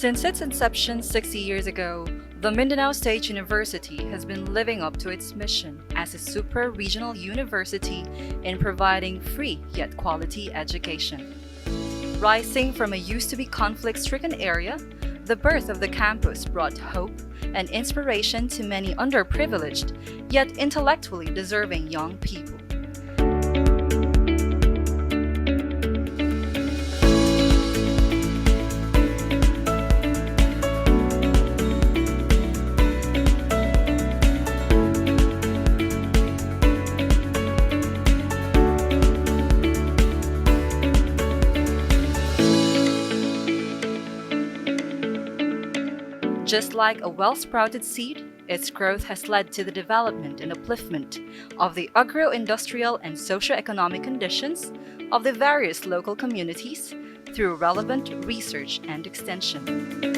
Since its inception 60 years ago, the Mindanao State University has been living up to its mission as a super-regional university in providing free yet quality education. Rising from a used-to-be conflict-stricken area, the birth of the campus brought hope and inspiration to many underprivileged yet intellectually deserving young people. Just like a well-sprouted seed, its growth has led to the development and upliftment of the agro-industrial and socio-economic conditions of the various local communities through relevant research and extension.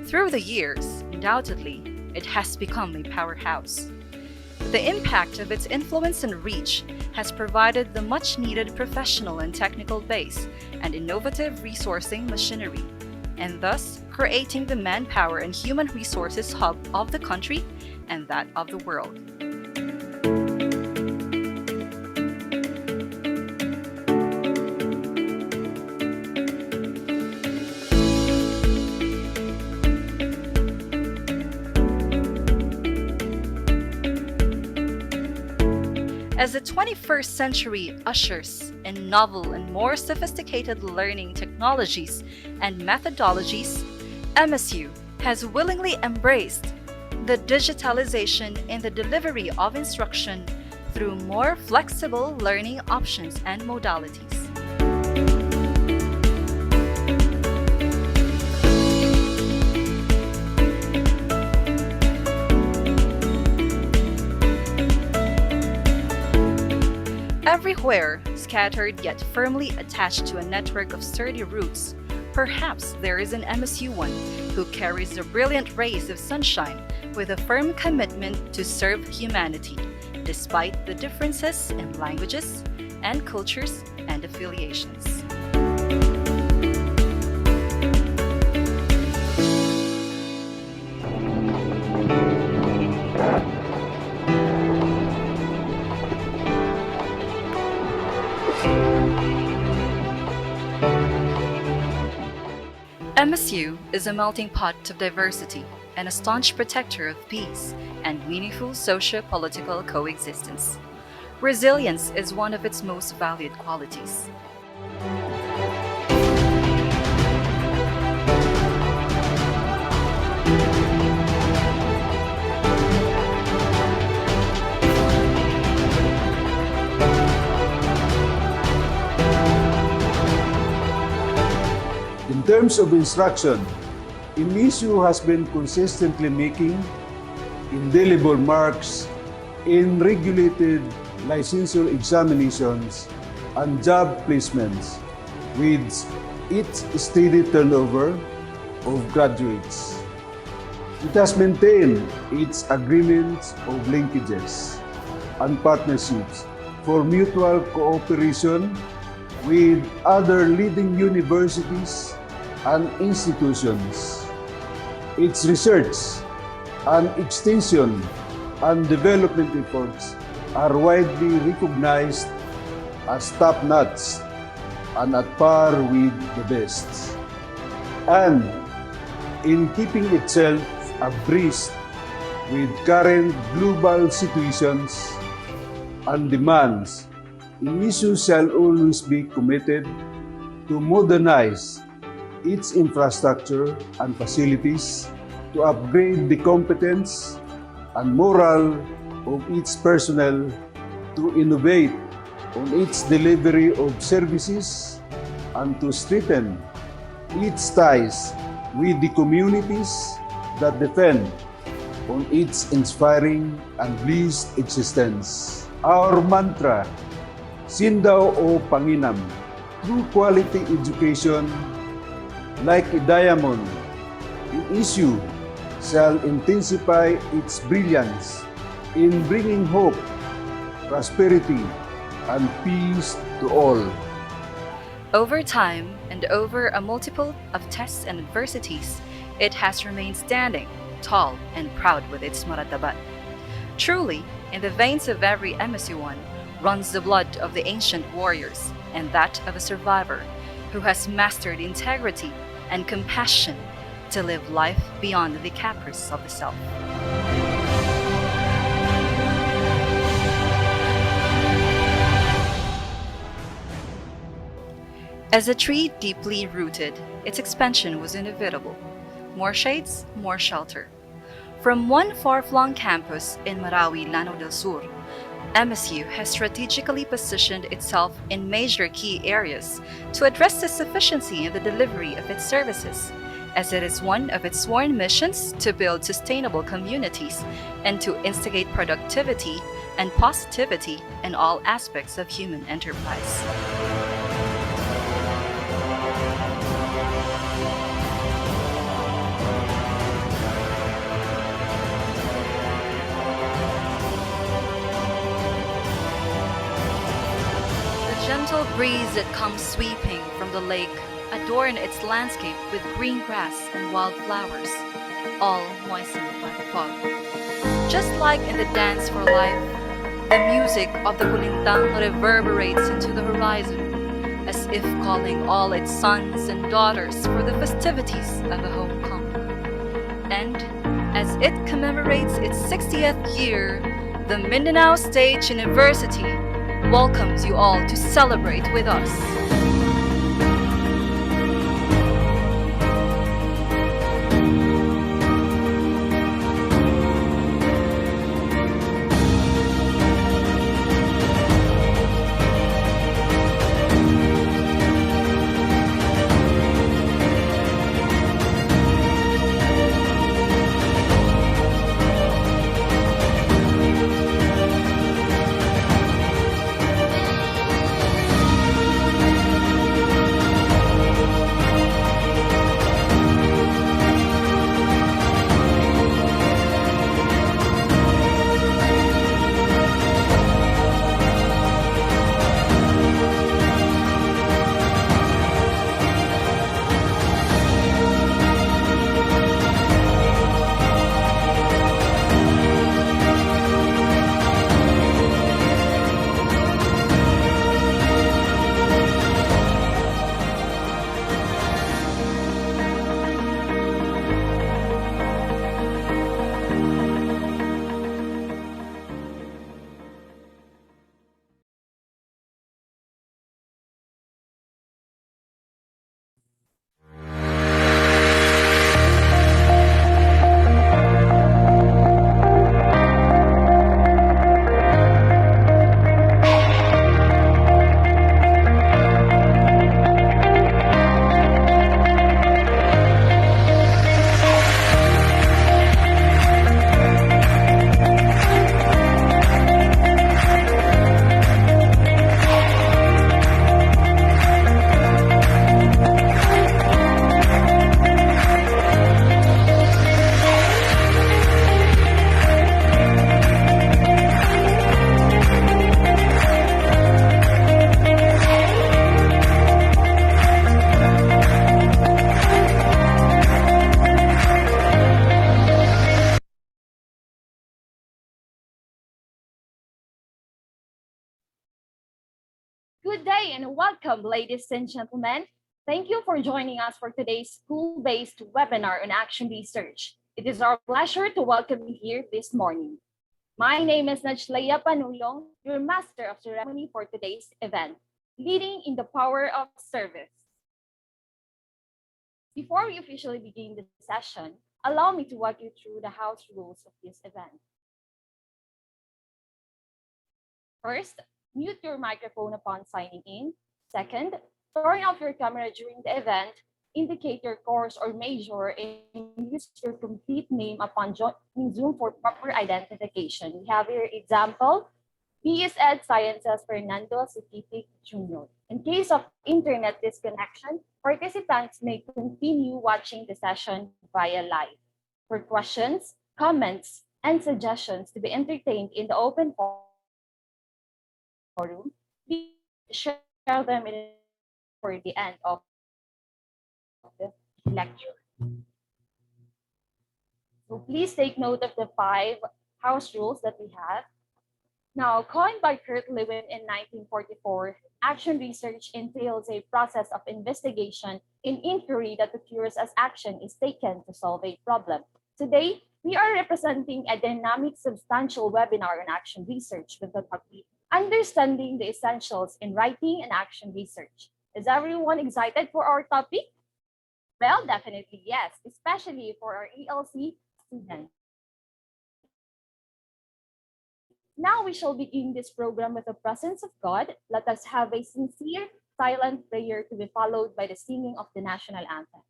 Through the years, undoubtedly, it has become a powerhouse. The impact of its influence and reach has provided the much-needed professional and technical base and innovative resourcing machinery, and thus creating the manpower and human resources hub of the country and that of the world. As the 21st century ushers in novel and more sophisticated learning technologies and methodologies, MSU has willingly embraced the digitalization in the delivery of instruction through more flexible learning options and modalities. Everywhere, scattered yet firmly attached to a network of sturdy roots, perhaps there is an MSU-1 who carries the brilliant rays of sunshine with a firm commitment to serve humanity, despite the differences in languages and cultures and affiliations. MSU is a melting pot of diversity and a staunch protector of peace and meaningful socio-political coexistence. Resilience is one of its most valued qualities. In terms of instruction, MSU has been consistently making indelible marks in regulated licensure examinations and job placements with its steady turnover of graduates. It has maintained its agreements of linkages and partnerships for mutual cooperation with other leading universities and institutions. Its research and extension and development efforts are widely recognized as top-notch and at par with the best. And in keeping itself abreast with current global situations and demands, MSU shall always be committed to modernize its infrastructure and facilities, to upgrade the competence and morale of its personnel, to innovate on its delivery of services, and to strengthen its ties with the communities that depend on its inspiring and blessed existence. Our mantra, Sindaw o Panginam, through quality education, like a diamond, the issue shall intensify its brilliance in bringing hope, prosperity, and peace to all. Over time and over a multiple of tests and adversities, it has remained standing, tall, and proud with its maratabat. Truly, in the veins of every MSU-1 runs the blood of the ancient warriors and that of a survivor who has mastered integrity and compassion to live life beyond the caprice of the self. As a tree deeply rooted, its expansion was inevitable. More shades, more shelter. From one far-flung campus in Marawi, Lanao del Sur, MSU has strategically positioned itself in major key areas to address the sufficiency in the delivery of its services, as it is one of its sworn missions to build sustainable communities and to instigate productivity and positivity in all aspects of human enterprise. The gentle breeze that comes sweeping from the lake adorn its landscape with green grass and wildflowers, all moistened by the fog. Just like in the Dance for Life, the music of the kulintang reverberates into the horizon, as if calling all its sons and daughters for the festivities of a homecoming. And as it commemorates its 60th year, the Mindanao State University welcomes you all to celebrate with us. Good day and welcome, ladies and gentlemen. Thank you for joining us for today's school-based webinar on action research. It is our pleasure to welcome you here this morning. My name is Najleia Panulong, your master of ceremony for today's event, leading in the power of service. Before we officially begin the session, allow me to walk you through the house rules of this event. First, mute your microphone upon signing in. Second, turn off your camera during the event, indicate your course or major, and use your complete name upon joining Zoom for proper identification. We have here example, BSEd Sciences Fernando Sikitik Jr. In case of internet disconnection, participants may continue watching the session via live. For questions, comments, and suggestions to be entertained in the open forum, please share them for the end of the lecture. So please take note of the 5 house rules that we have. Now, coined by Kurt Lewin in 1944, action research entails a process of investigation and inquiry that occurs as action is taken to solve a problem. Today, we are representing a dynamic, substantial webinar on action research with the topic, Understanding the Essentials in Writing and Action Research. Is everyone excited for our topic? Well, definitely yes, especially for our ELC students. Now we shall begin this program with the presence of God. Let us have a sincere, silent prayer to be followed by the singing of the national anthem.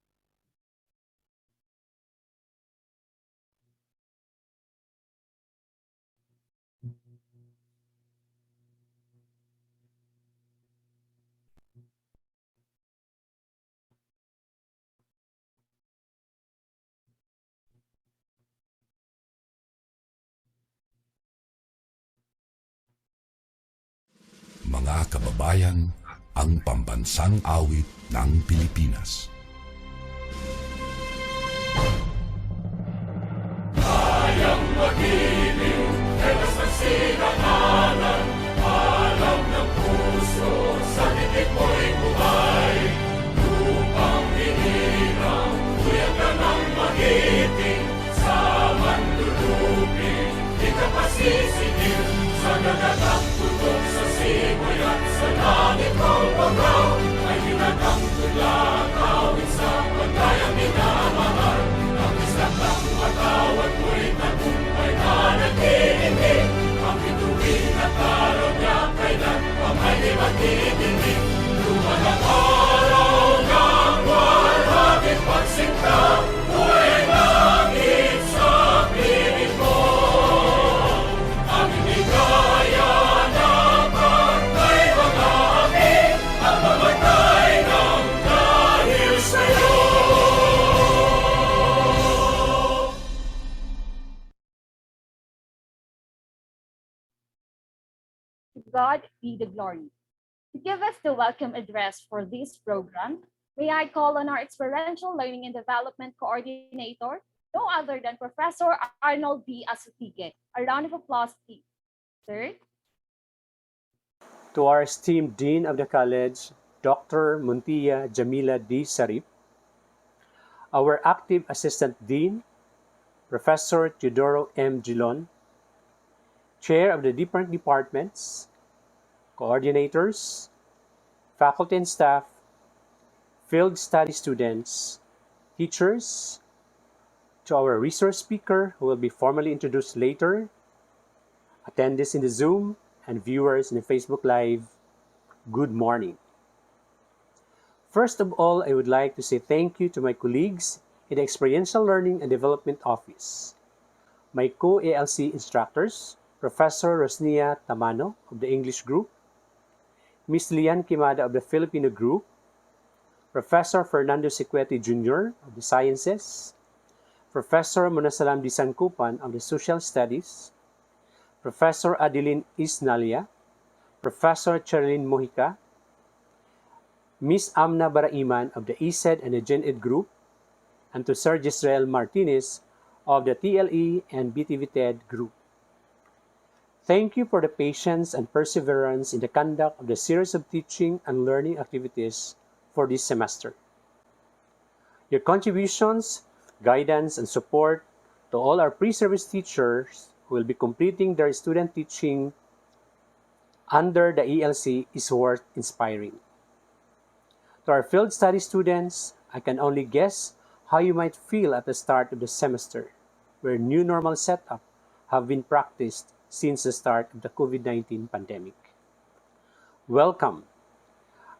Mga kababayan, ang pambansang awit ng Pilipinas. Kayang magiliw, ewas ng sinangalan, alam ng puso, sa titik mo'y buhay. Lupang hinirang, tuyag ka ng magiting, sa manlulupin, di ka pasisingil, sa dagatang putok sa simoy at sa langit mong bagaw, ay hinatang tula, kawin sa pagkayang minamahal. Ang isang ng matawad mo'y tagumpay na nag-iindig, ang bituin at araw niya kailan pang ay di magdidinig. Luman ang araw ng walhagit pagsinta, buhay langit sa piling mo. Ang hindi kaya na pagkay mga api, ang mamatay ng dahil sa'yo. To God be the glory. To give us the welcome address for this program, may I call on our Experiential Learning and Development Coordinator, no other than Professor Arnold B. Asutige. A round of applause, please. Sir. To our esteemed Dean of the College, Dr. Muntilla Jamila D. Sarip, our active Assistant Dean, Professor Teodoro M. Gilon, Chair of the different departments, coordinators, faculty and staff, field study students, teachers, to our resource speaker who will be formally introduced later, attendees in the Zoom, and viewers in the Facebook Live, good morning. First of all, I would like to say thank you to my colleagues in the Experiential Learning and Development Office, my co-ELC instructors, Professor Rosnia Tamano of the English Group, Ms. Lian Quimada of the Filipino Group, Professor Fernando Siquete Jr. of the Sciences, Professor Munasalam Disankupan of the Social Studies, Professor Adeline Isnalia, Professor Charlene Mojica, Ms. Amna Baraiman of the ESED and the GenEd Group, and to Sir Gisrael Martinez of the TLE and BTVTED Group. Thank you for the patience and perseverance in the conduct of the series of teaching and learning activities for this semester. Your contributions, guidance, and support to all our pre-service teachers who will be completing their student teaching under the ELC is worth inspiring. To our field study students, I can only guess how you might feel at the start of the semester, where new normal setup have been practiced since the start of the COVID-19 pandemic. Welcome.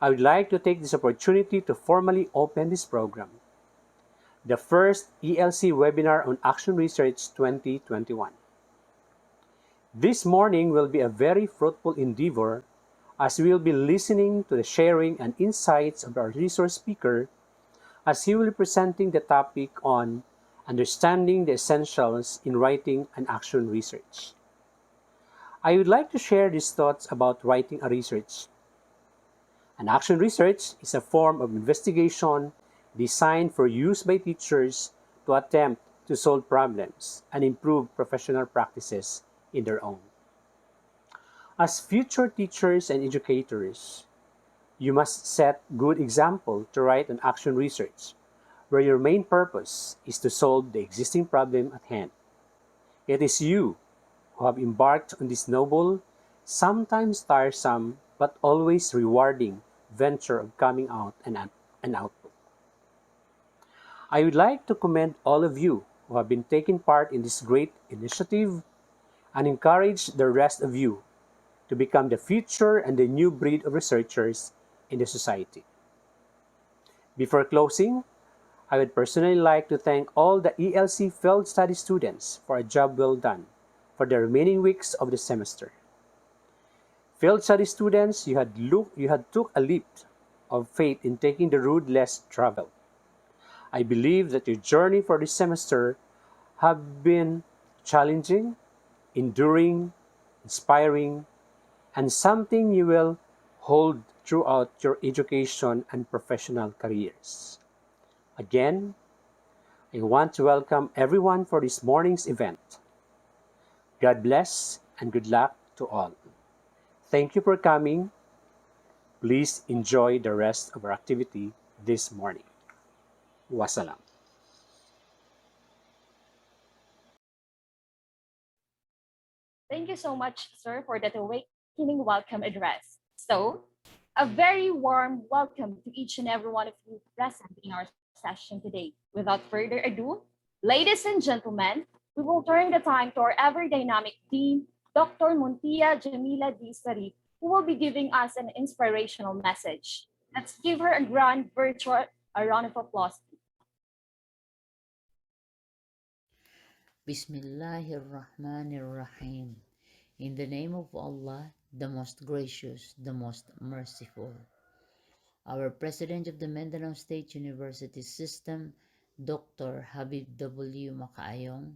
I would like to take this opportunity to formally open this program, the first ELC webinar on Action Research 2021. This morning will be a very fruitful endeavor as we will be listening to the sharing and insights of our resource speaker as he will be presenting the topic on understanding the essentials in writing and action research. I would like to share these thoughts about writing a research. An action research is a form of investigation designed for use by teachers to attempt to solve problems and improve professional practices in their own. As future teachers and educators, you must set good example to write an action research where your main purpose is to solve the existing problem at hand. It is you who have embarked on this noble, sometimes tiresome, but always rewarding venture of coming out an output. I would like to commend all of you who have been taking part in this great initiative and encourage the rest of you to become the future and the new breed of researchers in the society. Before closing, I would personally like to thank all the ELC Field Study students for a job well done for the remaining weeks of the semester. Field study students, you had took a leap of faith in taking the road less traveled. I believe that your journey for this semester have been challenging, enduring, inspiring, and something you will hold throughout your education and professional careers. Again, I want to welcome everyone for this morning's event. God bless and good luck to all. Thank you for coming. Please enjoy the rest of our activity this morning. Wassalam. Thank you so much, sir, for that awakening welcome address. So, a very warm welcome to each and every one of you present in our session today. Without further ado, ladies and gentlemen, we will turn the time to our ever dynamic dean, Dr. Muntia Jamila D. Sarif, who will be giving us an inspirational message. Let's give her a grand virtual a round of applause. Bismillahirrahmanirrahim. In the name of Allah, the most gracious, the most merciful. Our President of the Mindanao State University System, Dr. Habib W. Makaayong,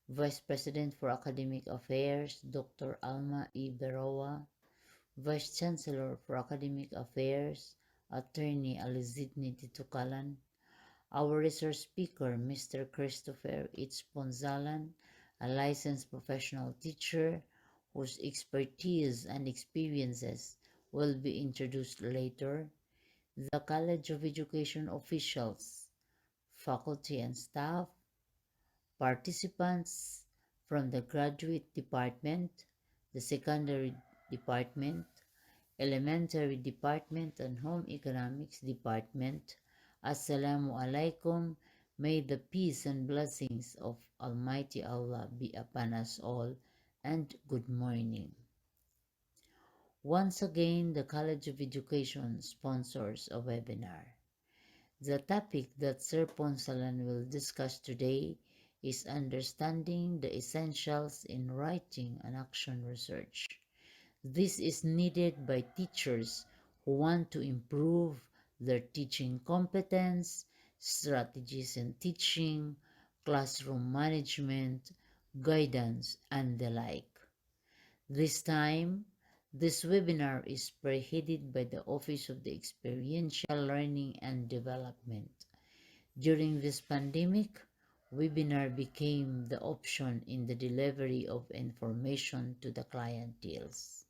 Vice President for Academic Affairs, Dr. Alma E. Beroa, Vice Chancellor for Academic Affairs, Attorney Alizidni Titukalan, our resource speaker, Mr. Christopher H. Ponzalan, a licensed professional teacher whose expertise and experiences will be introduced later, the College of Education officials, faculty and staff, participants from the graduate department, the secondary department, elementary department, and home economics department. Assalamu alaikum. May the peace and blessings of Almighty Allah be upon us all, and good morning. Once again, the College of Education sponsors a webinar. The topic that Sir Ponsalan will discuss today is understanding the essentials in writing and action research. This is needed by teachers who want to improve their teaching competence, strategies in teaching, classroom management, guidance, and the like. This time, this webinar is spearheaded by the Office of the Experiential Learning and Development. During this pandemic, webinar became the option in the delivery of information to the clienteles.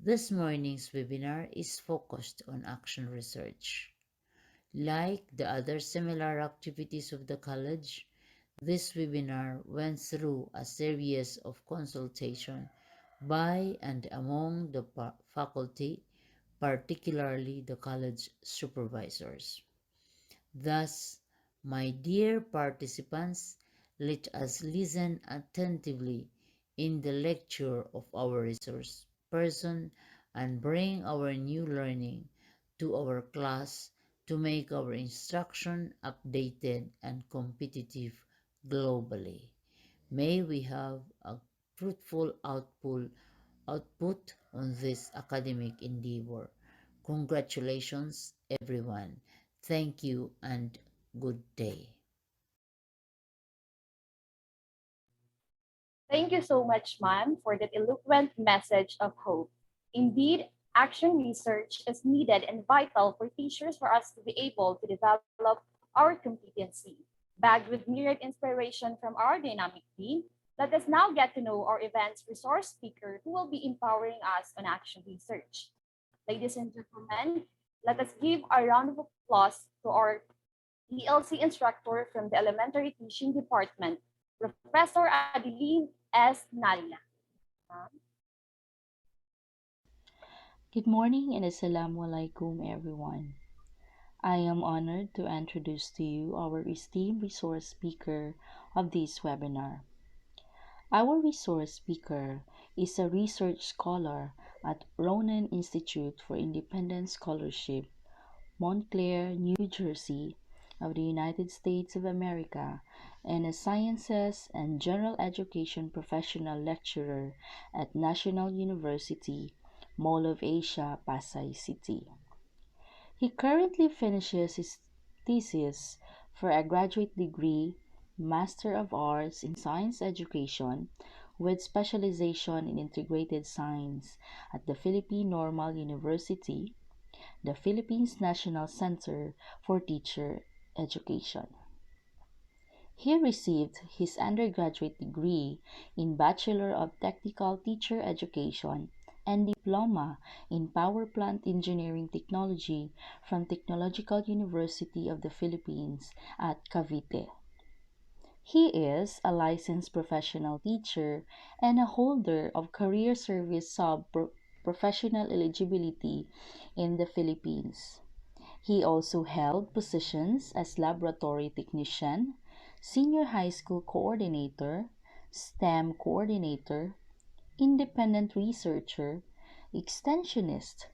This morning's webinar is focused on action research. Like the other similar activities of the college, this webinar went through a series of consultation by and among the faculty, particularly the college supervisors. Thus, my dear participants, let us listen attentively in the lecture of our resource person and bring our new learning to our class to make our instruction updated and competitive globally. May we have a fruitful output on this academic endeavor. Congratulations, everyone. Thank you and good day. Thank you so much, ma'am, for that eloquent message of hope. Indeed, action research is needed and vital for teachers for us to be able to develop our competency. Bagged with myriad inspiration from our dynamic team, let us now get to know our event's resource speaker who will be empowering us on action research. Ladies and gentlemen, let us give a round of applause to our ELC instructor from the Elementary Teaching Department, Professor Adeline S. Nalia. Good morning and Assalamu alaikum everyone. I am honored to introduce to you our esteemed resource speaker of this webinar. Our resource speaker is a research scholar at Ronan Institute for Independent Scholarship, Montclair, New Jersey, of the United States of America, and a sciences and general education professional lecturer at National University, Mall of Asia, Pasay City. He currently finishes his thesis for a graduate degree, Master of Arts in Science Education, with specialization in integrated science at the Philippine Normal University, the Philippines National Center for Teacher Education. He received his undergraduate degree in Bachelor of Technical Teacher Education and Diploma in Power Plant Engineering Technology from Technological University of the Philippines at Cavite. He is a licensed professional teacher and a holder of Career Service Sub-Professional Eligibility in the Philippines. He also held positions as laboratory technician, senior high school coordinator, STEM coordinator, independent researcher, extensionist,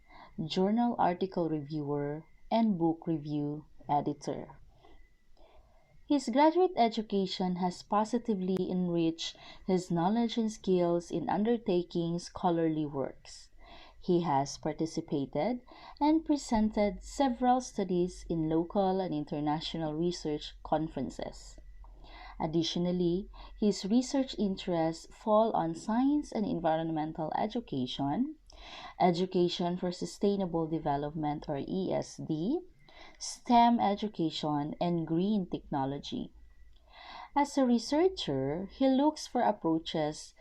journal article reviewer, and book review editor. His graduate education has positively enriched his knowledge and skills in undertaking scholarly works. He has participated and presented several studies in local and international research conferences. Additionally, his research interests fall on science and environmental education, education for sustainable development or ESD, STEM education, and green technology. As a researcher, he looks for approaches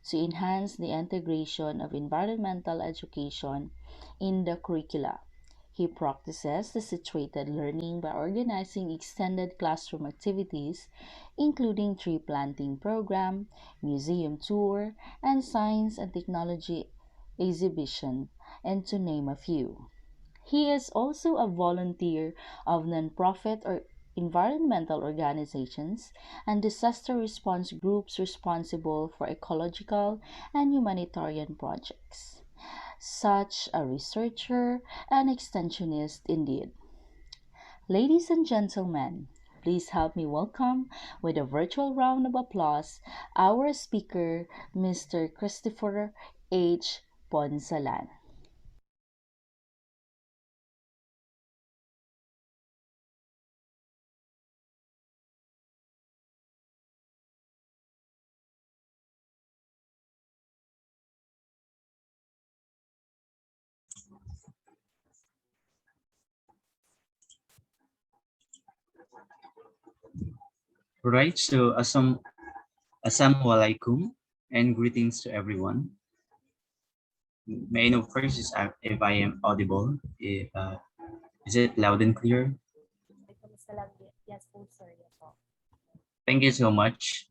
to enhance the integration of environmental education in the curricula. He practices the situated learning by organizing extended classroom activities, including tree planting program, museum tour, and science and technology exhibition, and to name a few. He is also a volunteer of nonprofit or environmental organizations and disaster response groups responsible for ecological and humanitarian projects. Such a researcher and extensionist indeed. Ladies and gentlemen, please help me welcome with a virtual round of applause our speaker, Mr. Christopher H. Ponsalan. Right, so Assalamualaikum and greetings to everyone. May I know first if I am audible? Is it loud and clear? Yes po, sir. Yes po. Thank you so much.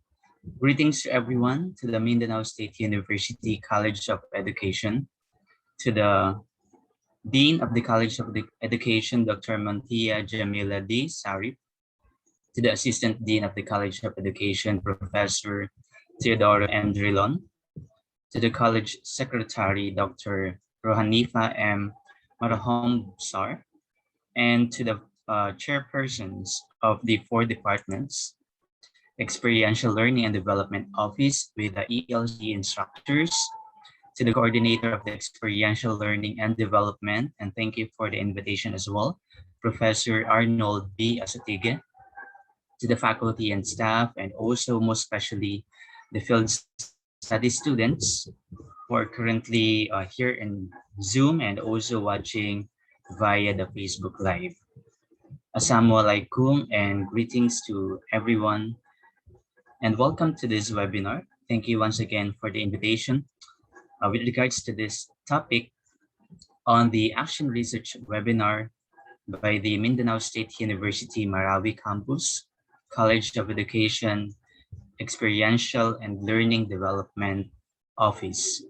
Greetings to everyone, to the Mindanao State University College of Education, to the Dean of the College of Education, Dr. Mantia Jamila D. Sarip, to the Assistant Dean of the College of Education, Professor Teodoro M. Drilon, to the College Secretary, Dr. Rohanifa M. Marahomsar, and to the chairpersons of the 4 departments, Experiential Learning and Development Office with the ELC instructors, to the coordinator of the Experiential Learning and Development, and thank you for the invitation as well, Professor Arnold B. Asotige, to the faculty and staff, and also most especially the field study students who are currently here in Zoom and also watching via the Facebook Live. Assalamualaikum and greetings to everyone, and welcome to this webinar. Thank you once again for the invitation. With regards to this topic on the Action Research webinar by the Mindanao State University Marawi Campus, College of Education, Experiential and Learning Development Office.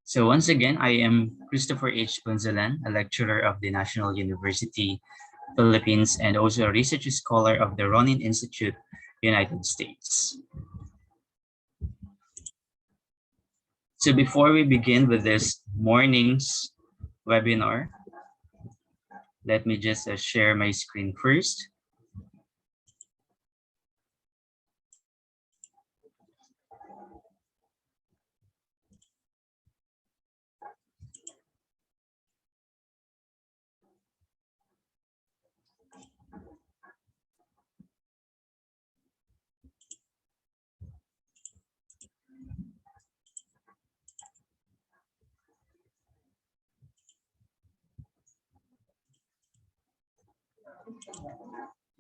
So once again, I am Christopher H. Gonzalan, a lecturer of the National University, Philippines, and also a research scholar of the Ronin Institute, United States. So before we begin with this morning's webinar, let me just share my screen first.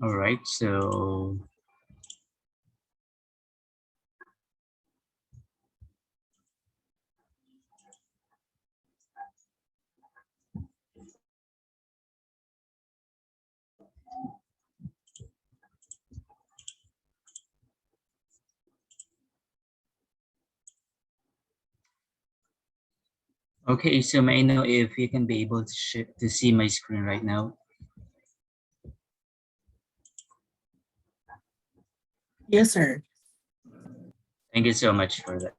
All right, so okay, so may I know if you can be able to see my screen right now? Yes, sir. Thank you so much for that.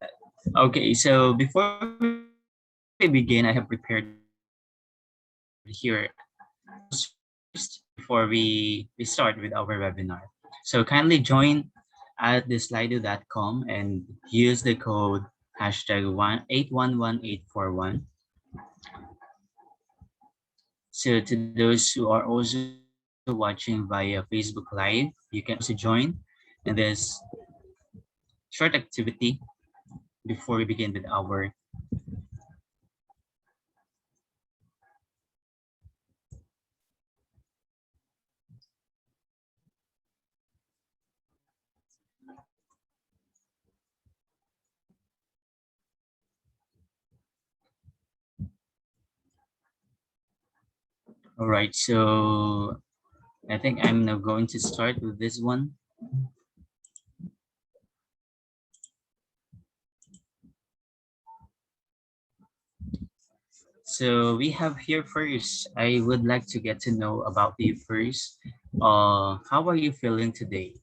Okay, so before we begin, I have prepared here before we start with our webinar. So kindly join at the slido.com and use the code hashtag 811-841. So to those who are also watching via Facebook Live, you can also join in this short activity before we begin with our all right, so I think I'm now going to start with this one. So we have here first, I would like to get to know about you first. How are you feeling today?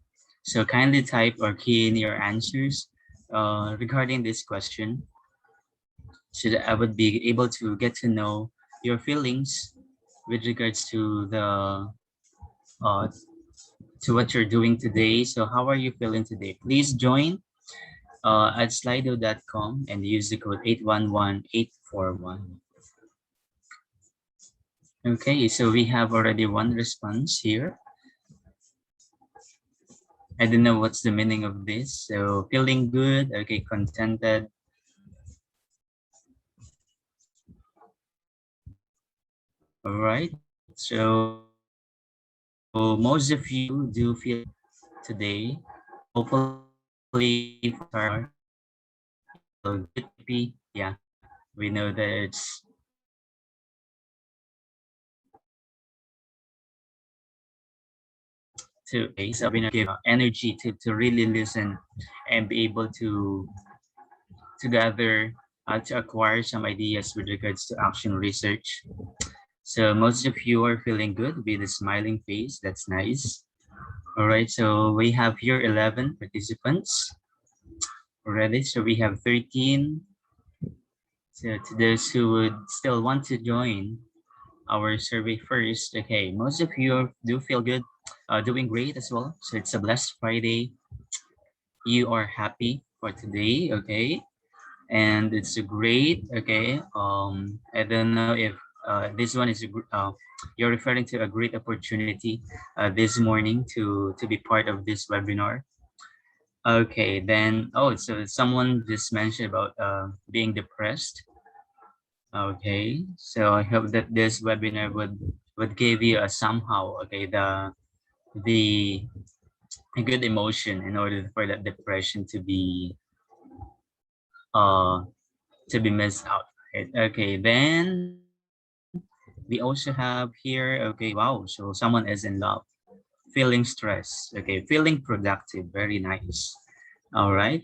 So kindly type or key in your answers regarding this question so that I would be able to get to know your feelings with regards to the to what you're doing today. So how are you feeling today? Please join at slido.com and use the code 811-841. Okay, so we have already one response here. I don't know what's the meaning of this. So feeling good, okay, contented. All right, so most of you do feel today. Hopefully, yeah, we know that it's to so we give energy to really listen and be able to gather to acquire some ideas with regards to action research. So most of you are feeling good with a smiling face. That's nice. All right, so we have here 11 participants already. So we have 13. So to those who would still want to join our survey first, okay, most of you do feel good. doing great as well. So it's a blessed Friday. You are happy for today, okay? And it's a great, okay. I don't know if this one is you're referring to a great opportunity this morning to be part of this webinar. Okay, then so someone just mentioned about being depressed. Okay, so I hope that this webinar would give you a somehow, okay, the a good emotion in order for that depression uh to be missed out, right? Okay, then we also have here, okay, wow, so someone is in love, feeling stress, okay, feeling productive, very nice. All right.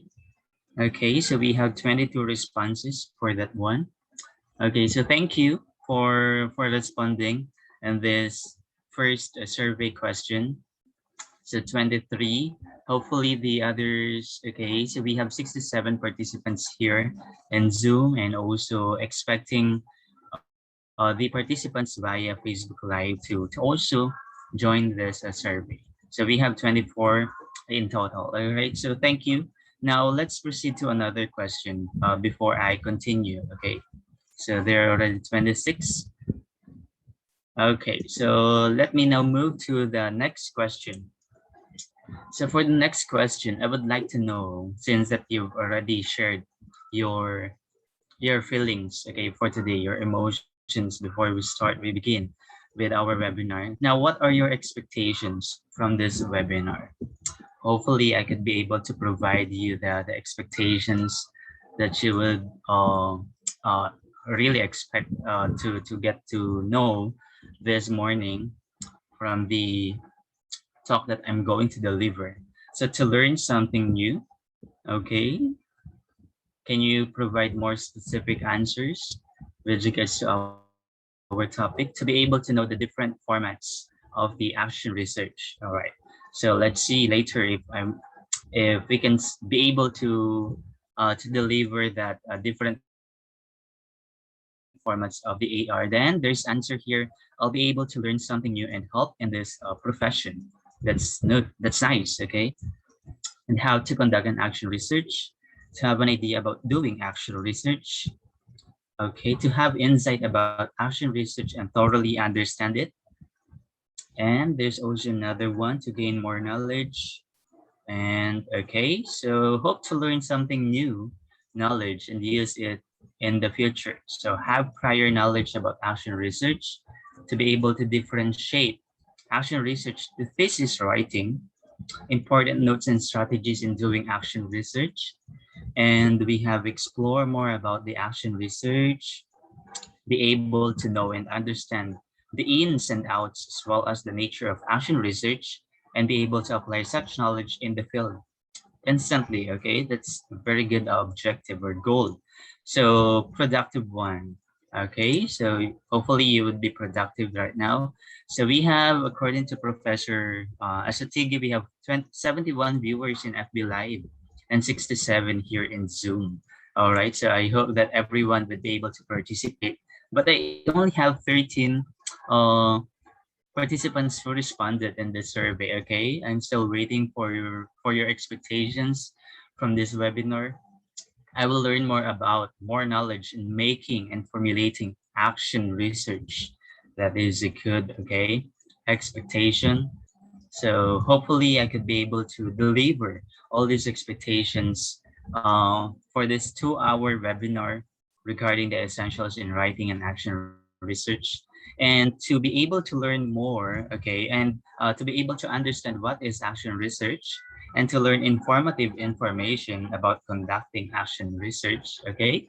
Okay, so we have 22 responses for that one. Okay, so thank you for responding and this first survey question. So 23. Hopefully the others. Okay, so we have 67 participants here in Zoom and also expecting the participants via Facebook Live to also join this survey. So we have 24 in total. All right, so thank you. Now let's proceed to another question before I continue. Okay, so there are already 26. Okay, so let me now move to the next question. So for the next question, I would like to know, since that you've already shared your your feelings, okay, for today, your emotions before we begin with our webinar. Now, what are your expectations from this webinar? Hopefully, I could be able to provide you the expectations that you would uh, really expect to get to know this morning from the talk that I'm going to deliver. So to learn something new, okay, can you provide more specific answers with regards to our topic to be able to know the different formats of the action research? All right. So let's see later if we can be able to deliver that different formats of the AR. Then there's answer here. I'll be able to learn something new and help in this profession. That's nice. Okay, and how to conduct an action research, to have an idea about doing actual research, okay, to have insight about action research and thoroughly understand it. And there's also another one to gain more knowledge. And okay, so hope to learn something new, knowledge, and use it in the future. So have prior knowledge about action research to be able to differentiate action research to thesis writing, important notes and strategies in doing action research. And we have explore more about the action research, be able to know and understand the ins and outs as well as the nature of action research, and be able to apply such knowledge in the field instantly. Okay, that's a very good objective or goal. So productive one. Okay, so hopefully you would be productive right now. So we have, according to Professor Asatigi, we have 71 viewers in FB Live and 67 here in Zoom. All right, so I hope that everyone would be able to participate. But I only have 13 uh, participants who responded in the survey. Okay, I'm still waiting for your expectations from this webinar. I will learn more about more knowledge in making and formulating action research. That is a good, okay, expectation. So hopefully I could be able to deliver all these expectations for this 2-hour webinar regarding the essentials in writing and action research, and to be able to learn more, okay, and to be able to understand what is action research, and to learn informative information about conducting action research, okay.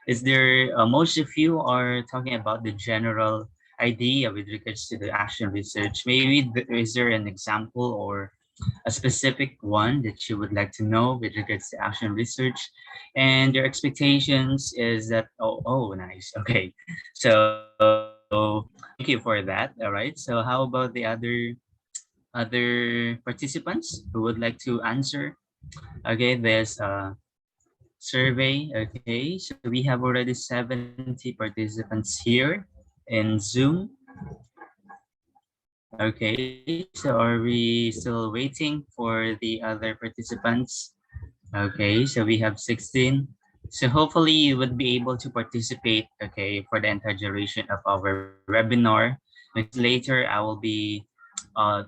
Is there, most of you are talking about the general idea with regards to the action research. Maybe is there an example or a specific one that you would like to know with regards to action research, and your expectations is that, oh nice, okay. So thank you for that. All right, so how about the other participants who would like to answer? Okay, there's a survey. Okay, so we have already 70 participants here in Zoom. Okay, so are we still waiting for the other participants? Okay, so we have 16. So hopefully you would be able to participate, okay, for the entire duration of our webinar, because later I will be uh,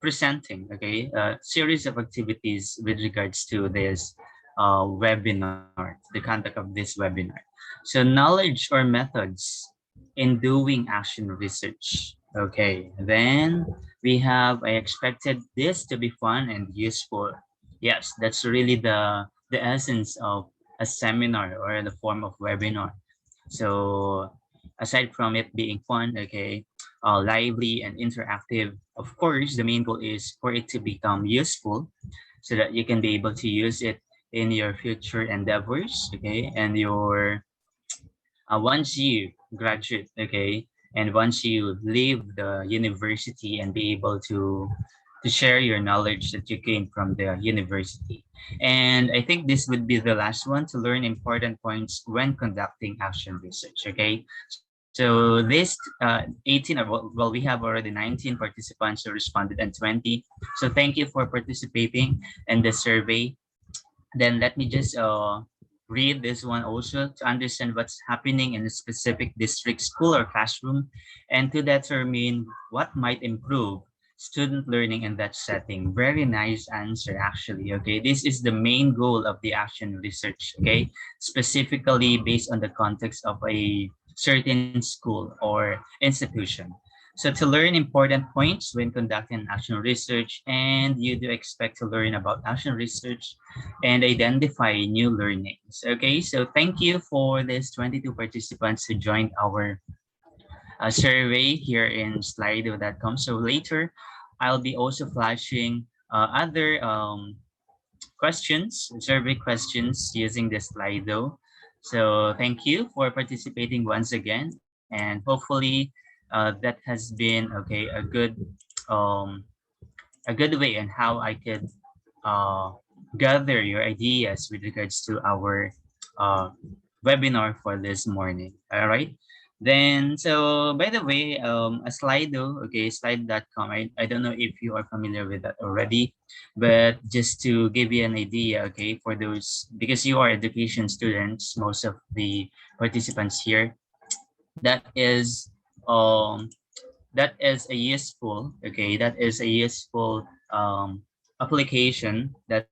presenting, okay, a series of activities with regards to this webinar, the conduct of this webinar. So knowledge or methods in doing action research. Okay, then we have, I expected this to be fun and useful. Yes, that's really the essence of a seminar or the form of webinar. So aside from it being fun, okay, lively and interactive, of course, the main goal is for it to become useful so that you can be able to use it in your future endeavors, okay, and your once you graduate, okay, and once you leave the university and be able to share your knowledge that you gained from the university. And I think this would be the last one, to learn important points when conducting action research. Okay, so this 18, or well, we have already 19 participants who responded and 20. So thank you for participating in the survey. Then let me just read this one also, to understand what's happening in a specific district, school, or classroom, and to determine what might improve student learning in that setting. Very nice answer, actually. Okay, this is the main goal of the action research. Okay, specifically based on the context of a certain school or institution. So to learn important points when conducting action research, and you do expect to learn about action research and identify new learnings. Okay, so thank you for this 22 participants who joined our survey here in slido.com. So later, I'll be also flashing other questions, survey questions using the Slido. So thank you for participating once again, and hopefully that has been okay um, a good way on how I could uh, gather your ideas with regards to our uh, webinar for this morning. All right. Then, so by the way, a Slido, okay, slide.com. I don't know if you are familiar with that already, but just to give you an idea, okay, for those, because you are education students, most of the participants here, that is um that is a useful, okay, that is a useful application, that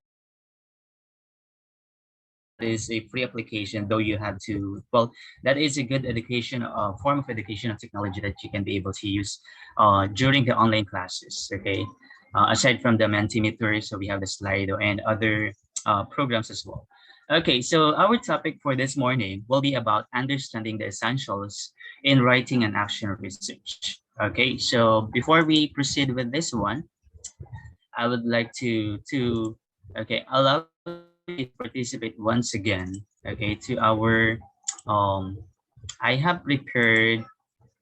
is a free application, though you have to, well, that is a good education form of education of technology that you can be able to use during the online classes. Okay, aside from the Mentimeter, so we have the Slido and other programs as well. Okay, so our topic for this morning will be about understanding the essentials in writing and action research. Okay, so before we proceed with this one, I would like to okay, allow you to participate once again. Okay, to our um I have prepared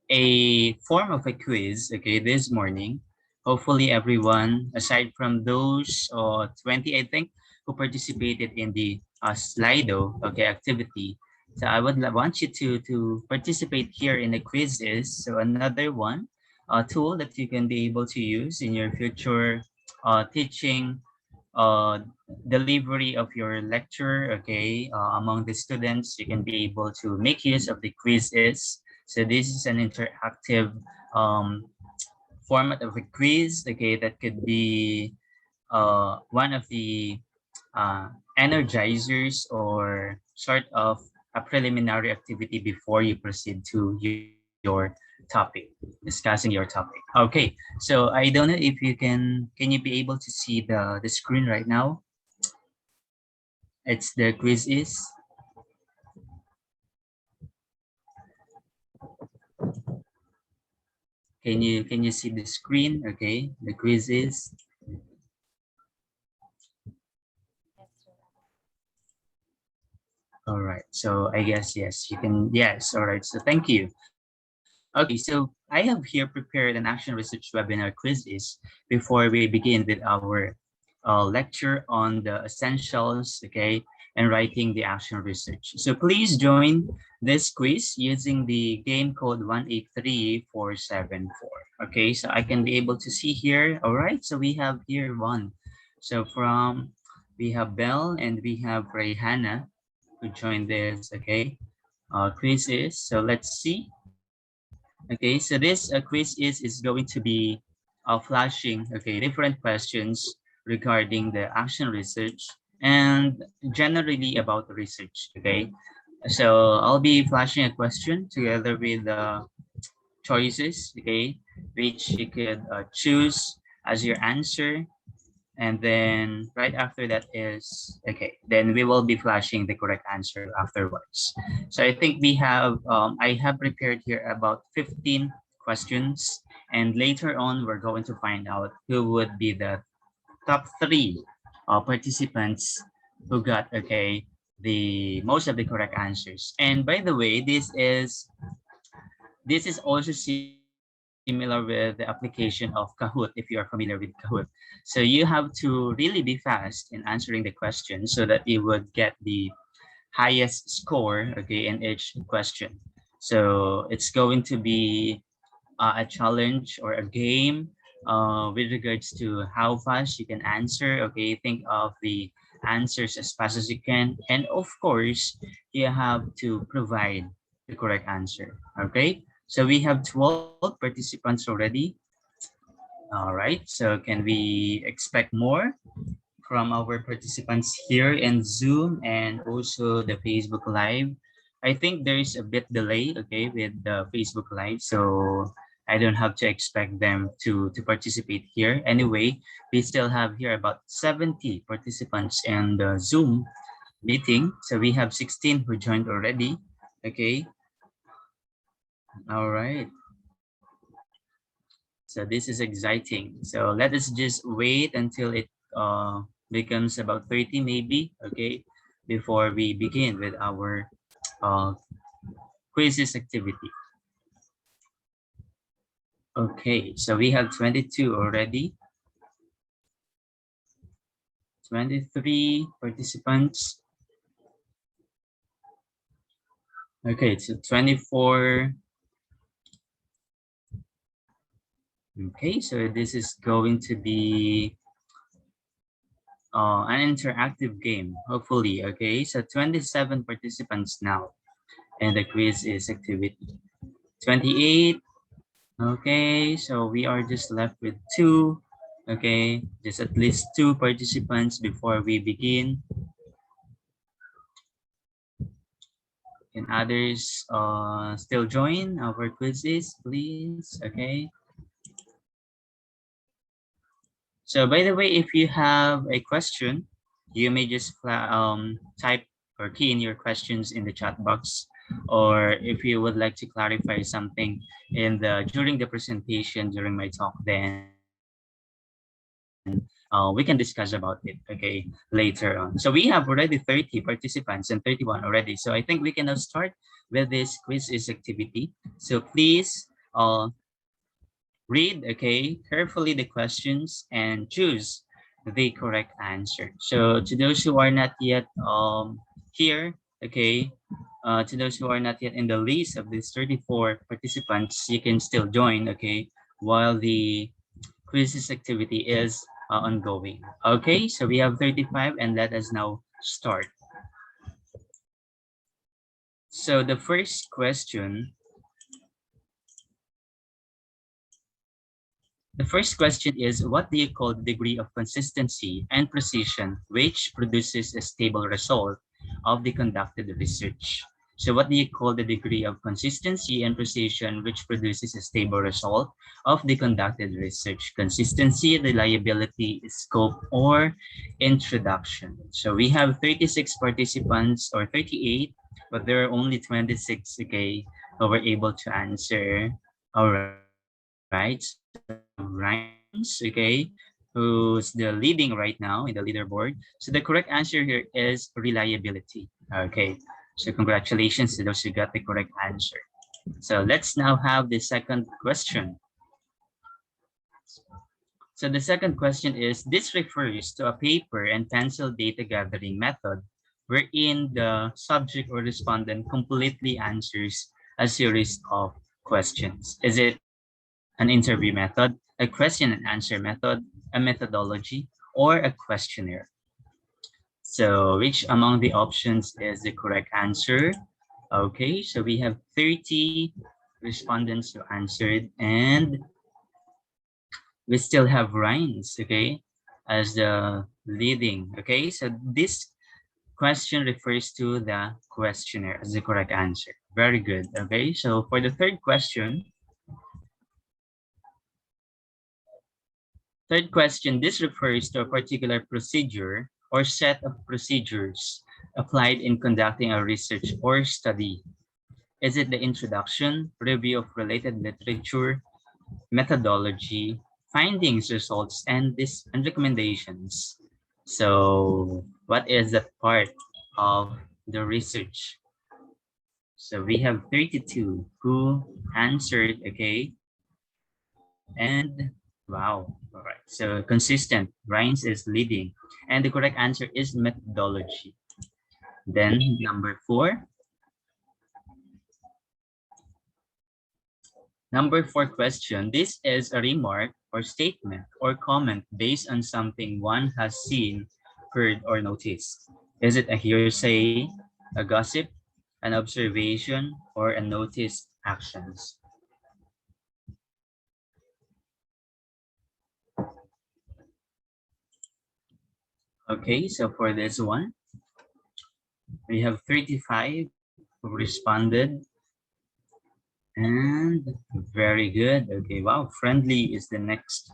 a form of a quiz, okay, this morning. Hopefully everyone, aside from those 20, I think, who participated in the Slido, okay, activity. So I would want you to participate here in the quizzes. So another one, tool that you can be able to use in your future teaching, uh, delivery of your lecture, okay, among the students. You can be able to make use of the quizzes. So this is an interactive um, format of a quiz, okay, that could be one of the uh, energizers, or sort of a preliminary activity before you proceed to your topic, discussing your topic. Okay, so I don't know if can you be able to see the screen right now? It's the quiz is. Can you see the screen? Okay, the quiz is. All right. So I guess yes, you can. Yes. All right. So thank you. Okay. So I have here prepared an action research webinar quizzes before we begin with our lecture on the essentials. Okay, and writing the action research. So please join this quiz using the game code 183474. Okay, so I can be able to see here. All right, so we have here one. So we have Belle and we have Rayhana who joined this, okay, quizzes. So let's see. Okay, so this quiz is going to be flashing, okay, different questions regarding the action research and generally about research, okay. So I'll be flashing a question together with choices, okay, which you could choose as your answer. And then right after that is, okay, then we will be flashing the correct answer afterwards. So I think we have, I have prepared here about 15 questions. And later on, we're going to find out who would be the top three participants who got, okay, the most of the correct answers. And by the way, this is also similar with the application of Kahoot, if you are familiar with Kahoot. So you have to really be fast in answering the question so that you would get the highest score, okay, in each question. So it's going to be a challenge or a game with regards to how fast you can answer. Okay, think of the answers as fast as you can. And of course, you have to provide the correct answer. Okay, so we have 12 participants already. All right, so can we expect more from our participants here in Zoom and also the Facebook Live? I think there is a bit delay, okay, with the Facebook Live, so I don't have to expect them to participate here. Anyway, we still have here about 70 participants in the Zoom meeting. So we have 16 who joined already, okay. All right. So this is exciting. So let us just wait until it becomes about 30 maybe, okay, before we begin with our uh, quizzes activity. Okay, so we have 22 already. 23 participants. Okay, so 24. Okay, so this is going to be an interactive game, hopefully. Okay, so 27 participants now, and the quiz is activity. 28. Okay, so we are just left with 2. Okay, just at least 2 participants before we begin. Can others still join our quizzes, please? Okay. So by the way, if you have a question, you may just type or key in your questions in the chat box. Or if you would like to clarify something during the presentation, during my talk, then we can discuss about it, okay, later on. So we have already 30 participants and 31 already. So I think we can now start with this quizzes activity. So please read, okay, carefully the questions and choose the correct answer. So to those who are not yet here, okay, to those who are not yet in the list of these 34 participants, you can still join, okay, while the quizzes activity is ongoing. Okay, so we have 35 and let us now start. So the first question is, what do you call the degree of consistency and precision which produces a stable result of the conducted research? So what do you call the degree of consistency and precision which produces a stable result of the conducted research? Consistency, reliability, scope, or introduction. So we have 36 participants, or 38, but there are only 26, okay, who were able to answer. All right, so we have Rhymes, okay, who's the leading right now in the leaderboard. So the correct answer here is reliability. Okay, so congratulations to those who got the correct answer. So let's now have the second question. So the second question is, this refers to a paper and pencil data gathering method wherein the subject or respondent completely answers a series of questions. Is it an interview method, a question and answer method, a methodology, or a questionnaire? So which among the options is the correct answer? Okay, so we have 30 respondents who answered, and we still have Rhines, okay, as the leading. Okay, so this question refers to the questionnaire as the correct answer. Very good. Okay, so for the third question, this refers to a particular procedure or set of procedures applied in conducting a research or study. Is it the introduction, review of related literature, methodology, findings, results, and recommendations? So what is that part of the research? So we have 32 who answered, okay, and wow, all right. So consistent, Rhines is leading, and the correct answer is methodology. Then number four question. This is a remark or statement or comment based on something one has seen, heard, or noticed. Is it a hearsay, a gossip, an observation, or a noticed actions? Okay, so for this one, we have 35 who responded. And very good. Okay, wow, friendly is the next.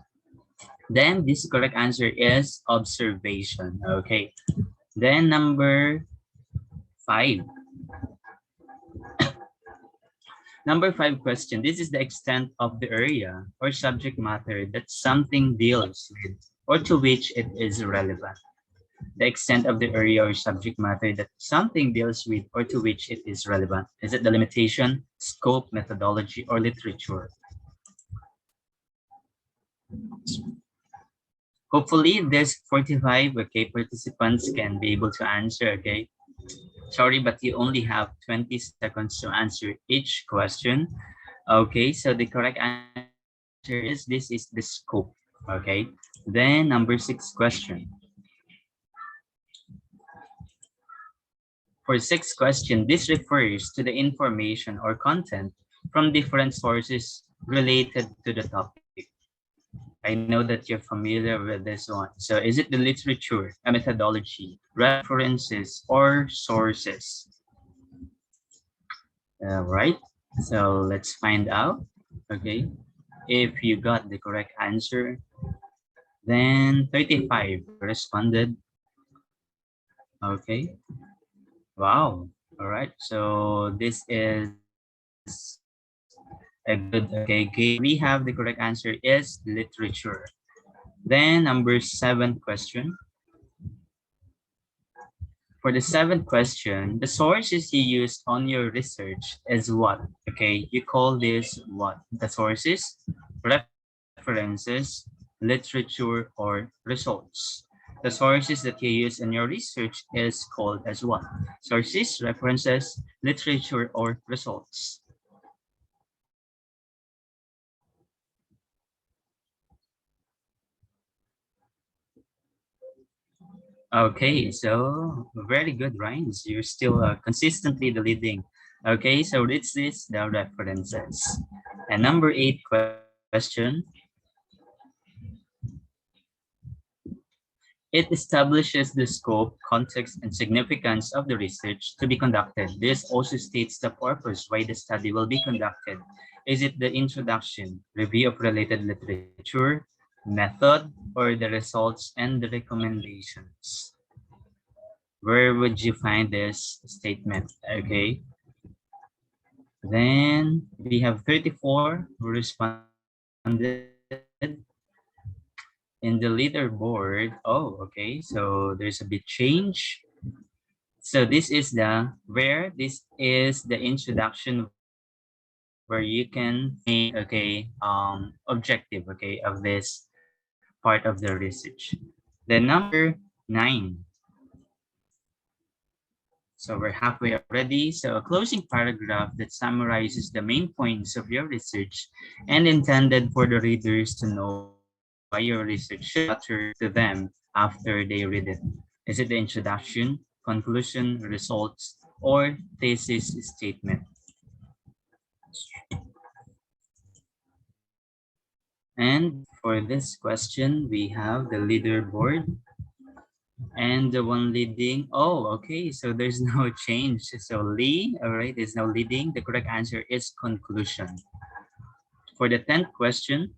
Then this correct answer is observation. Okay, then number 5. Number 5 question. This is the extent of the area or subject matter that something deals with or to which it is relevant. The extent of the area or subject matter that something deals with or to which it is relevant. Is it the limitation, scope, methodology, or literature? Hopefully this 45, okay, participants can be able to answer, okay? Sorry, but you only have 20 seconds to answer each question. Okay, so the correct answer is this is the scope, okay? Then number 6 question. For 6th question, this refers to the information or content from different sources related to the topic. I know that you're familiar with this one. So is it the literature, a methodology, references, or sources? All right, so let's find out. Okay, if you got the correct answer, then 35 responded. Okay, wow. All right, so this is a good, okay, we have the correct answer is literature. Then number 7 question. For the 7th question, the sources you use on your research is what? Okay, you call this what? The sources, references, literature, or results. The sources that you use in your research is called as what? Sources, references, literature, or results. Okay, so very good, Rhines. You're still consistently the leading. Okay, so this is the references. And number 8 question. It establishes the scope, context, and significance of the research to be conducted. This also states the purpose why the study will be conducted. Is it the introduction, review of related literature, method, or the results and the recommendations? Where would you find this statement? Okay. Then we have 34 who responded in the leaderboard. Oh, okay. So there's a bit change. So this is the introduction where you can make, okay, objective, okay, of this part of the research. The number 9. So we're halfway already. So a closing paragraph that summarizes the main points of your research and intended for the readers to know why your research should matter to them after they read it. Is it the introduction, conclusion, results, or thesis statement? And for this question, we have the leaderboard and the one leading. Oh, okay, so there's no change. So Lee, all right, is now leading. The correct answer is conclusion. For the 10th question,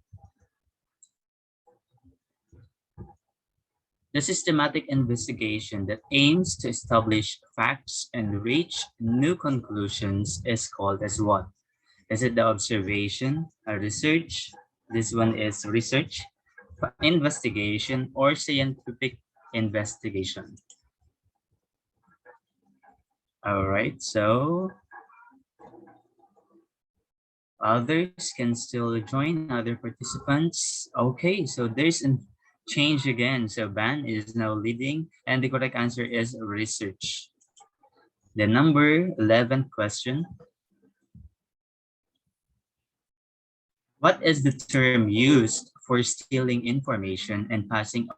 the systematic investigation that aims to establish facts and reach new conclusions is called as what? Is it the observation, a research? This one is research, investigation, or scientific investigation. All right, so others can still join, other participants. Okay, so there's a change again. So Ban is now leading, and the correct answer is research. The number 11th question. What is the term used for stealing information and passing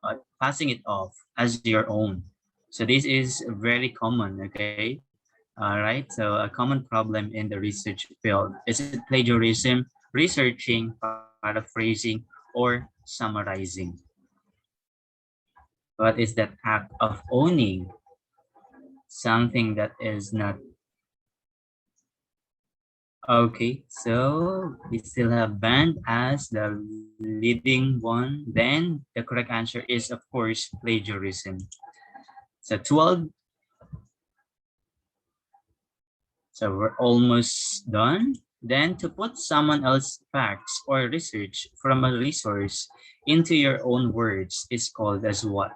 it off as your own? So this is very common, okay? All right, so a common problem in the research field. Is it plagiarism, researching, paraphrasing, or summarizing? What is that act of owning something that is not? Okay, so we still have band as the leading one. Then the correct answer is, of course, plagiarism. So 12. So we're almost done. Then to put someone else's facts or research from a resource into your own words is called as what?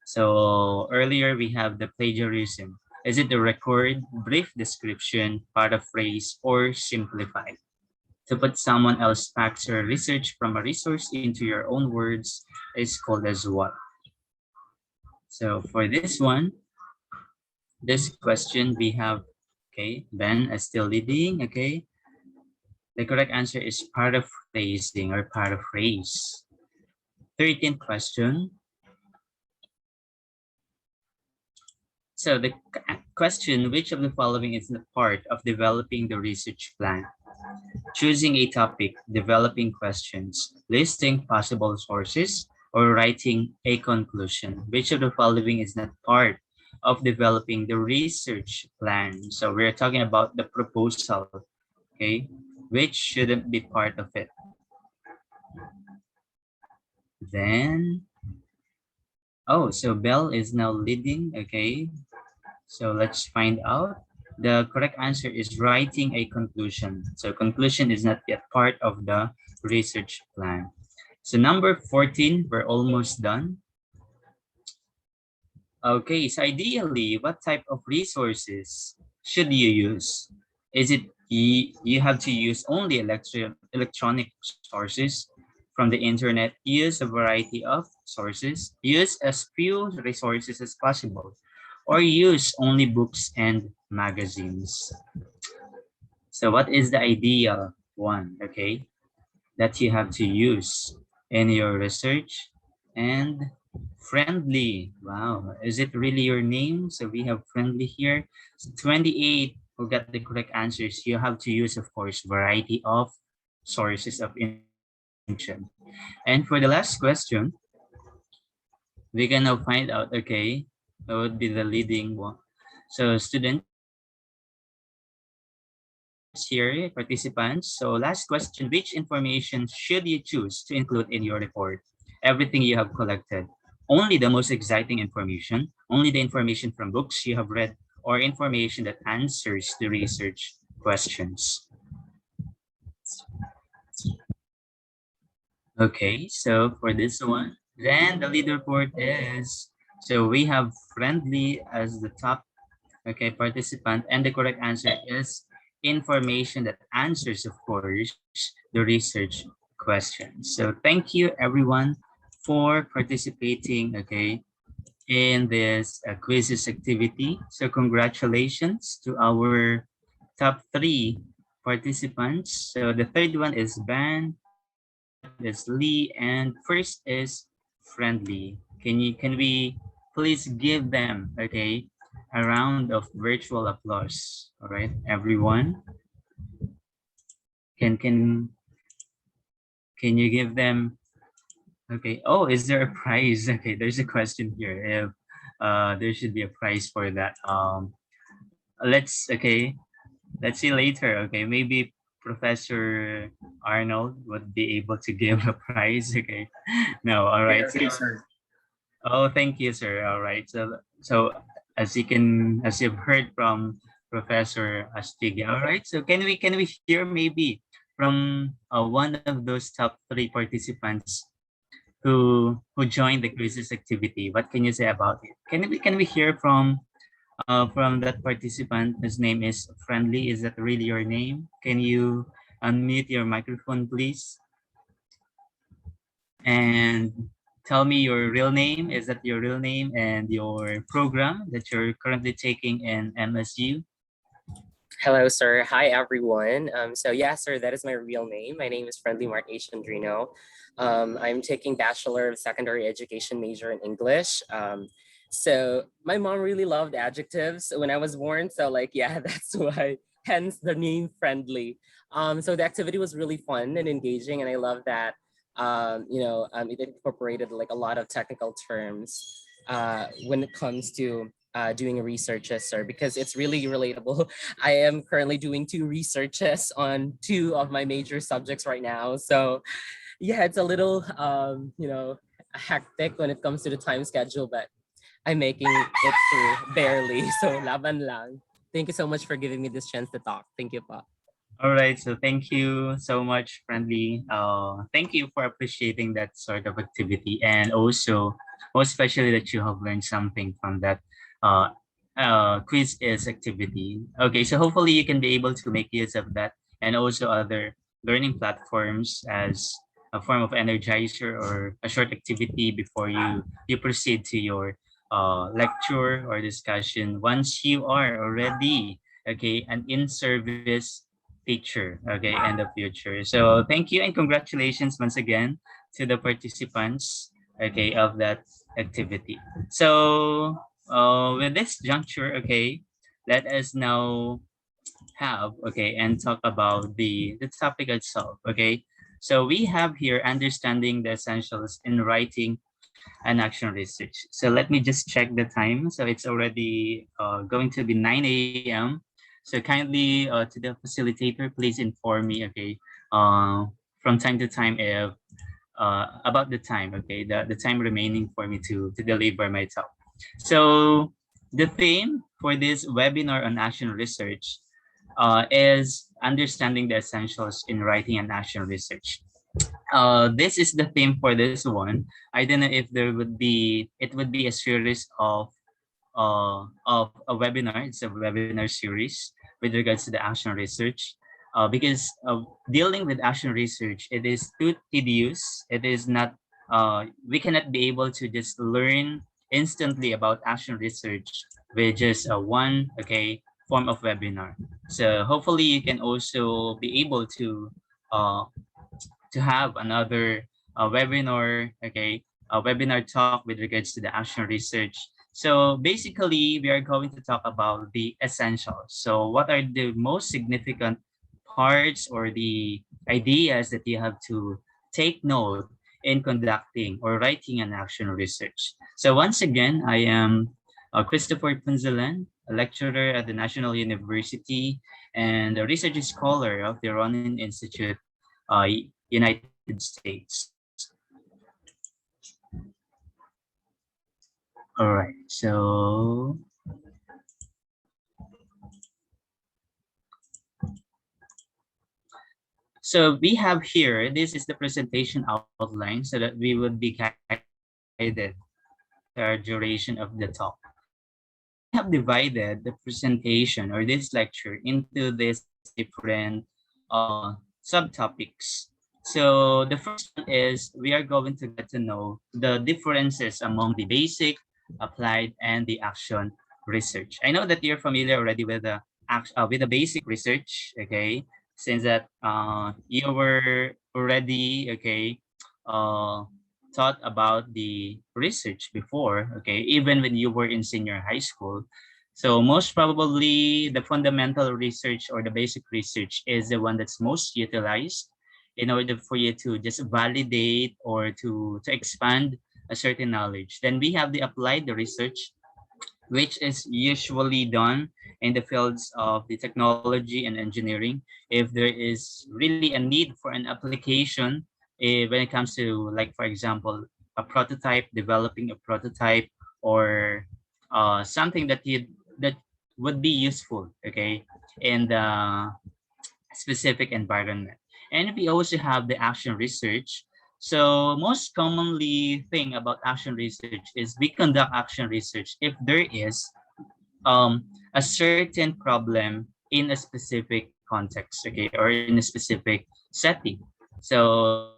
So earlier we have the plagiarism. Is it the record, brief description, paraphrase, or simplify? To put someone else's facts or research from a resource into your own words is called as what? So for this one, this question we have, okay, Ben is still leading, okay. The correct answer is paraphrasing or paraphrase. 13th question. So the question, which of the following is the part of developing the research plan? Choosing a topic, developing questions, listing possible sources, or writing a conclusion. Which of the following is not part of developing the research plan? So we're talking about the proposal, okay? Which shouldn't be part of it. Then, oh, so Bell is now leading, okay? So let's find out. The correct answer is writing a conclusion. So conclusion is not yet part of the research plan. So number 14, we're almost done. Okay, so ideally, what type of resources should you use? Is it you have to use only electronic sources from the internet, use a variety of sources, use as few resources as possible, or use only books and magazines? So what is the ideal one, okay, that you have to use in your research? And friendly, wow, is it really your name? So we have friendly here. So 28 who got the correct answers. You have to use, of course, variety of sources of information. And for the last question, we can now find out, okay, what would be the leading one. So students here, participants. So last question, which information should you choose to include in your report? Everything you have collected. Only the most exciting information, only the information from books you have read, or information that answers the research questions. Okay, so for this one, then the leaderboard is, so we have friendly as the top, okay, participant, and the correct answer is information that answers, of course, the research questions. So thank you everyone for participating, okay. in this quizzes activity. So congratulations to our top three participants. So the third one is Ban, second is Lee, and first is Friendly. Can we please give them, okay, a round of virtual applause? All right, everyone. Can you give them? Okay. Oh, is there a prize? Okay, there's a question here. If there should be a prize for that. Okay. Let's see later. Okay, maybe Professor Arnold would be able to give a prize. Okay. No. All right. Okay, sir. Oh, thank you, sir. All right. So as you've heard from Professor Astigia. All right. So can we hear maybe from one of those top three participants who joined the quizzes activity? What can you say about it? Can we hear from that participant whose name is Friendly? Is that really your name? Can you unmute your microphone, please? And tell me your real name. Is that your real name and your program that you're currently taking in MSU? Hello, sir. Hi, everyone. So yeah, sir, that is my real name. My name is Friendly Mark H. Andrino. I'm taking Bachelor of Secondary Education major in English. So my mom really loved adjectives when I was born. So like, yeah, that's why, hence the name Friendly. So the activity was really fun and engaging, and I love that. It incorporated like a lot of technical terms when it comes to doing researches, sir, because it's really relatable. I am currently doing 2 researches on 2 of my major subjects right now. So yeah, it's a little, hectic when it comes to the time schedule, but I'm making it through barely. So laban lang. Thank you so much for giving me this chance to talk. Thank you, pa. All right, so thank you so much, Friendly. Thank you for appreciating that sort of activity, and also, most especially that you have learned something from that uh, quiz is activity. Okay, so hopefully you can be able to make use of that, and also other learning platforms as a form of energizer or a short activity before you proceed to your lecture or discussion. Once you are already an in-service teacher, okay, and the future. So thank you and congratulations once again to the participants, okay, of that activity. So with this juncture, okay, let us now have, okay, and talk about the topic itself, okay. So we have here understanding the essentials in writing and action research. So let me just check the time. So it's already going to be 9 a.m. So kindly to the facilitator, please inform me, okay, from time to time if about the time, okay, the time remaining for me to deliver my talk. So the theme for this webinar on action research is understanding the essentials in writing and action research. This is the theme for this one. I don't know if it would be a series of a webinar. It's a webinar series with regards to the action research. Because dealing with action research, it is too tedious. It is not. We cannot be able to just learn instantly about action research with just one form of webinar. So hopefully you can also be able uh, to have another webinar, a webinar talk with regards to the action research. So basically, we are going to talk about the essentials. So what are the most significant parts or the ideas that you have to take note in conducting or writing an action research? So once again, I am Christopher Punzalan, a lecturer at the National University and a research scholar of the Ronin Institute, United States. All right, so we have here, this is the presentation outline so that we would be guided the duration of the talk. So we have divided the presentation or this lecture into these different subtopics. So the first one is we are going to get to know the differences among the basic, applied, and the action research. I know that you're familiar already with the basic research, okay, since that you were already uh, taught about the research before, okay, even when you were in senior high school. So most probably the fundamental research or the basic research is the one that's most utilized in order for you to just validate or to expand a certain knowledge. Then we have the applied research, which is usually done in the fields of the technology and engineering. If there is really a need for an application, when it comes to, like, for example, a prototype, developing a prototype, or something that would be useful, okay, in the specific environment. And we also have the action research. So most commonly thing about action research is we conduct action research if there is a certain problem in a specific context, okay, or in a specific setting. So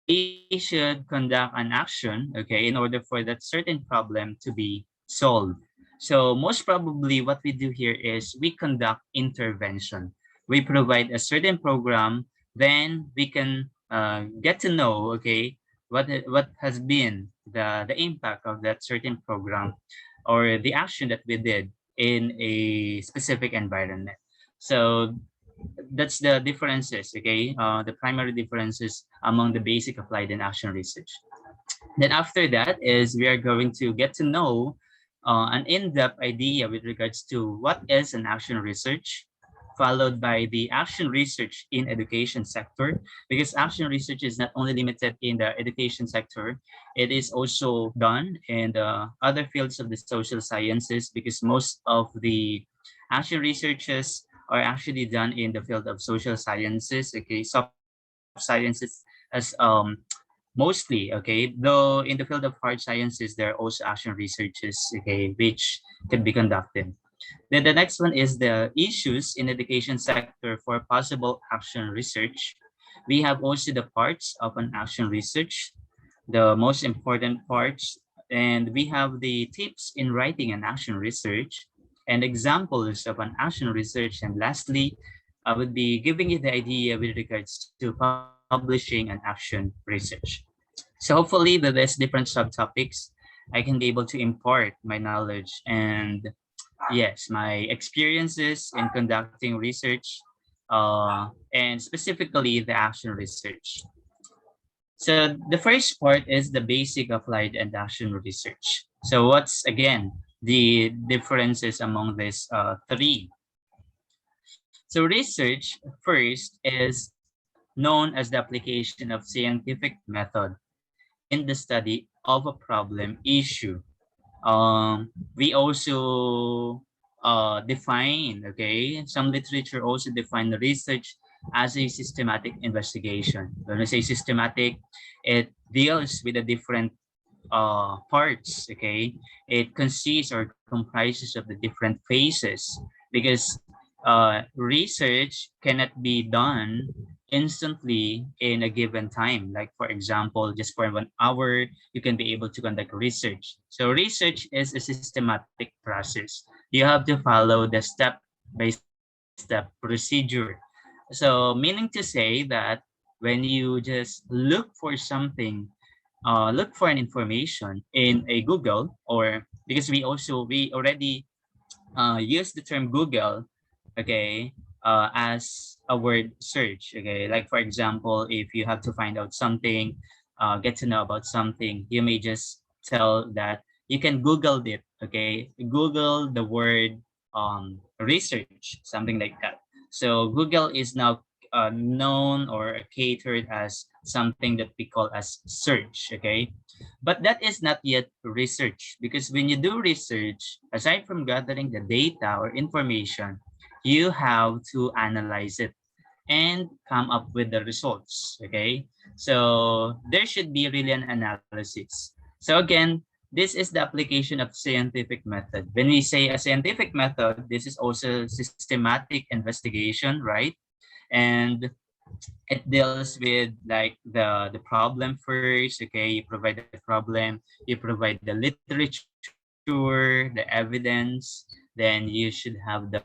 we should conduct an action, okay, in order for that certain problem to be solved. So most probably what we do here is we conduct intervention. We provide a certain program, then we can get to know, okay, what has been the impact of that certain program or the action that we did in a specific environment. So that's the differences, okay? The primary differences among the basic, applied, and action research. Then after that is we are going to get to know an in-depth idea with regards to what is an action research, followed by the action research in education sector, because action research is not only limited in the education sector, it is also done in the other fields of the social sciences, because most of the action researches are actually done in the field of social sciences, okay, soft sciences as mostly, okay, though in the field of hard sciences there are also action researches, okay, which can be conducted. Then the next one is the issues in education sector for possible action research. We have also the parts of an action research, the most important parts, and we have the tips in writing an action research and examples of an action research. And lastly, I would be giving you the idea with regards to publishing an action research. So hopefully with these different subtopics, I can be able to impart my knowledge and, yes, my experiences in conducting research, and specifically the action research. So the first part is the basic, applied, and action research. So what's again the differences among these three? So research first is known as the application of scientific method in the study of a problem issue. We also define, okay, some literature also define the research as a systematic investigation. When we say systematic, it deals with the different parts, okay. It consists or comprises of the different phases, because research cannot be done instantly in a given time. Like, for example, just for 1 hour you can be able to conduct research. So research is a systematic process. You have to follow the step by step procedure. So meaning to say that when you just look for something, look for an information in a Google, or because we already use the term Google, okay, as a word search, okay. Like, for example, if you have to find out something, get to know about something, you may just tell that you can Google it, okay. Google the word research, something like that. So Google is now known or catered as something that we call as search, okay. But that is not yet research, because when you do research, aside from gathering the data or information, you have to analyze it and come up with the results, okay. So there should be really an analysis. So again, this is the application of scientific method. When we say a scientific method, this is also systematic investigation, right? And it deals with like the problem first. Okay, you provide the problem, you provide the literature, the evidence, then you should have the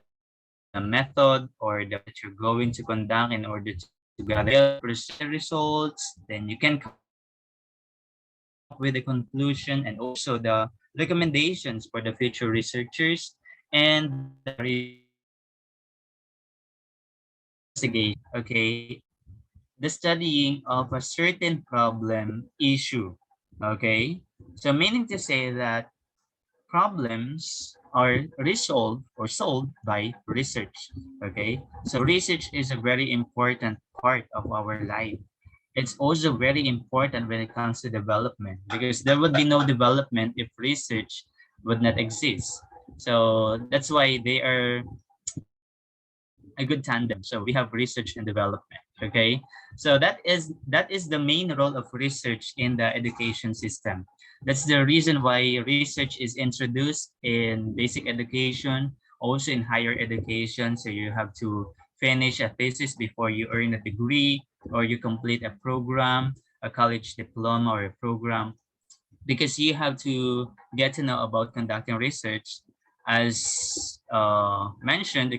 method or the process that you're going to conduct in order to gather the results. Then you can come up with a conclusion, and also the recommendations for the future researchers and the investigation. Okay, the studying of a certain problem issue. Okay, the studying of a certain problem issue. Okay, so meaning to say that problems are resolved or solved by research. Okay, so research is a very important part of our life. It's also very important when it comes to development, because there would be no development if research would not exist. So that's why they are a good tandem. So we have research and development. Okay, so that is the main role of research in the education system. That's the reason why research is introduced in basic education, also in higher education. So you have to finish a thesis before you earn a degree, or you complete a program, a college diploma or a program, because you have to get to know about conducting research. As mentioned,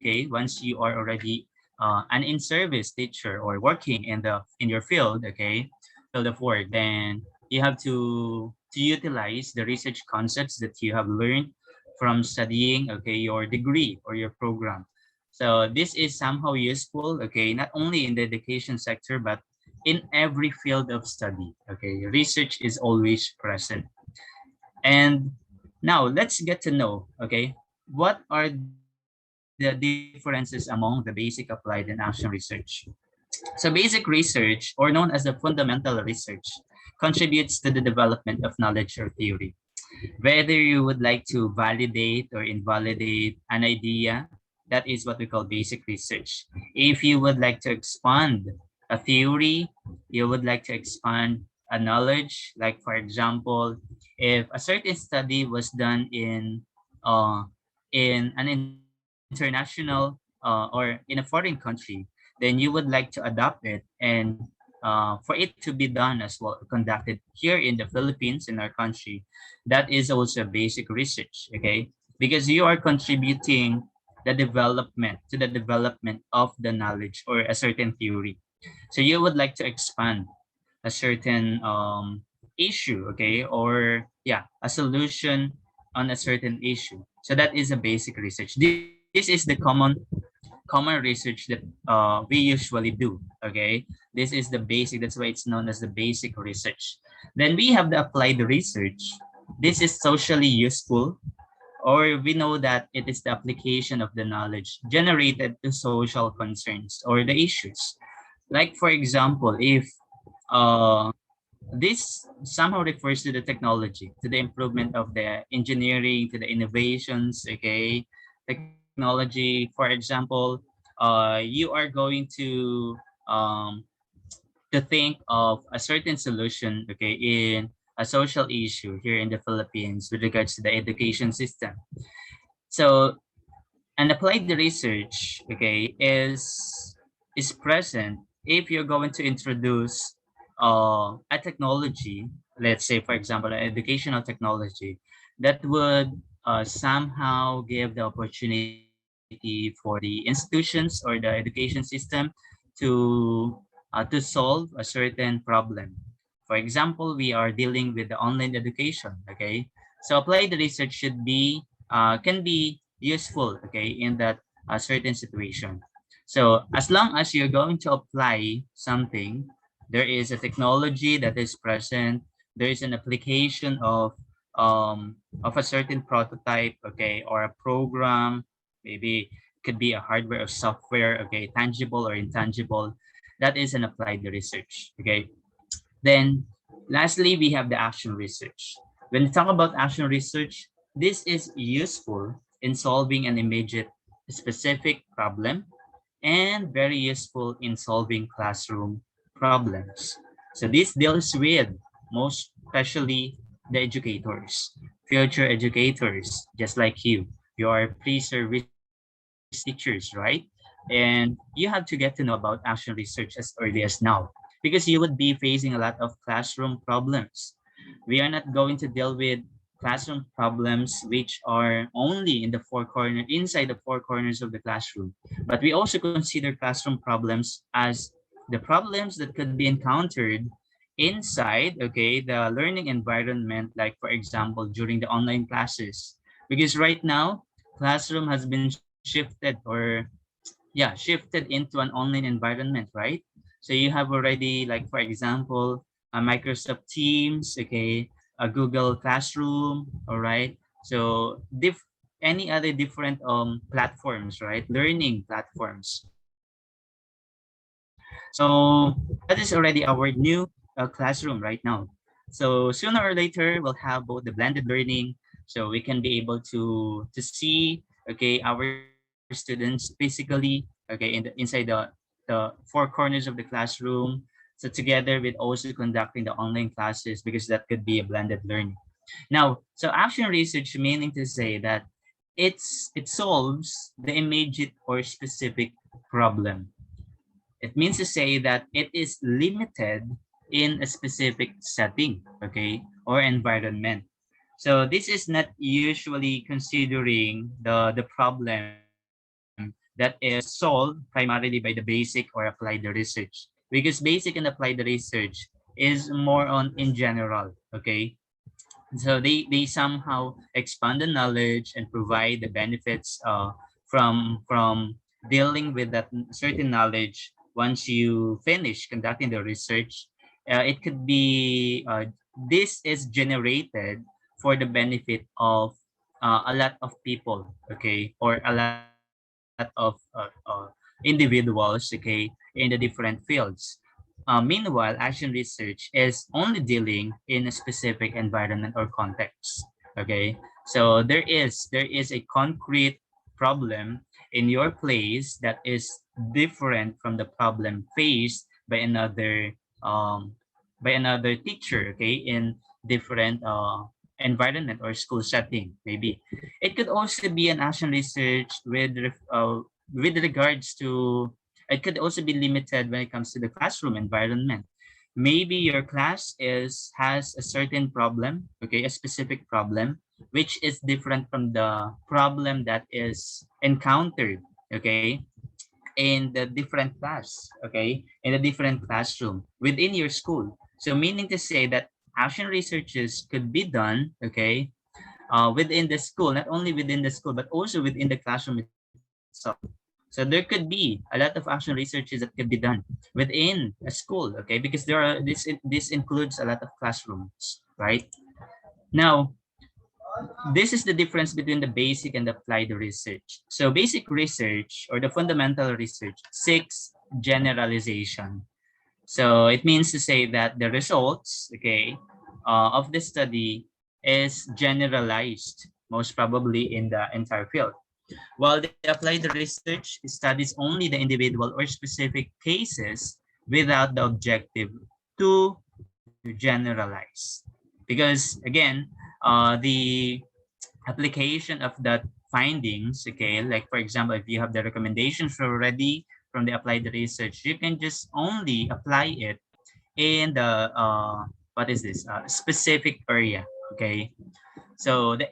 okay, once you are already an in-service teacher or working in your field, okay, field of work, then you have to utilize the research concepts that you have learned from studying, okay, your degree or your program. So this is somehow useful, okay, not only in the education sector, but in every field of study. Okay, research is always present. And now let's get to know, okay, what are the differences among the basic, applied, and action research. So basic research, or known as the fundamental research, contributes to the development of knowledge or theory. Whether you would like to validate or invalidate an idea, that is what we call basic research. If you would like to expand a theory, you would like to expand a knowledge, like for example, if a certain study was done uh, in an international or in a foreign country, then you would like to adopt it, and for it to be done as well, conducted here in the Philippines, in our country, that is also basic research, okay? Because you are contributing to the development of the knowledge or a certain theory. So you would like to expand a certain issue, okay? Or yeah, a solution on a certain issue. So that is a basic research. This is the common research that we usually do, okay? This is the basic, that's why it's known as the basic research. Then we have the applied research. This is socially useful, or we know that it is the application of the knowledge generated to social concerns or the issues. Like for example, if uh, this somehow refers to the technology, to the improvement of the engineering, to the innovations, okay? Technology, for example, you are going um, to think of a certain solution, okay, in a social issue here in the Philippines with regards to the education system. So an applied research, okay, is present if you're going to introduce a technology, let's say for example, an educational technology that would somehow give the opportunity for the institutions or the education system to solve a certain problem. For example, we are dealing with the online education, okay? So applied research should be can be useful, okay, in that certain situation. So as long as you're going to apply something, there is a technology that is present, there is an application of a certain prototype, okay, or a program, maybe could be a hardware or software, okay, tangible or intangible. That is an applied research, okay. Then lastly, we have the action research. When we talk about action research, this is useful in solving an immediate specific problem and very useful in solving classroom problems. So this deals with most especially the educators, future educators, just like you. You are pre-service teachers, right? and you have to get to know about action research as early as now, because you would be facing a lot of classroom problems. We are not going to deal with classroom problems which are only in the inside the four corners of the classroom, but we also consider classroom problems as the problems that could be encountered inside, okay, the learning environment, like for example during the online classes, because right now classroom has been shifted, or yeah, shifted into an online environment, right? So you have already, like for example, a Microsoft Teams, okay, a Google Classroom, all right? So any other different platforms, right? Learning platforms. So that is already our new classroom right now. So sooner or later, we'll have both the blended learning, so we can be able to see, okay, our students physically, okay, inside the four corners of the classroom. So together with also conducting the online classes, because that could be a blended learning. Now, so action research meaning to say that it solves the immediate or specific problem. It means to say that it is limited in a specific setting, okay, or environment. So this is not usually considering the problem that is solved primarily by the basic or applied research, because basic and applied research is more on in general, okay. So they somehow expand the knowledge and provide the benefits from dealing with that certain knowledge. Once you finish conducting the research, it could be this is generated for the benefit of a lot of people, okay, or a lot of individuals, okay, in the different fields. Meanwhile, action research is only dealing in a specific environment or context. Okay, so there is a concrete problem in your place that is different from the problem faced um, by another teacher. Okay, in different environment or school setting, maybe. It could also be an action research with regards to, it could also be limited when it comes to the classroom environment. Maybe your class has a certain problem, okay, a specific problem, which is different from the problem that is encountered, okay, in the different class, okay, in a different classroom within your school. So meaning to say that action researches could be done, okay, within the school, not only within the school, but also within the classroom itself. So there could be a lot of action researches that could be done within a school, okay, because this includes a lot of classrooms, right? Now, this is the difference between the basic and the applied research. So basic research or the fundamental research seeks generalization. So it means to say that the results, okay, of the study is generalized, most probably in the entire field. While the applied research studies only the individual or specific cases without the objective to generalize. Because again, the application of that findings, okay, like for example, if you have the recommendations already from the applied research, you can just only apply it in the what is this specific area, okay. So it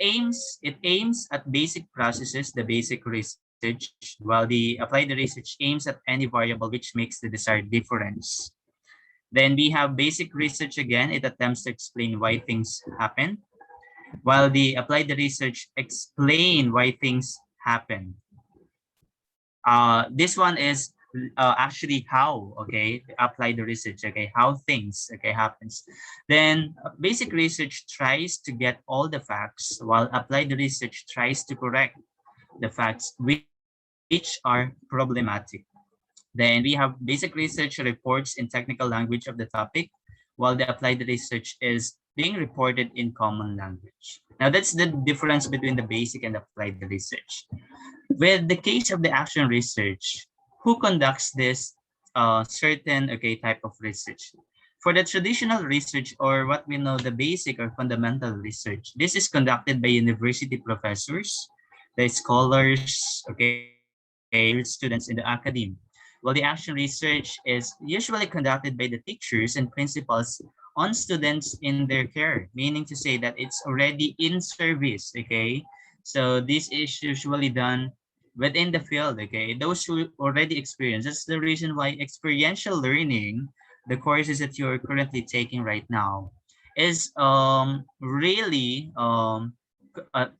aims at basic processes, the basic research, while the applied research aims at any variable which makes the desired difference. Then we have basic research again, it attempts to explain why things happen, while the applied research explain why things happen. This one is actually how, okay, apply the research, okay, how things, okay, happens. Then basic research tries to get all the facts, while applied research tries to correct the facts which are problematic. Then we have basic research reports in technical language of the topic, while the applied research is being reported in common language. Now that's the difference between the basic and applied research. With the case of the action research, who conducts this certain, okay, type of research? For the traditional research, or what we know the basic or fundamental research, this is conducted by university professors, the scholars, okay, students in the academy. Well, the action research is usually conducted by the teachers and principals on students in their care, meaning to say that it's already in service, okay? So this is usually done within the field, okay? Those who already experience, that's the reason why experiential learning, the courses that you're currently taking right now, is really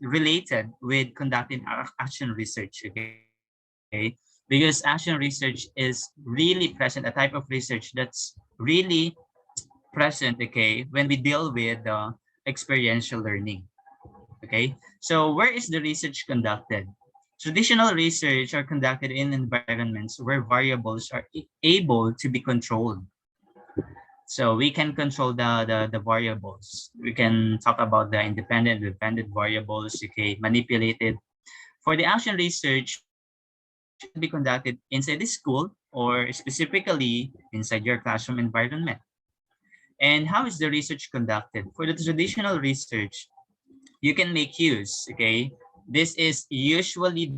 related with conducting action research, okay? Because action research is really present, a type of research that's really present, okay, when we deal with experiential learning, okay? So where is the research conducted? Traditional research are conducted in environments where variables are able to be controlled. So we can control the variables. We can talk about the independent, dependent variables, okay, manipulated. For the action research, it should be conducted inside the school or specifically inside your classroom environment. And how is the research conducted? For the traditional research, you can make use, okay? This is usually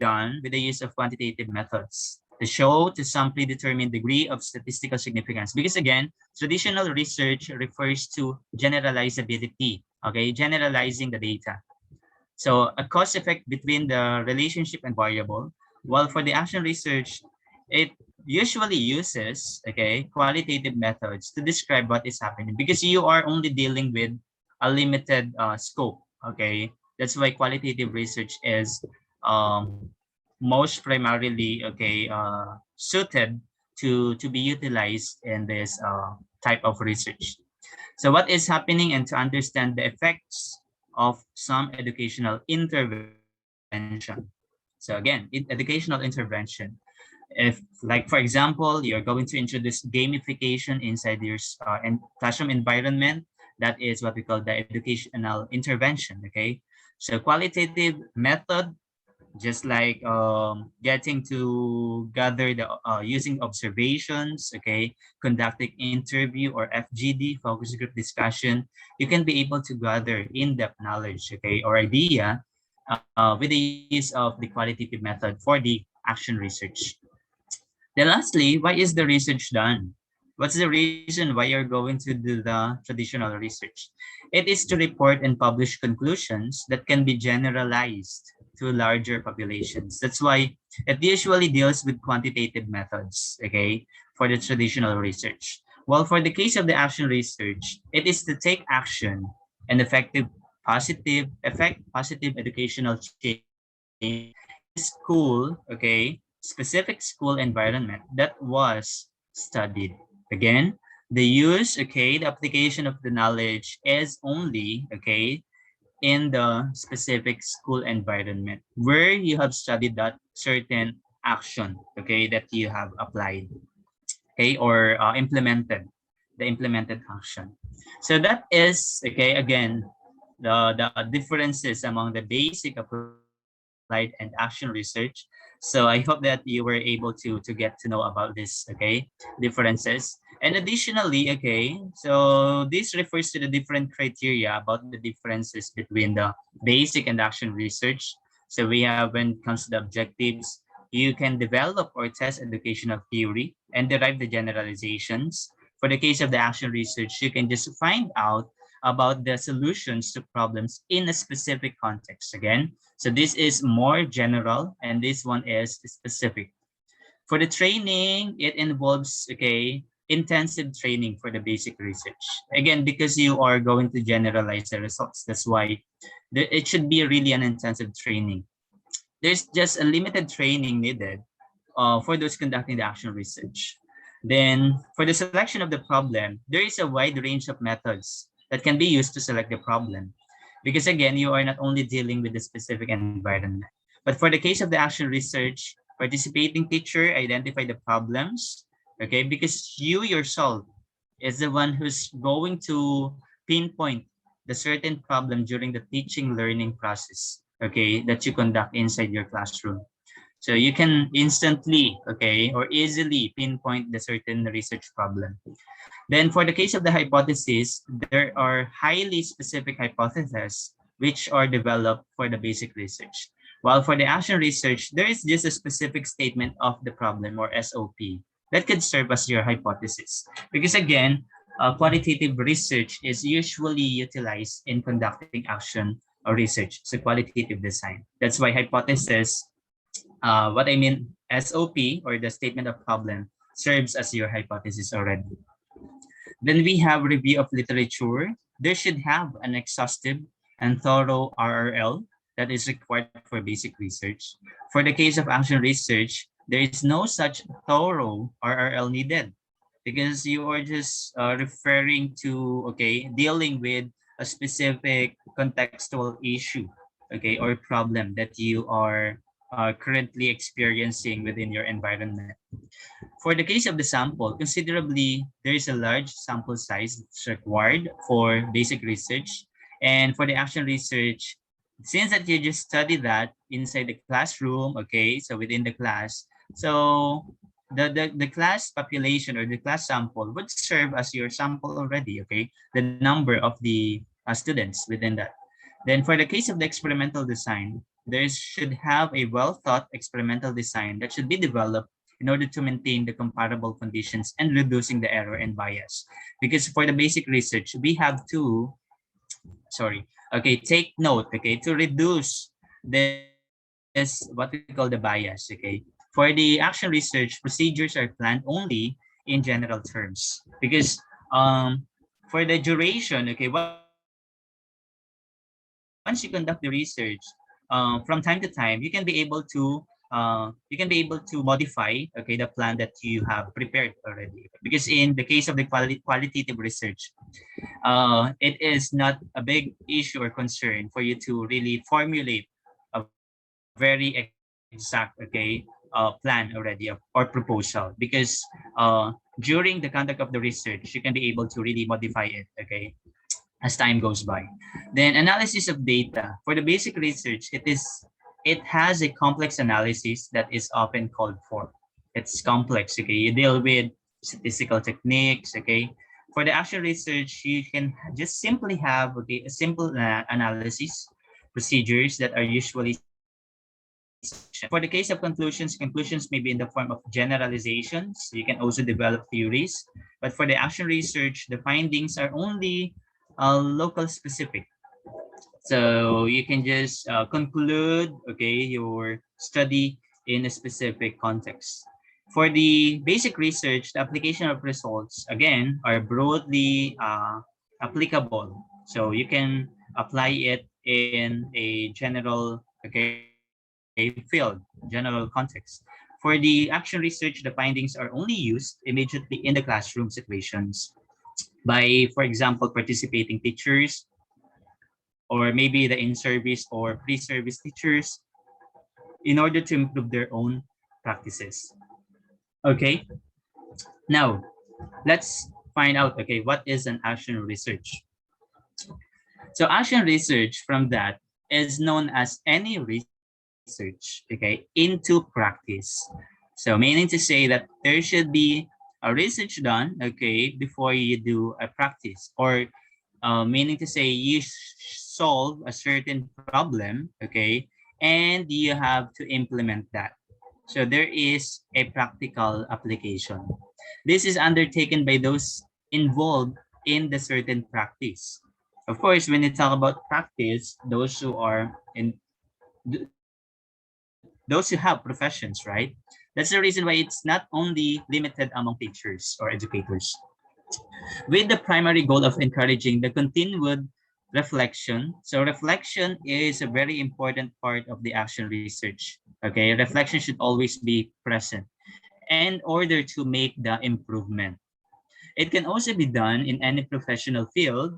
done with the use of quantitative methods to show, to simply determine degree of statistical significance. Because again, traditional research refers to generalizability, okay? Generalizing the data. So a cause effect between the relationship and variable, while for the action research, it usually uses, okay, qualitative methods to describe what is happening because you are only dealing with a limited scope, okay? That's why qualitative research is most primarily, okay, suited to be utilized in this type of research. So what is happening and to understand the effects of some educational intervention. So again, educational intervention. If, like, for example, you're going to introduce gamification inside your classroom environment, that is what we call the educational intervention, okay? So qualitative method, just like getting to gather the using observations, okay, conducting interview or FGD, focus group discussion, you can be able to gather in-depth knowledge, okay, or idea with the use of the qualitative method for the action research. Then lastly, why is the research done? What's the reason why you're going to do the traditional research? It is to report and publish conclusions that can be generalized to larger populations. That's why it usually deals with quantitative methods, okay, for the traditional research. While for the case of the action research, it is to take action and positive educational change in the school, okay, specific school environment that was studied. Again, the use, okay, the application of the knowledge is only, okay, in the specific school environment where you have studied that certain action, okay, that you have applied, okay, or implemented, the implemented action. So that is, okay, again, the differences among the basic, applied, and action research. So I hope that you were able to get to know about this, okay, differences. And additionally, okay, so this refers to the different criteria about the differences between the basic and action research. So we have, when it comes to the objectives, you can develop or test educational theory and derive the generalizations. For the case of the action research, you can just find out about the solutions to problems in a specific context. Again, so this is more general and this one is specific. For the training, it involves, okay, intensive training for the basic research. Again, because you are going to generalize the results. That's why it should be really an intensive training. There's just a limited training needed for those conducting the action research. Then for the selection of the problem, there is a wide range of methods that can be used to select the problem. Because again, you are not only dealing with the specific environment. But for the case of the action research, participating teacher identify the problems, okay, because you yourself is the one who's going to pinpoint the certain problem during the teaching learning process, okay, that you conduct inside your classroom. So you can instantly, okay, or easily pinpoint the certain research problem. Then for the case of the hypothesis, there are highly specific hypotheses which are developed for the basic research. While for the action research, there is just a specific statement of the problem or SOP that could serve as your hypothesis. Because again, qualitative research is usually utilized in conducting action or research, so qualitative design. That's why hypothesis, what I mean, SOP or the statement of problem serves as your hypothesis already. Then we have review of literature. There should have an exhaustive and thorough RRL that is required for basic research. For the case of action research, there is no such thorough RRL needed because you are just referring to, okay, dealing with a specific contextual issue, okay, or problem that you are currently experiencing within your environment. For the case of the sample, considerably, there is a large sample size that's required for basic research. And for the action research, since that you just study that inside the classroom, okay, so within the class, so the class population or the class sample would serve as your sample already, okay, the number of the students within that. Then for the case of the experimental design, there should have a well-thought experimental design that should be developed in order to maintain the comparable conditions and reducing the error and bias. Because for the basic research, we have to, okay, take note, okay, to reduce this, what we call the bias, okay. For the action research, procedures are planned only in general terms because for the duration, okay, once you conduct the research, from time to time, you can be able to modify, okay, the plan that you have prepared already. Because in the case of the qualitative research, it is not a big issue or concern for you to really formulate a very exact, okay, plan already or proposal, because during the conduct of the research, you can be able to really modify it, okay, as time goes by. Then analysis of data. For the basic research, it has a complex analysis that is often called for. It's complex, okay? You deal with statistical techniques, okay? For the actual research, you can just simply have, okay, a simple analysis procedures that are usually sufficient. For the case of conclusions, conclusions may be in the form of generalizations. You can also develop theories. But for the action research, the findings are only local specific. So you can just conclude, okay, your study in a specific context. For the basic research, the application of results, again, are broadly applicable. So you can apply it in a general, okay, field, general context. For the action research, the findings are only used immediately in the classroom situations by, for example, participating teachers, or maybe the in-service or pre-service teachers in order to improve their own practices. Okay, now let's find out, okay, what is an action research? So action research from that is known as any research, okay, into practice. So meaning to say that there should be a research done, okay, before you do a practice, or meaning to say you solve a certain problem, okay, and you have to implement that. So there is a practical application. This is undertaken by those involved in the certain practice. Of course, when you talk about practice, those who are in those who have professions, right? That's the reason why it's not only limited among teachers or educators, with the primary goal of encouraging the continued reflection. So reflection is a very important part of the action research. Okay, reflection should always be present in order to make the improvement. It can also be done in any professional field,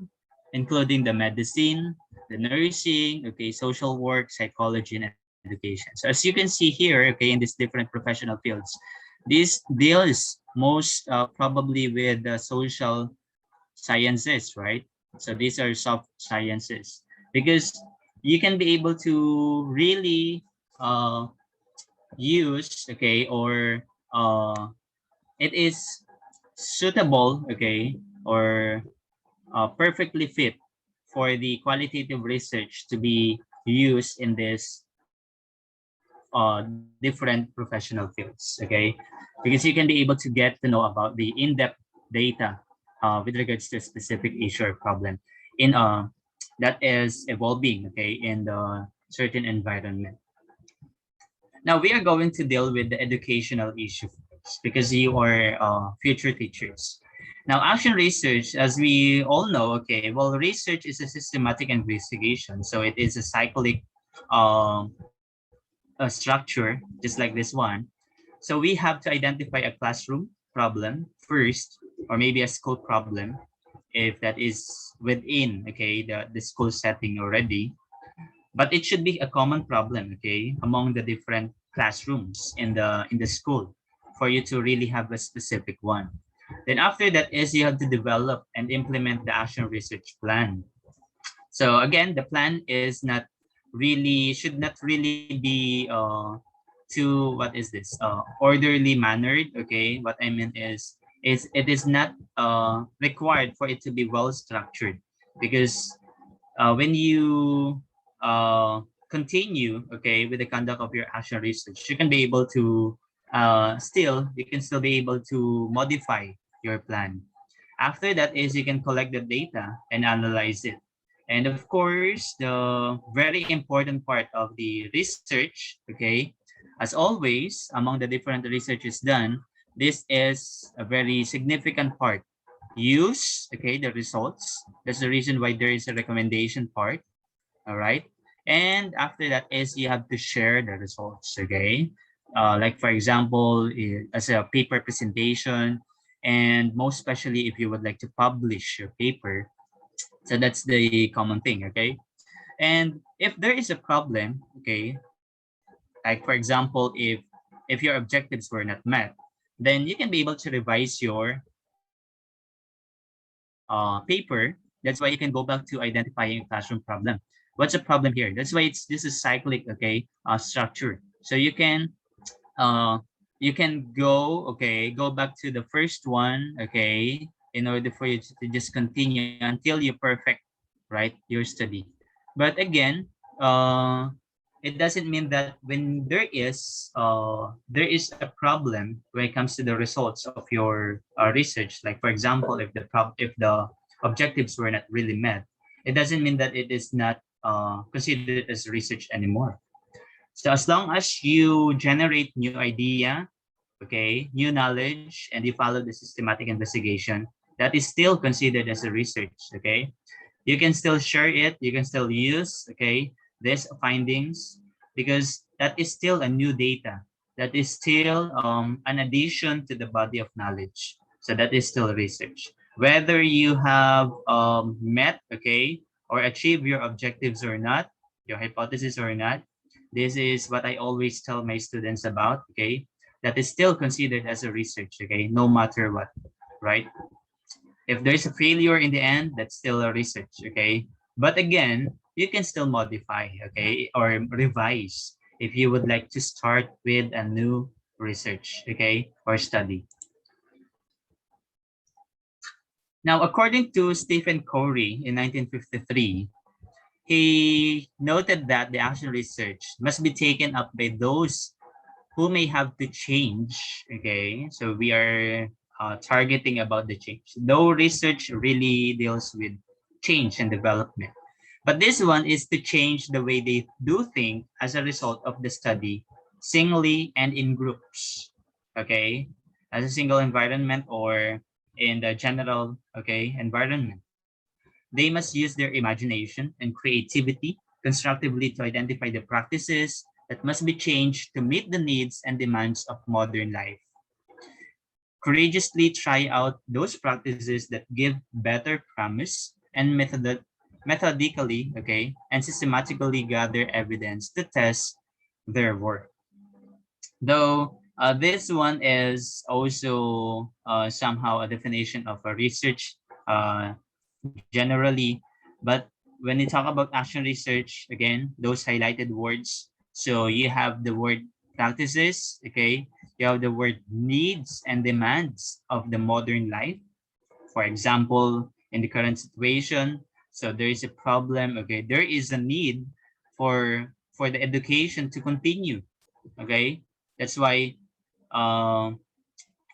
including the medicine, the nursing, okay, social work, psychology, and education. So as you can see here, okay, in these different professional fields, this deals most probably with the social sciences, right? So these are soft sciences because you can be able to really uh, use, okay, or it is suitable, okay, or perfectly fit for the qualitative research to be used in this different professional fields, okay? Because you can be able to get to know about the in-depth data with regards to a specific issue or problem in that is evolving, okay, in the certain environment. Now we are going to deal with the educational issue first because you are future teachers. Now, action research, as we all know, okay, well, research is a systematic investigation. So it is a cyclic structure, just like this one. So we have to identify a classroom problem first, or maybe a school problem, if that is within, okay, the school setting already. But it should be a common problem, okay, among the different classrooms in the school for you to really have a specific one. Then after that is you have to develop and implement the action research plan. So again, the plan is not really should not really be too, what is this, orderly mannered. Okay, what I mean is it is not required for it to be well structured, because when you continue, okay, with the conduct of your action research, you can be able to you can still be able to modify your plan. After that is you can collect the data and analyze it. And of course, the very important part of the research, okay, as always, among the different research is done, this is a very significant part. Use, okay, the results. That's the reason why there is a recommendation part. All right. And after that is you have to share the results. Okay. Like for example, as a paper presentation, and most especially if you would like to publish your paper. So that's the common thing. Okay. And if there is a problem, okay, like for example, if your objectives were not met, then you can be able to revise your paper. That's why you can go back to identifying a classroom problem. What's the problem here? That's why this is cyclic, okay, structure. So uh, you can go back to the first one, okay, in order for you to just continue until you perfect, right, your study. But again, it doesn't mean that when there is a problem when it comes to the results of your research. Like for example, if the objectives were not really met, it doesn't mean that it is not considered as research anymore. So as long as you generate new idea, okay, new knowledge, and you follow the systematic investigation, that is still considered as a research. Okay, you can still share it, you can still use, okay, these findings, because that is still a new data, that is still an addition to the body of knowledge. So that is still research, whether you have met, okay, or achieve your objectives or not, your hypothesis or not. This is what I always tell my students about, okay, that is still considered as a research, okay, no matter what, right? If there's a failure in the end, that's still a research, okay? But again, you can still modify, okay, or revise if you would like to start with a new research, okay, or study. Now, according to Stephen Corey in 1953, he noted that the action research must be taken up by those who may have to change, okay? So we are targeting about the change. Though research really deals with change and development. But this one is to change the way they do think as a result of the study, singly and in groups, okay? As a single environment or in the general, okay, environment. They must use their imagination and creativity constructively to identify the practices that must be changed to meet the needs and demands of modern life. Courageously try out those practices that give better promise and methodically, okay, and systematically gather evidence to test their work. Though this one is also somehow a definition of a research generally, but when you talk about action research, again, those highlighted words. So you have the word practices, okay? You have the word needs and demands of the modern life. For example, in the current situation, so there is a problem, okay? There is a need for the education to continue, Okay, that's why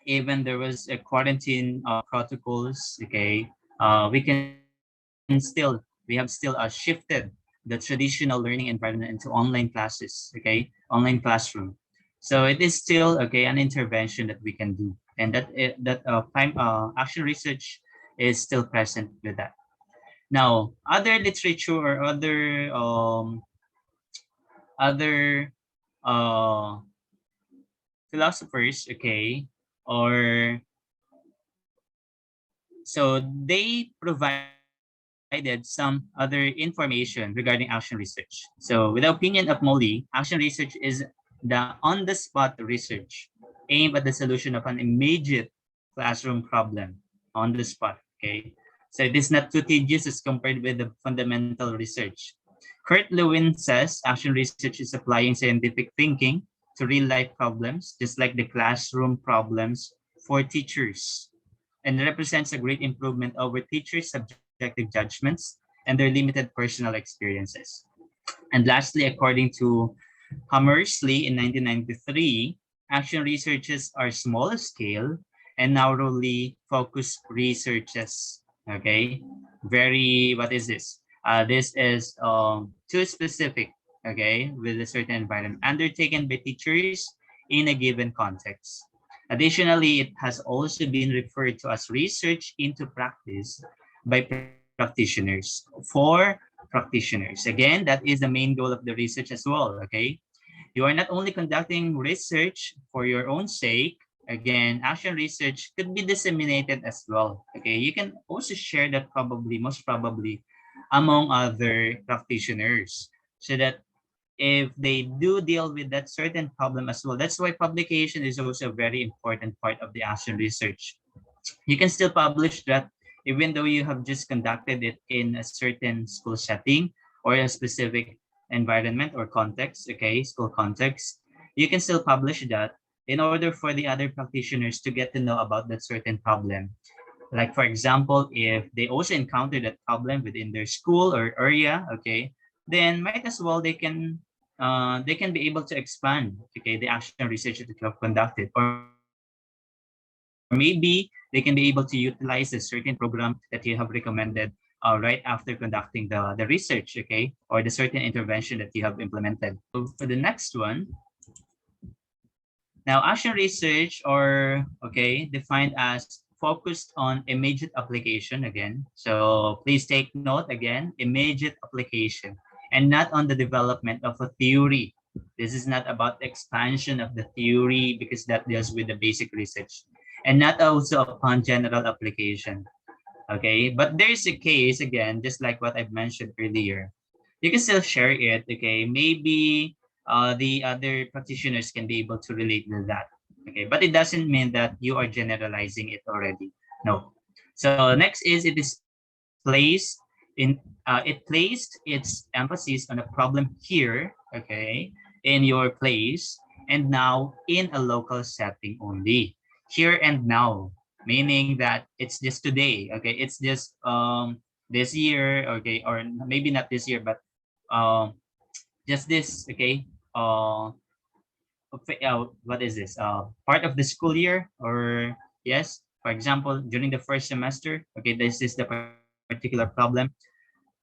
even there was a quarantine protocols. Okay, we have still shifted the traditional learning environment into online classes. Okay, online classroom. So it is still okay an intervention that we can do, and action research is still present with that. Now, other literature or other uh, philosophers, okay, or so they provided some other information regarding action research. So, with the opinion of Molly, action research is the on-the-spot research aimed at the solution of an immediate classroom problem on the spot. Okay, so it is not too tedious as compared with the fundamental research. Kurt Lewin says action research is applying scientific thinking to real-life problems, just like the classroom problems for teachers, and represents a great improvement over teachers' subjective judgments and their limited personal experiences. And lastly, according to Hammersley in 1993, action researches are small scale and narrowly focused researches. Okay, what is this? This is too specific, okay, with a certain environment undertaken by teachers in a given context. Additionally, it has also been referred to as research into practice by practitioners for practitioners. Again, that is the main goal of the research as well, okay? You are not only conducting research for your own sake, again, action research could be disseminated as well, okay? You can also share that most probably, among other practitioners so that if they do deal with that certain problem as well. That's why publication is also a very important part of the action research. You can still publish that even though you have just conducted it in a certain school setting or a specific environment or context, okay, school context. You can still publish that in order for the other practitioners to get to know about that certain problem. Like for example, if they also encounter that problem within their school or area, okay, then might as well they can be able to expand, okay, the action research that you have conducted, or maybe they can be able to utilize a certain program that you have recommended right after conducting the research, okay, or the certain intervention that you have implemented. So for the next one, now, action research or okay, defined as focused on immediate application again. So please take note again, immediate application and not on the development of a theory. This is not about expansion of the theory because that deals with the basic research and not also upon general application. Okay, but there's a case again, just like what I've mentioned earlier. You can still share it. Okay, maybe the other practitioners can be able to relate with that. Okay, but it doesn't mean that you are generalizing it already. No. So next is it placed its emphasis on a problem here. Okay, in your place and now in a local setting only. Here and now, meaning that it's just today. Okay, it's just this year. Okay, or maybe not this year, but um just this. Okay, what is this? Part of the school year, or yes, for example, during the first semester. Okay, this is the particular problem.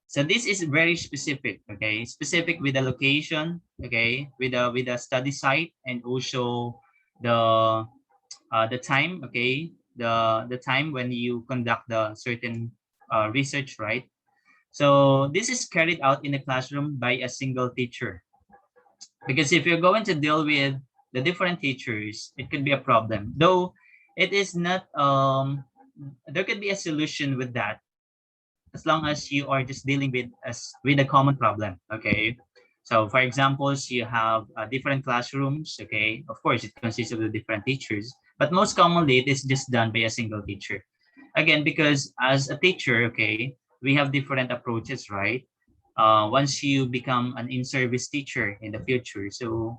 So this is very specific. Okay, specific with the location. Okay, with the study site and also the time. Okay, the time when you conduct the certain research, right? So this is carried out in a classroom by a single teacher. Because if you're going to deal with the different teachers, it could be a problem. Though it is not there could be a solution with that as long as you are just dealing with a common problem. Okay. So for examples, you have different classrooms. Okay. Of course, it consists of the different teachers, but most commonly it is just done by a single teacher. Again, because as a teacher, okay, we have different approaches, right? Once you become an in-service teacher in the future, so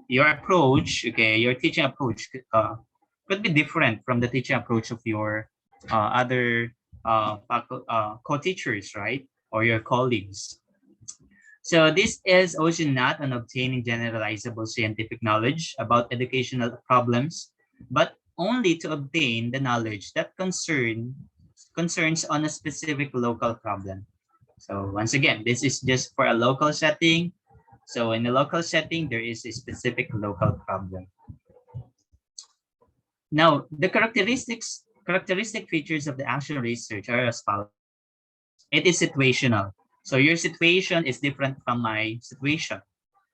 your approach, okay, your teaching approach could be different from the teaching approach of your other co-teachers, right? Or your colleagues. So this is also not on obtaining generalizable scientific knowledge about educational problems, but only to obtain the knowledge that concerns on a specific local problem. So once again, this is just for a local setting. So in a local setting, there is a specific local problem. Now, the characteristic features of the action research are as follows. It is situational. So your situation is different from my situation.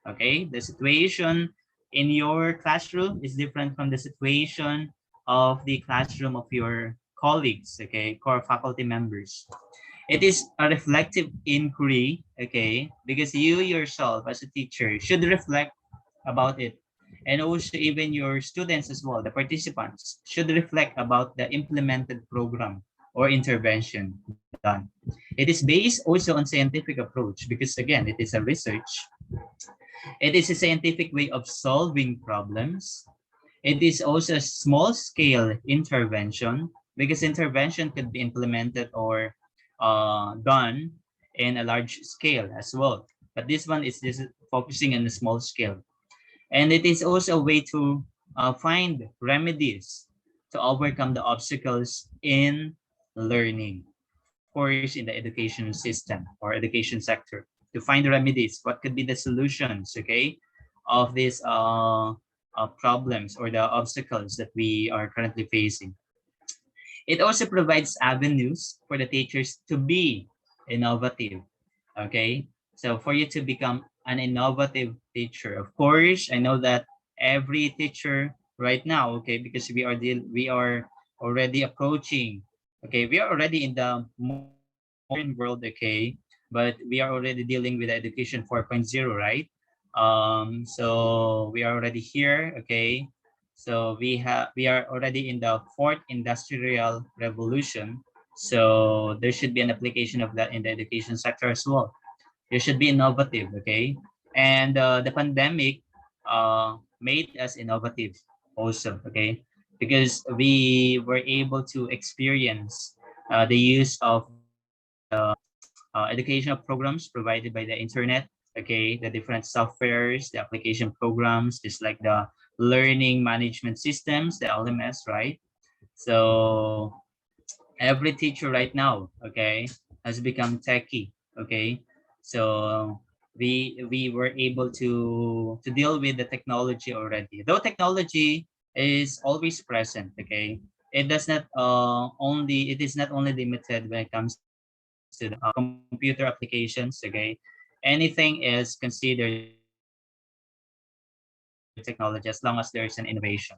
Okay, the situation in your classroom is different from the situation of the classroom of your colleagues, okay, core faculty members. It is a reflective inquiry, okay, because you yourself as a teacher should reflect about it. And also even your students as well, the participants, should reflect about the implemented program or intervention done. It is based also on scientific approach because again, it is a research. It is a scientific way of solving problems. It is also a small scale intervention because intervention could be implemented or done in a large scale as well. But this one is just focusing on the small scale. And it is also a way to find remedies to overcome the obstacles in learning, of course, in the education system or education sector, to find remedies. What could be the solutions, okay, of these problems or the obstacles that we are currently facing. It also provides avenues for the teachers to be innovative. Okay, so for you to become an innovative teacher, of course, I know that every teacher right now, okay, because we are already approaching, okay, we are already in the modern world, okay, but we are already dealing with education 4.0, right? So we are already here, okay, so we are already in the fourth industrial revolution. So there should be an application of that in the education sector as well. You should be innovative, okay? And the pandemic made us innovative also, okay? Because we were able to experience the use of educational programs provided by the internet, okay, the different softwares, the application programs, just like the learning management systems, the LMS, right? So every teacher right now, okay, has become techie, okay? So we were able to deal with the technology already. Though technology is always present, okay? It is not only limited when it comes to the computer applications, okay? Anything is considered technology as long as there is an innovation.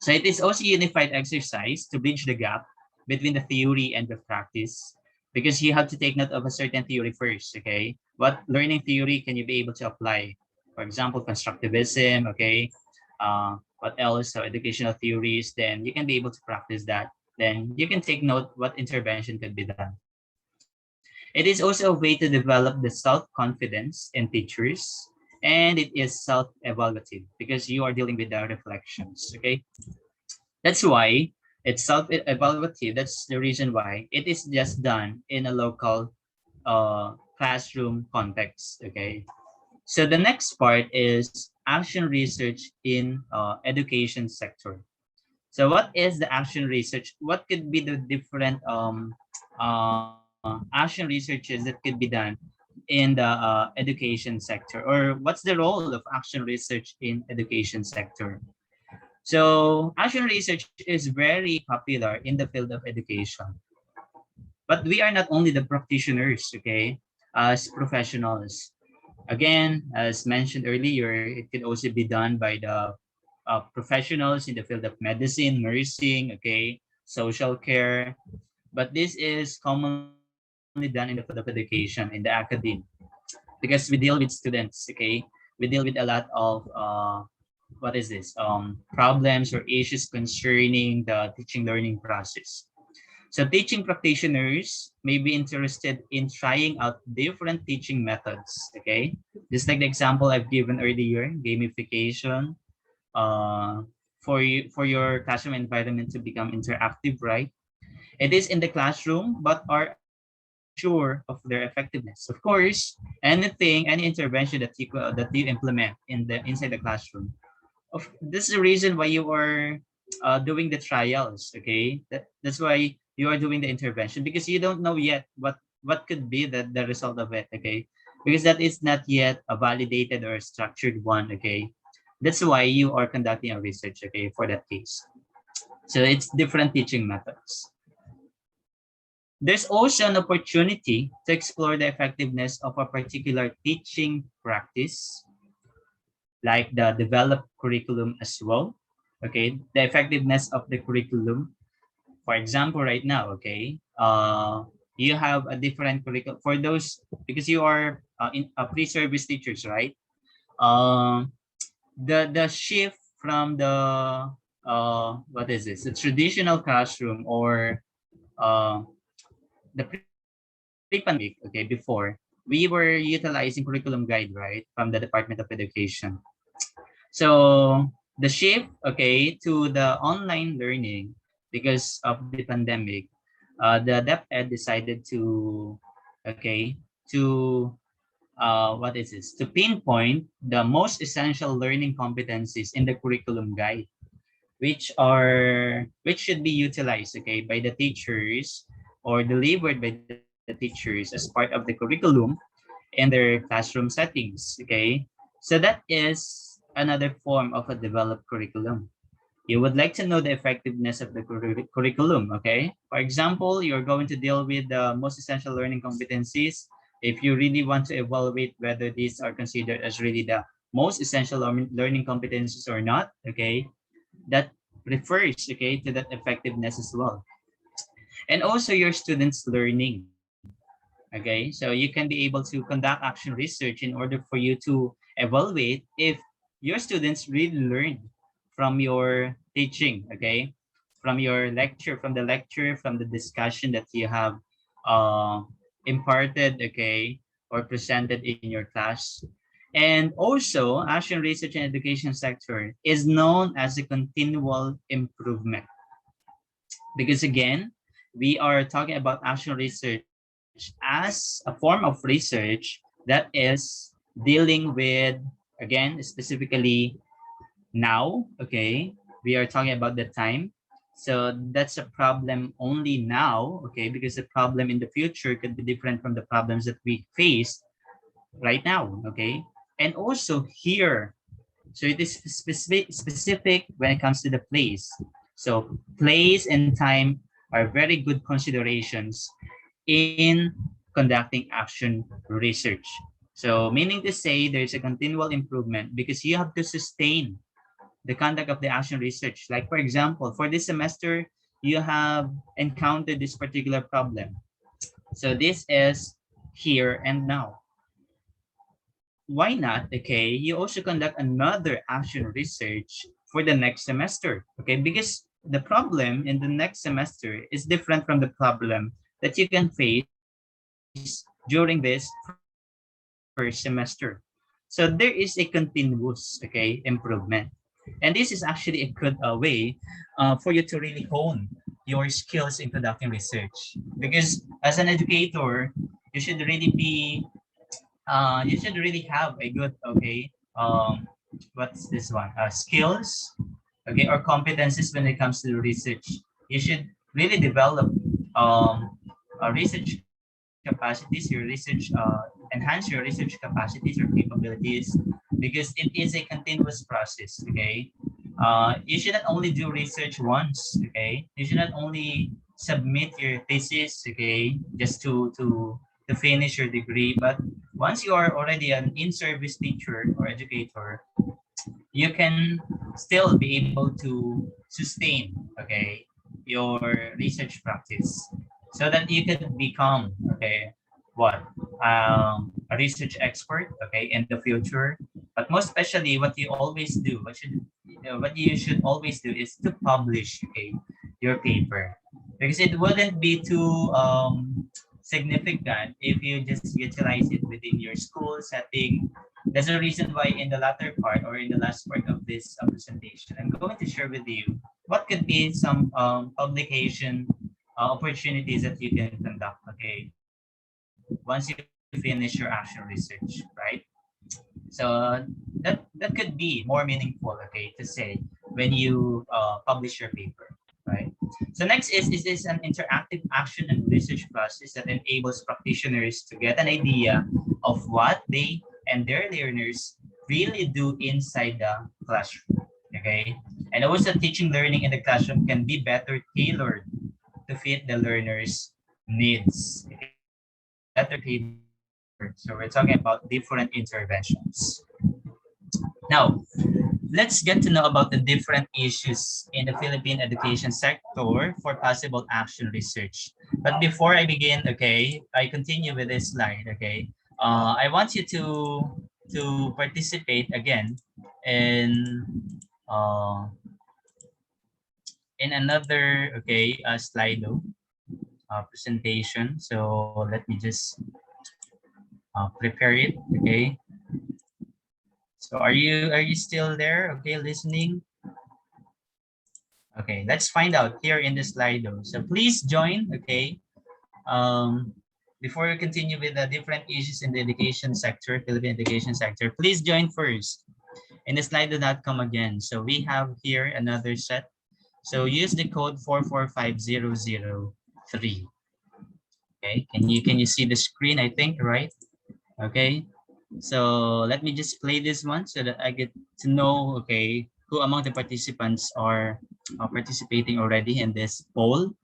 So it is also unified exercise to bridge the gap between the theory and the practice because you have to take note of a certain theory first, okay? What learning theory can you be able to apply? For example, constructivism, okay? What else? So educational theories, then you can be able to practice that. Then you can take note what intervention could be done. It is also a way to develop the self-confidence in teachers, and it is self-evaluative because you are dealing with the reflections, okay? That's why it's self-evaluative. That's the reason why it is just done in a local classroom context, okay? So the next part is action research in education sector. So what is the action research? What could be the different action researches that could be done in the education sector? Or what's the role of action research in education sector? So action research is very popular in the field of education. But we are not only the practitioners, okay, as professionals. Again, as mentioned earlier, it could also be done by the professionals in the field of medicine, nursing, okay, social care. But this is commonly done in the field of education, in the academe, because we deal with students, okay? We deal with a lot of what is this problems or issues concerning the teaching learning process. So teaching practitioners may be interested in trying out different teaching methods, okay? Just like the example I've given earlier, gamification, uh, for your classroom environment to become interactive, right? It is in the classroom, but are sure of their effectiveness. Of course, any intervention that you implement in the inside the classroom, this is the reason why you are doing the trials. Okay, that's why you are doing the intervention, because you don't know yet what could be the result of it. Okay, because that is not yet a validated or structured one. Okay, that's why you are conducting a research. Okay, for that case. So it's different teaching methods. There's also an opportunity to explore the effectiveness of a particular teaching practice, like the developed curriculum as well. Okay, the effectiveness of the curriculum. For example, right now, okay, you have a different curriculum for those, because you are in pre-service teachers, right? Um, the shift from the what is this? The traditional classroom, or uh, the pre-pandemic, okay, before, we were utilizing curriculum guide, right, from the Department of Education. So the shift, okay, to the online learning because of the pandemic, the DepEd decided to, okay, to what is this? To pinpoint the most essential learning competencies in the curriculum guide, which should be utilized, okay, by the teachers, or delivered by the teachers as part of the curriculum in their classroom settings. Okay, so that is another form of a developed curriculum. You would like to know the effectiveness of the curriculum. Okay, for example, you're going to deal with the most essential learning competencies. If you really want to evaluate whether these are considered as really the most essential learning competencies or not, okay, that refers, okay, to that effectiveness as well. And also your students learning. Okay, so you can be able to conduct action research in order for you to evaluate if your students really learn from your teaching. Okay, from your lecture, from the discussion that you have uh, imparted, okay, or presented in your class. And also, action research and education sector is known as a continual improvement, because again, we are talking about action research as a form of research that is dealing with, again, specifically now. Okay, we are talking about the time. So that's a problem only now, okay, because the problem in the future could be different from the problems that we face right now. Okay, and also here, so it is specific when it comes to the place. So place and time are very good considerations in conducting action research. So meaning to say, there's a continual improvement because you have to sustain the conduct of the action research. Like for example, for this semester, you have encountered this particular problem. So this is here and now. Why not, okay, you also conduct another action research for the next semester, okay, because the problem in the next semester is different from the problem that you can face during this first semester. So there is a continuous, okay, improvement. And this is actually a good way for you to really hone your skills in conducting research, because as an educator, you should really be you should really have a good, okay, what's this one, skills, okay, or competencies when it comes to research. You should really develop research capacities, your research, enhance your research capacities or capabilities, because it is a continuous process. Okay, you shouldn't only do research once. Okay, you should not only submit your thesis, okay, just to finish your degree, but once you are already an in-service teacher or educator, you can still be able to sustain, okay, your research practice, so that you can become, okay, what, a research expert, okay, in the future. But most especially, what you always do, what you should always do is to publish, okay, your paper, because it wouldn't be too significant if you just utilize it within your school setting. That's the reason why in the latter part, or in the last part of this presentation, I'm going to share with you what could be some publication opportunities that you can conduct, okay, once you finish your actual research, right? So that could be more meaningful, okay, to say when you publish your paper, right? So next is this an interactive action and research process that enables practitioners to get an idea of what they and their learners really do inside the classroom, okay? And also teaching learning in the classroom can be better tailored to fit the learner's needs. Okay? Better tailored. So we're talking about different interventions. Now, let's get to know about the different issues in the Philippine education sector for possible action research. But before I begin, okay, I continue with this slide, okay. I want you to participate again in uh, in another, okay, slide presentation. So let me just prepare it, okay. So are you still there? Okay, listening. Okay, let's find out here in the Slido. So please join. Okay. Before we continue with the different issues in the education sector, Philippine education sector, please join first in the Slido.com again. So we have here another set. So use the code 445003. Okay, can you see the screen? I think, right? Okay. So let me just play this one so that I get to know, okay, who among the participants are participating already in this poll.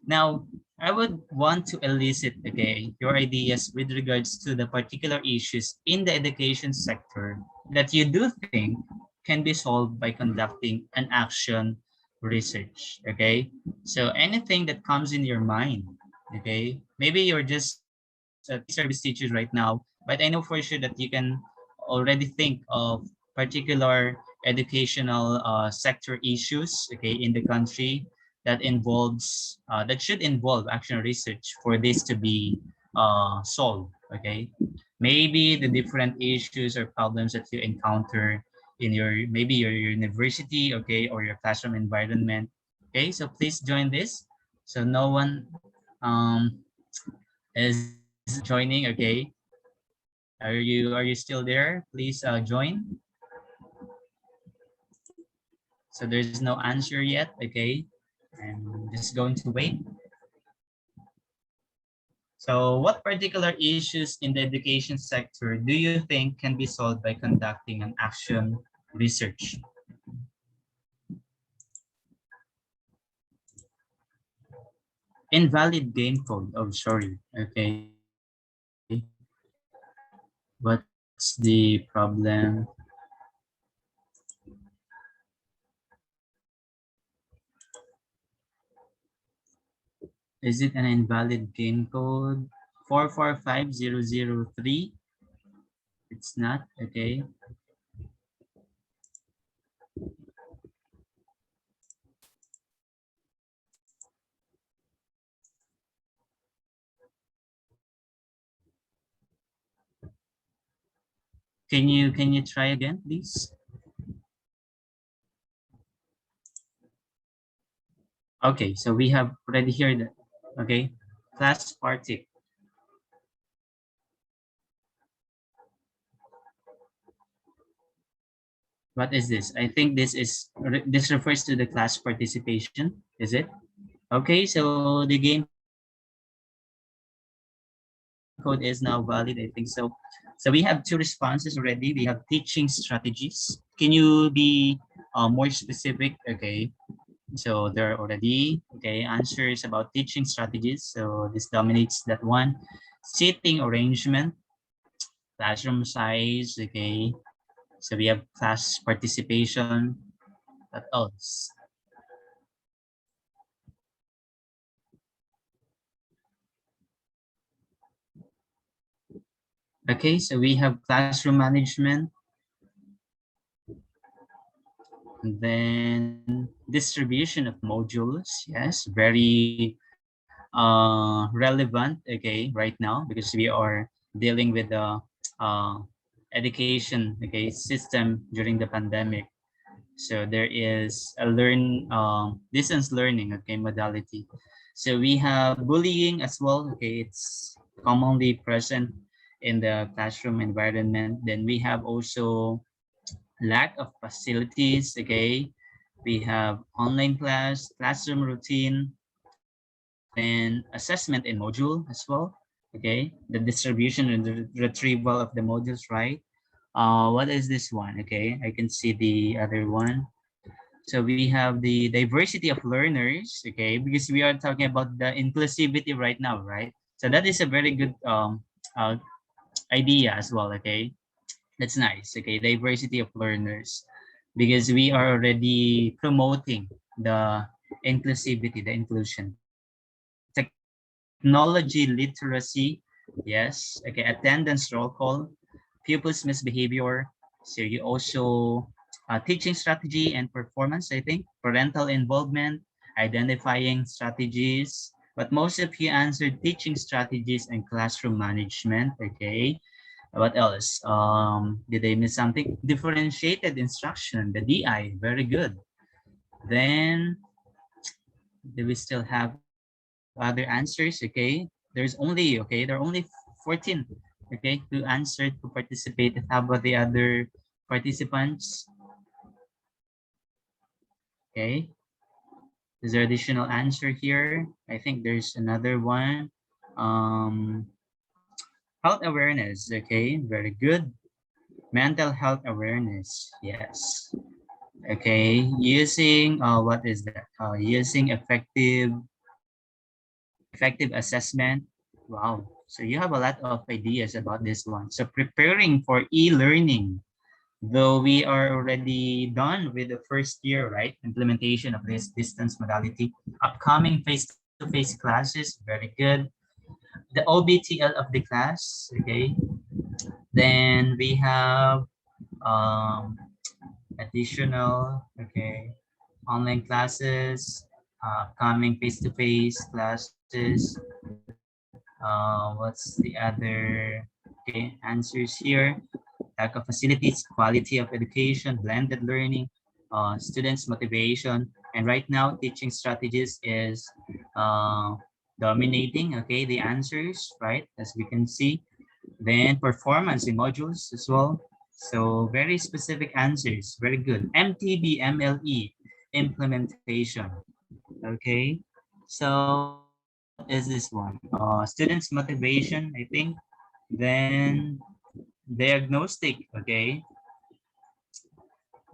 Now, I would want to elicit, okay, your ideas with regards to the particular issues in the education sector that you do think can be solved by conducting an action research, okay? So anything that comes in your mind, okay? Maybe you're just service teachers right now, but I know for sure that you can already think of particular educational sector issues, okay, in the country that should involve action research for this to be solved, okay. Maybe the different issues or problems that you encounter in maybe your university, okay, or your classroom environment, okay. So please join this. So no one is joining, okay. Are you still there? Please join. So there's no answer yet, okay. I'm just going to wait. So what particular issues in the education sector do you think can be solved by conducting an action research? Invalid game code. Oh, sorry. Okay. What's the problem? Is it an invalid game code? 445003? It's not, okay. Can you try again, please? Okay, so we have already here that, okay, class party. What is this? I think this refers to the class participation, is it? Okay, so the game code is now valid, I think so. So we have two responses already. We have teaching strategies. Can you be more specific? Okay, so there are already, okay, answers about teaching strategies. So this dominates that one. Seating arrangement, classroom size, okay. So we have class participation. What else? Okay, so we have classroom management. And then distribution of modules. Yes, very relevant, okay, right now because we are dealing with the uh, education, okay, system during the pandemic. So there is a distance learning, okay, modality. So we have bullying as well, okay, it's commonly present in the classroom environment. Then we have also lack of facilities, okay? We have online classroom routine, then assessment in module as well, okay? The distribution and the retrieval of the modules, right? What is this one? Okay, I can see the other one. So we have the diversity of learners, okay, because we are talking about the inclusivity right now, right? So that is a very good idea as well, okay? That's nice, okay? Diversity of learners, because we are already promoting the inclusivity, the inclusion. Technology literacy, yes, okay, attendance roll call, pupils misbehavior. So you also teaching strategy and performance, I think, parental involvement, identifying strategies. But most of you answered teaching strategies and classroom management, okay? What else? Did I miss something? Differentiated instruction, the DI, very good. Then, do we still have other answers? Okay, there are only 14, okay, who answered, to participate. How about the other participants? Okay, is there additional answer here? I think there's another one. Um, Health awareness, okay, very good. Mental health awareness, yes. Okay, using what is that? Using effective assessment. Wow. So you have a lot of ideas about this one. So preparing for e-learning, though we are already done with the first year, right? Implementation of this distance modality. Upcoming face-to-face classes, very good. The OBTL of the class, okay. Then we have um, additional, okay, online classes, coming face-to-face classes. What's the other, okay, answers here? Lack of facilities, quality of education, blended learning, students' motivation, and right now teaching strategies is uh, dominating, okay, the answers, right, as we can see. Then performance in modules as well. So very specific answers, very good. MTB, MLE, implementation, okay. So what is this one? Students' motivation, I think. Then diagnostic, okay.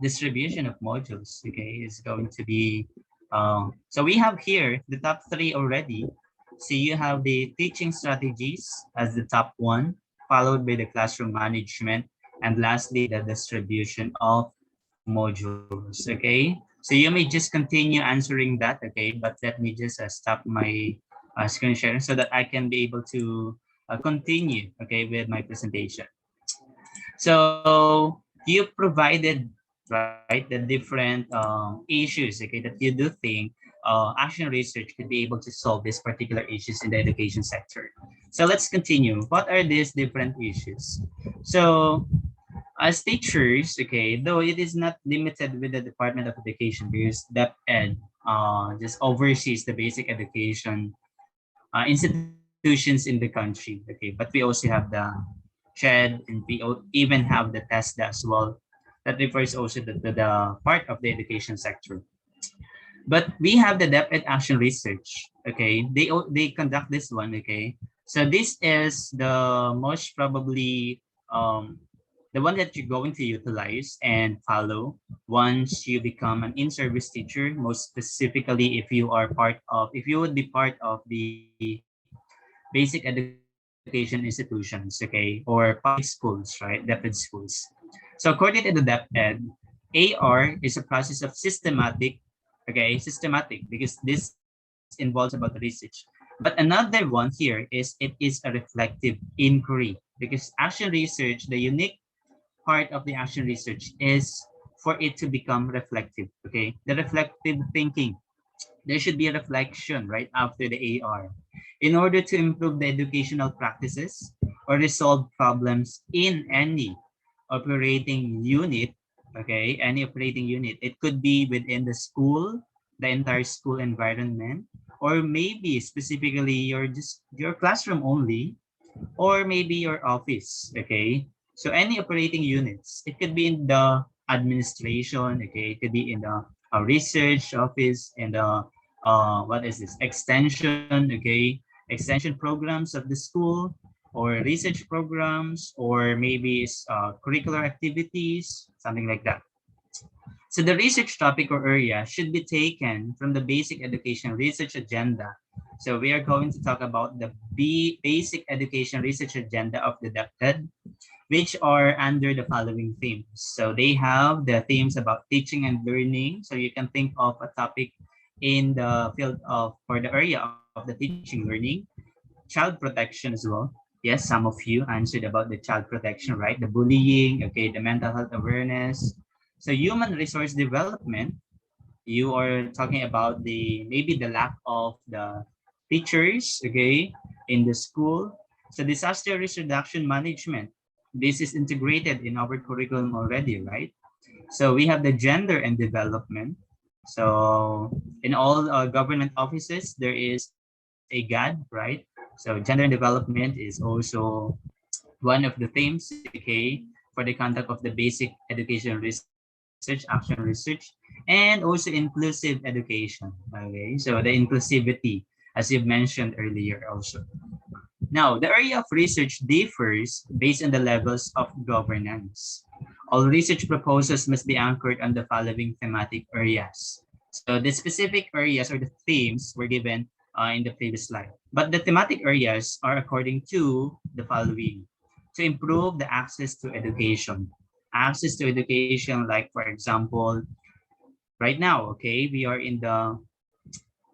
Distribution of modules, okay, is going to be, so we have here the top three already. So you have the teaching strategies as the top one, followed by the classroom management, and lastly, the distribution of modules, okay? So you may just continue answering that, okay? But let me just stop my screen sharing so that I can be able to continue, okay, with my presentation. So you provided, right, the different issues, okay, that you do think action research could be able to solve these particular issues in the education sector. So let's continue. What are these different issues? So as teachers, okay, though it is not limited with the Department of Education because DepEd just oversees the basic education institutions in the country, okay, but we also have the CHED, and we even have the TESDA as well. That refers also to the part of the education sector. But we have the depth and action research. Okay, they conduct this one. Okay, so this is the most probably the one that you're going to utilize and follow once you become an in-service teacher. Most specifically, if you would be part of the basic education institutions, okay, or public schools, right, DepEd schools. So according to the DepEd, AR is a process of systematic, okay, systematic, because this involves about research. But another one here is it is a reflective inquiry, because action research, the unique part of the action research is for it to become reflective, okay? The reflective thinking, there should be a reflection right after the AR in order to improve the educational practices or resolve problems in any operating unit, okay, any operating unit. It could be within the school, the entire school environment, or maybe specifically your classroom only, or maybe your office, okay? So any operating units, it could be in the administration, okay? It could be in the research office and the, what is this, extension, okay? Extension programs of the school, or research programs, or maybe curricular activities, something like that. So the research topic or area should be taken from the basic education research agenda. So we are going to talk about the basic education research agenda of the DepEd, which are under the following themes. So they have the themes about teaching and learning. So you can think of a topic in the field of, or the area of the teaching learning. Child protection as well. Yes, some of you answered about the child protection, right? The bullying, okay, the mental health awareness. So human resource development, you are talking about the maybe the lack of the teachers, okay, in the school. So disaster risk reduction management, this is integrated in our curriculum already, right? So we have the gender and development. So in all government offices, there is a GAD, right? So gender and development is also one of the themes, okay, for the conduct of the basic education research, action research, and also inclusive education. Okay, so the inclusivity, as you've mentioned earlier also. Now, the area of research differs based on the levels of governance. All research proposals must be anchored on the following thematic areas. So the specific areas or the themes were given in the previous slide. But the thematic areas are according to the following. To improve the access to education. Access to education, like for example, right now, okay, we are in the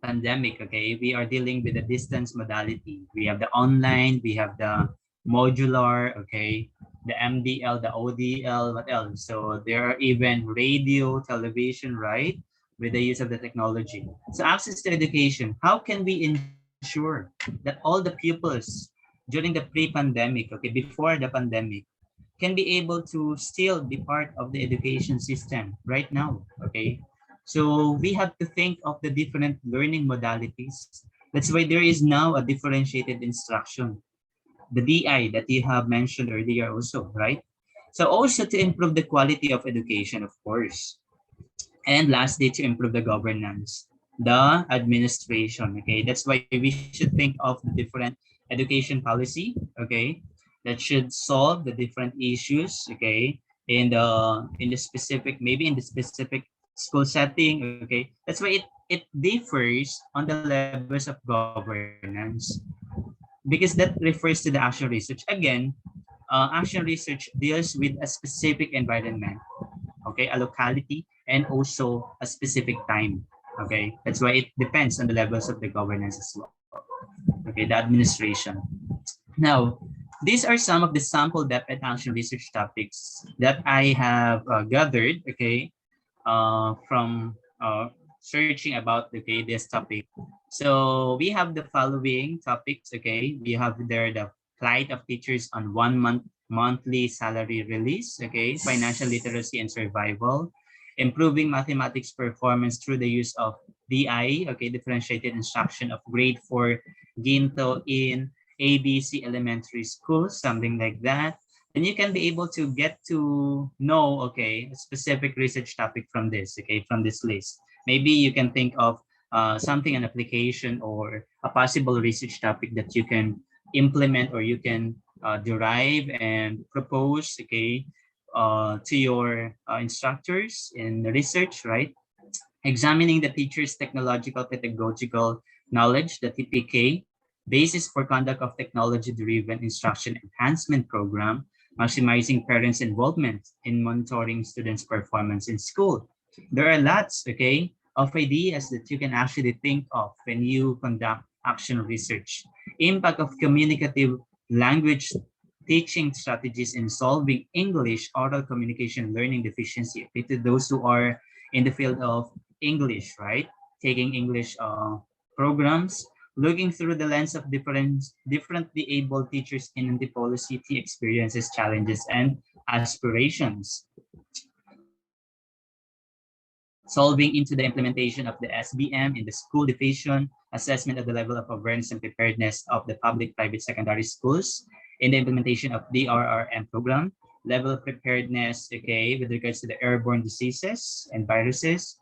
pandemic, okay, we are dealing with the distance modality. We have the online, we have the modular, okay, the MDL, the ODL, what else? So there are even radio, television, right? With the use of the technology. So access to education, how can we ensure that all the pupils during the pre-pandemic, okay, before the pandemic, can be able to still be part of the education system right now, okay? So we have to think of the different learning modalities. That's why there is now a differentiated instruction, the DI that you have mentioned earlier also, right? So also to improve the quality of education, of course. And lastly, to improve the governance, the administration, okay? That's why we should think of the different education policy, okay? That should solve the different issues, okay? In the specific, maybe in the specific school setting, okay? That's why it differs on the levels of governance, because that refers to the action research. Again, action research deals with a specific environment, okay, a locality, and also a specific time, okay? That's why it depends on the levels of the governance as well, okay, the administration. Now, these are some of the sample depth and action research topics that I have gathered, okay, from searching about, okay, this topic. So we have the following topics, okay? We have there the plight of teachers on 1 month monthly salary release, okay? Financial literacy and survival, improving mathematics performance through the use of DI, okay, differentiated instruction of grade 4 Ginto in ABC elementary school, something like that. And you can be able to get to know, okay, a specific research topic from this, okay, from this list. Maybe you can think of something, an application or a possible research topic that you can implement or you can derive and propose, okay, to your instructors in research, right? Examining the teacher's technological pedagogical knowledge, the TPK, basis for conduct of technology-driven instruction enhancement program, maximizing parents' involvement in monitoring students' performance in school. There are lots, okay, of ideas that you can actually think of when you conduct action research. Impact of communicative language teaching strategies in solving English oral communication learning deficiency. Okay, to those who are in the field of English, right? Taking English programs, looking through the lens of differently able teachers in the policy experiences, challenges, and aspirations. solving into the implementation of the SBM in the school division, assessment of the level of awareness and preparedness of the public-private secondary schools in the implementation of DRRM program, level of preparedness, okay, with regards to the airborne diseases and viruses.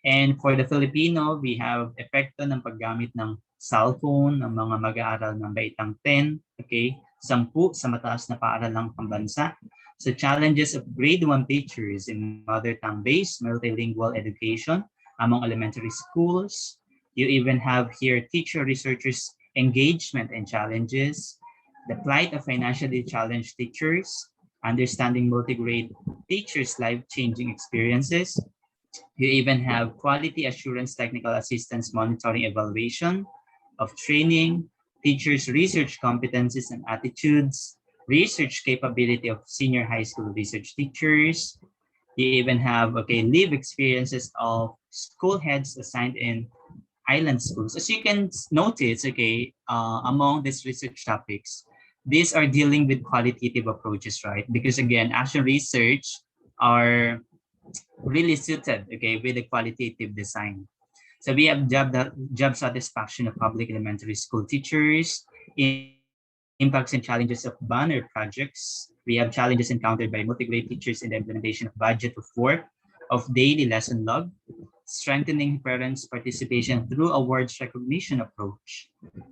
And for the Filipino, we have epekto ng paggamit ng cellphone ng mga mag-aaral ng baitang 10, okay, 10 sa mataas na paaralang pambansa. So challenges of grade 1 teachers in mother tongue-based multilingual education among elementary schools. You even have here teacher researchers engagement and challenges, the plight of financially challenged teachers, understanding multi-grade teachers' life-changing experiences. You even have quality assurance technical assistance monitoring evaluation of training, teachers' research competencies and attitudes, research capability of senior high school research teachers. You even have, okay, live experiences of school heads assigned in island schools. As you can notice, okay, among these research topics, these are dealing with qualitative approaches, right? Because again, action research are really suited, okay, with the qualitative design. So we have job satisfaction of public elementary school teachers, impacts and challenges of banner projects. We have challenges encountered by multi-grade teachers in the implementation of budget of work, of daily lesson log, strengthening parents' participation through awards recognition approach.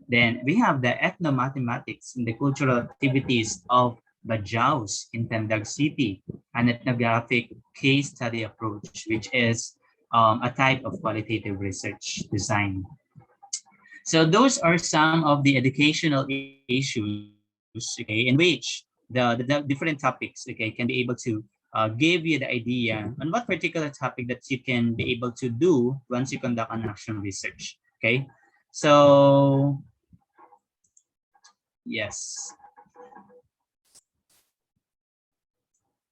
Then we have the ethnomathematics and the cultural activities of Bajaus in Tandag City, an ethnographic case study approach, which is a type of qualitative research design. So those are some of the educational issues, okay, in which the different topics, okay, can be able to give you the idea on what particular topic that you can be able to do once you conduct an action research, okay? So, yes.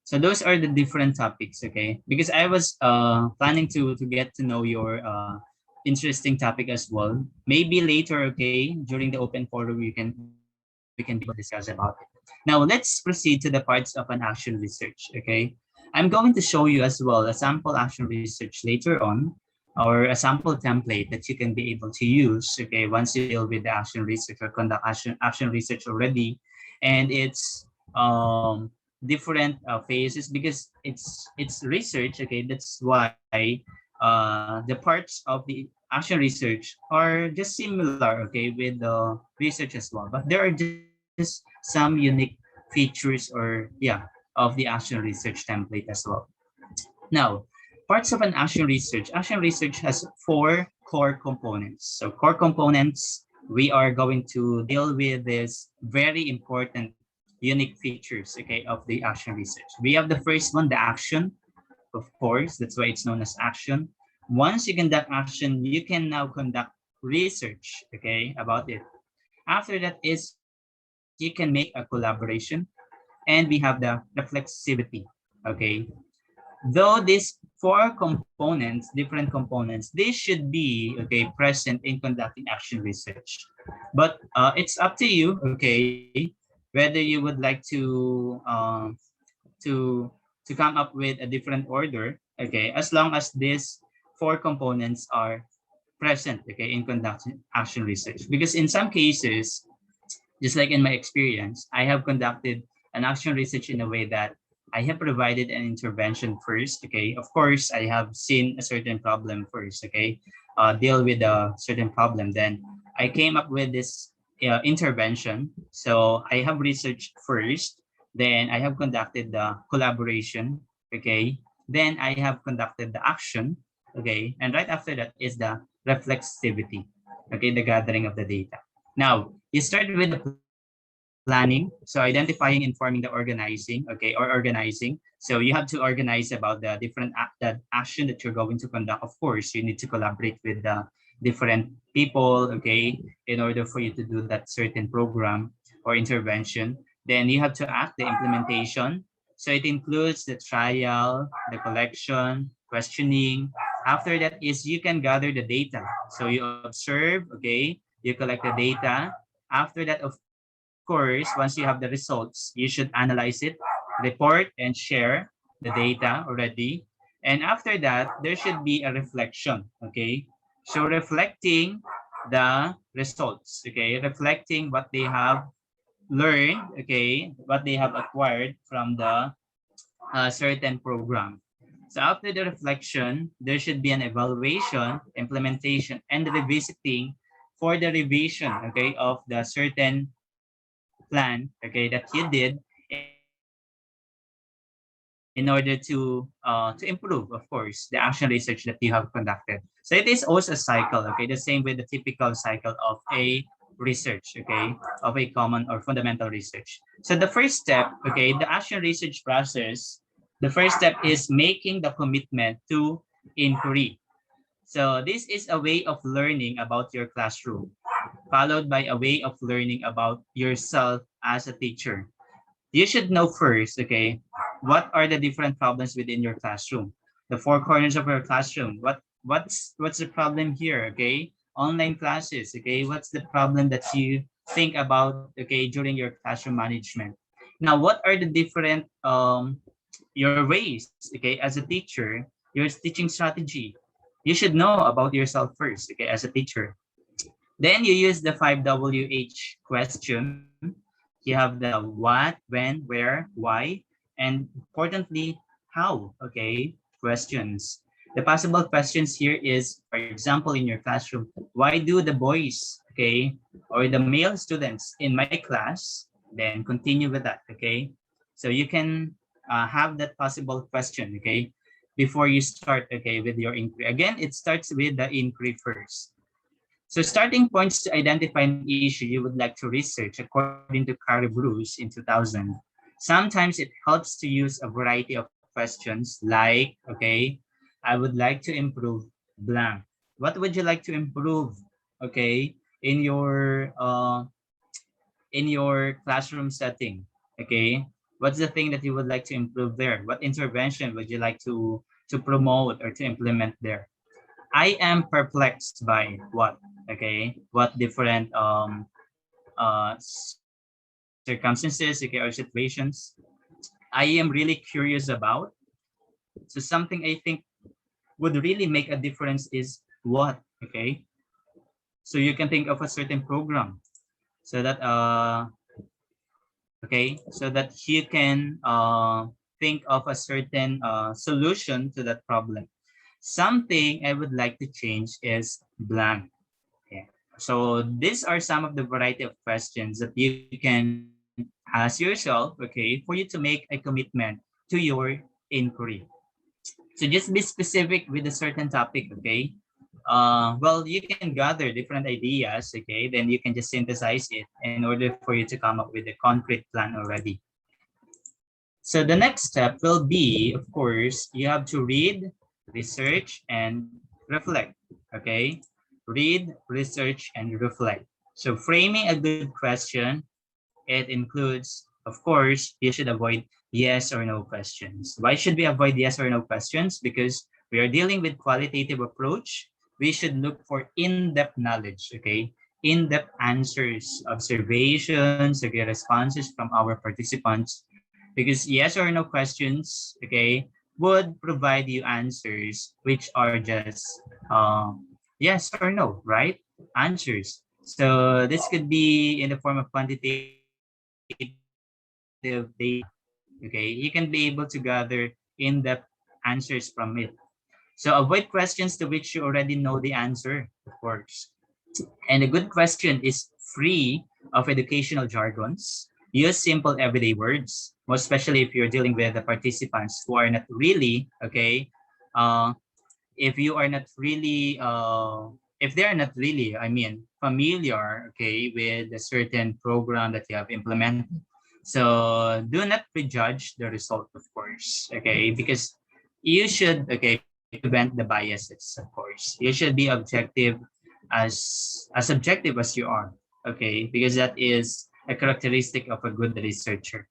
So those are the different topics, okay? Because I was planning to get to know your interesting topic as well. Maybe later, okay, during the open forum, we can discuss about it. Now let's proceed to the parts of an action research, okay? I'm going to show you as well a sample action research later on, or a sample template that you can be able to use, okay, once you deal with the action research or conduct action research already, and it's different phases because it's research, okay. That's why the parts of the action research are just similar, okay, with the research as well, but there are just some unique features or of the action research template as well. Now, parts of an action research has 4 core components. So core components, we are going to deal with this very important unique features, okay, of the action research. We have the first one, the action, of course, that's why it's known as action. Once you conduct action, you can now conduct research, okay, about it. After that is you can make a collaboration, and we have the reflexivity, okay. Though these 4 components, different components, they should be, okay, present in conducting action research. But it's up to you, okay, whether you would like to come up with a different order, okay, as long as these 4 components are present, okay, in conducting action research. Because in some cases, just like in my experience, I have conducted an action research in a way that I have provided an intervention first, okay. Of course, I have seen a certain problem first, okay, deal with a certain problem. Then I came up with this intervention. So I have researched first, then I have conducted the collaboration, okay. Then I have conducted the action, okay. And right after that is the reflexivity, okay, the gathering of the data. Now, you start with the planning, so identifying, informing the organizing, okay, or organizing. So you have to organize about the different action that you're going to conduct. Of course, you need to collaborate with the different people, okay, in order for you to do that certain program or intervention. Then you have to act the implementation. So it includes the trial, the collection, questioning. After that is you can gather the data. So you observe, okay, you collect the data. After that, of course, once you have the results, you should analyze it, report, and share the data already. And after that, there should be a reflection, okay? So reflecting the results, okay? Reflecting what they have learned, okay? What they have acquired from the certain program. So after the reflection, there should be an evaluation, implementation, and revisiting for the revision, okay, of the certain plan, okay, that you did in order to improve, of course, the action research that you have conducted. So it is also a cycle, okay, the same with the typical cycle of a research, okay, of a common or fundamental research. So the first step, okay, the action research process, the first step is making the commitment to inquiry. So this is a way of learning about your classroom, followed by a way of learning about yourself as a teacher. You should know first, okay, what are the different problems within your classroom? The four corners of your classroom. What's the problem here? Okay, online classes. Okay, what's the problem that you think about? Okay, during your classroom management. Now, what are the different your ways? Okay, as a teacher, your teaching strategy. You should know about yourself first. Okay, as a teacher. Then you use the 5WH question. You have the what, when, where, why, and importantly, how, okay, questions. The possible questions here is, for example, in your classroom, why do the boys, okay, or the male students in my class, then continue with that, okay? So you can have that possible question, okay, before you start, okay, with your inquiry. Again, it starts with the inquiry first. So starting points to identify an issue you would like to research according to Carrie Bruce in 2000. Sometimes it helps to use a variety of questions like, okay, I would like to improve blank. What would you like to improve, okay, in your classroom setting, okay? What's the thing that you would like to improve there? What intervention would you like to promote or to implement there? I am perplexed by what, okay, what different circumstances, okay, or situations I am really curious about. So something I think would really make a difference is what, okay? So you can think of a certain program so that okay, so that you can think of a certain solution to that problem. Something I would like to change is blank. Okay. So these are some of the variety of questions that you can ask yourself, okay, for you to make a commitment to your inquiry. So just be specific with a certain topic, okay? Well, you can gather different ideas, okay? Then you can just synthesize it in order for you to come up with a concrete plan already. So the next step will be, of course, you have to read, research, and reflect, okay? Read, research, and reflect. So framing a good question, it includes, of course, you should avoid yes or no questions. Why should we avoid yes or no questions? Because we are dealing with qualitative approach. We should look for in-depth knowledge, okay? In-depth answers, observations, okay, responses from our participants. Because yes or no questions, okay, would provide you answers which are just yes or no, right? Answers. So this could be in the form of quantitative data. Okay, you can be able to gather in-depth answers from it. So avoid questions to which you already know the answer, of course. And a good question is free of educational jargons. Use simple everyday words, most especially if you're dealing with the participants who are not really, okay, uh, if you are not really if they're not really, I mean, familiar, okay, with a certain program that you have implemented. So do not prejudge the result, of course, okay, because you should, okay, prevent the biases, of course. You should be objective, as objective as you are, okay, because that is a characteristic of a good researcher.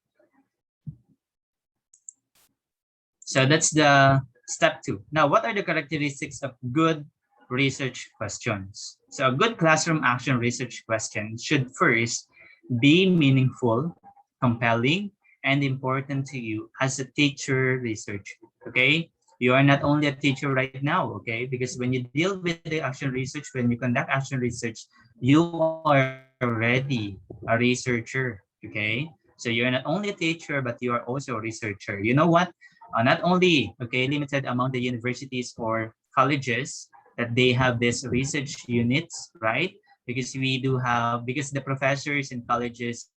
So that's the step 2. Now, what are the characteristics of good research questions? So a good classroom action research question should first be meaningful, compelling, and important to you as a teacher researcher, okay? You are not only a teacher right now, okay? Because when you deal with the action research, when you conduct action research, you are already a researcher, okay? So you're not only a teacher, but you are also a researcher. You know what? Not only, okay, limited among the universities or colleges that they have this research units, right? Because we do have, because the professors in colleges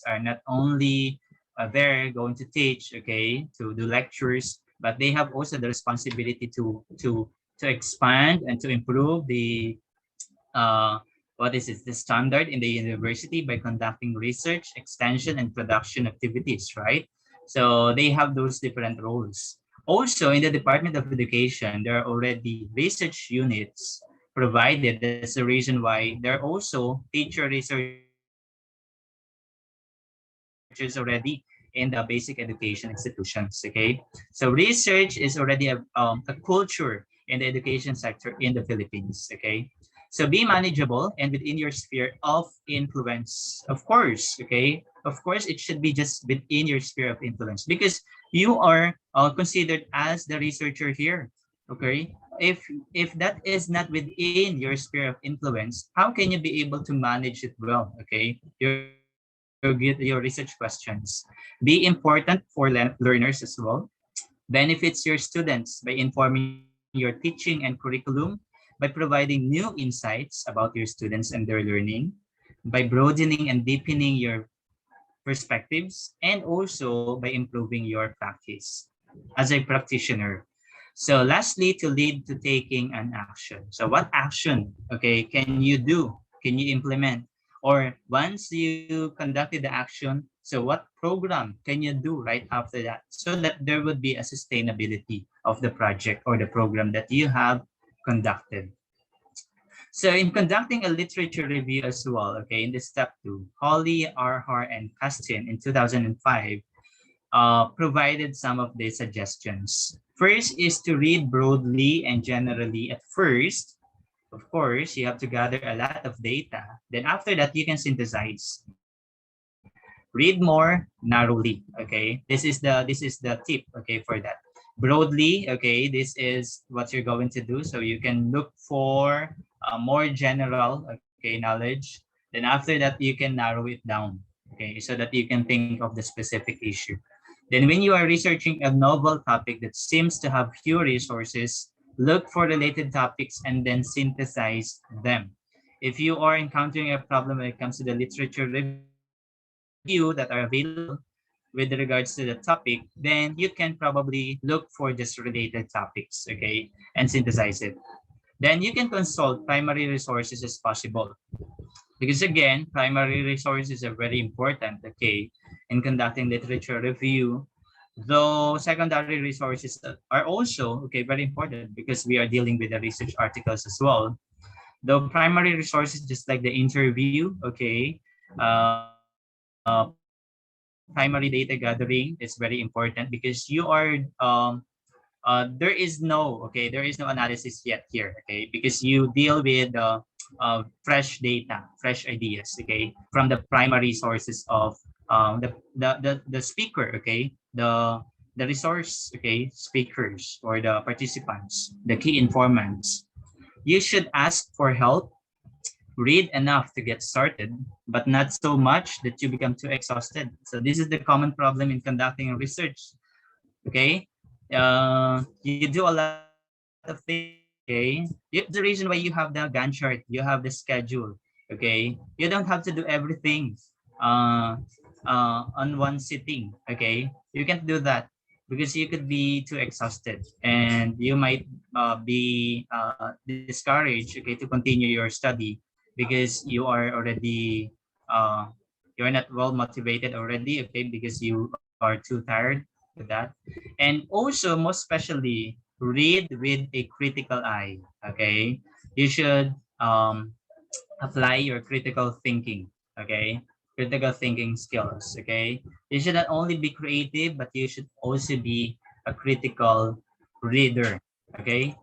are not only there going to teach, okay, to do lectures, but they have also the responsibility to expand and to improve the uh, what is it, the standard in the university by conducting research, extension, and production activities, right? So they have those different roles. Also, in the Department of Education, there are already research units provided. That's the reason why there are also teacher researchers already in the basic education institutions, okay? So research is already a culture in the education sector in the Philippines, okay? So be manageable and within your sphere of influence. Of course, okay? Of course, it should be just within your sphere of influence because you are considered as the researcher here, okay? If that is not within your sphere of influence, how can you be able to manage it well, okay? Your research questions. Be important for learners as well. Benefits your students by informing your teaching and curriculum, by providing new insights about your students and their learning, by broadening and deepening your perspectives, and also by improving your practice as a practitioner. So lastly, to lead to taking an action. So what action, okay, can you do? Can you implement? Or once you conducted the action, so what program can you do right after that so that there would be a sustainability of the project or the program that you have conducted? So in conducting a literature review as well, okay, in the step two, Holly, Arhar, and Castin in 2005 provided some of the suggestions. First is to read broadly and generally at first. Of course, you have to gather a lot of data. Then after that, you can synthesize. Read more narrowly. Okay, this is the tip. Okay, for that. Broadly, okay, this is what you're going to do. So you can look for more general, okay, knowledge. Then after that, you can narrow it down. Okay, so that you can think of the specific issue. Then when you are researching a novel topic that seems to have few resources, look for related topics and then synthesize them. If you are encountering a problem when it comes to the literature review that are available with regards to the topic, then you can probably look for just related topics, okay, and synthesize it. Then you can consult primary resources as possible. Because again, primary resources are very important, okay, in conducting literature review, though secondary resources are also, okay, very important because we are dealing with the research articles as well. Though primary resources, just like the interview, okay, primary data gathering is very important because you are, there is no analysis yet here, okay, because you deal with fresh data, fresh ideas, okay, from the primary sources of the speaker, okay, the resource, okay, speakers or the participants, the key informants. You should ask for help. Read enough to get started, but not so much that you become too exhausted. So this is the common problem in conducting research. Okay, you do a lot of things. Okay, the reason why you have the Gantt chart, you have the schedule. Okay, you don't have to do everything uh, on one sitting. Okay, you can't do that because you could be too exhausted and you might be discouraged, okay, to continue your study because you are already uh, you're not well motivated already, okay, because you are too tired with that. And also, most especially, read with a critical eye, okay. You should apply your critical thinking, okay, critical thinking skills, okay. You should not only be creative, but you should also be a critical reader, okay.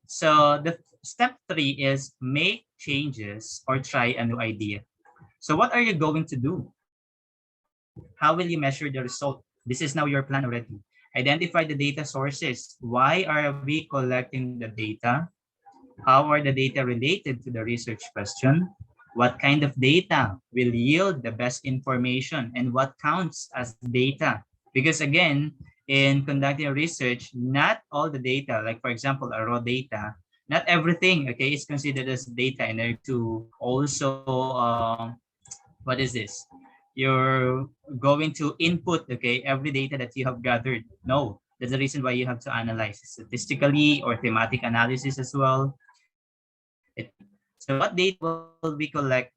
So the step three is make changes or try a new idea. So what are you going to do? How will you measure the result? This is now your plan already. Identify the data sources. Why are we collecting the data? How are the data related to the research question? What kind of data will yield the best information, and what counts as data? Because again, in conducting research, not all the data, like for example, a raw data, not everything, okay, is considered as data in order to also, what is this? You're going to input, okay, every data that you have gathered. No, that's the reason why you have to analyze statistically or thematic analysis as well. So what data will we collect?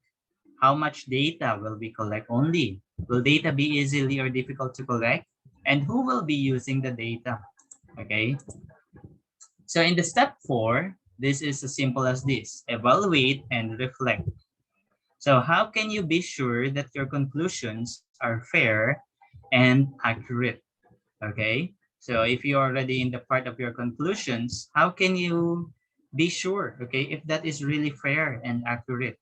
How much data will we collect only? Will data be easily or difficult to collect? And who will be using the data? Okay. So in the step 4, this is as simple as this: evaluate and reflect. So how can you be sure that your conclusions are fair and accurate? Okay. So if you're already in the part of your conclusions, how can you be sure, okay, if that is really fair and accurate?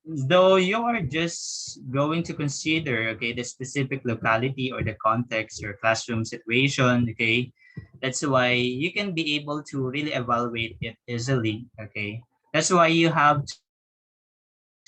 Though you are just going to consider, okay, the specific locality or the context or classroom situation, okay, that's why you can be able to really evaluate it easily, okay. That's why you have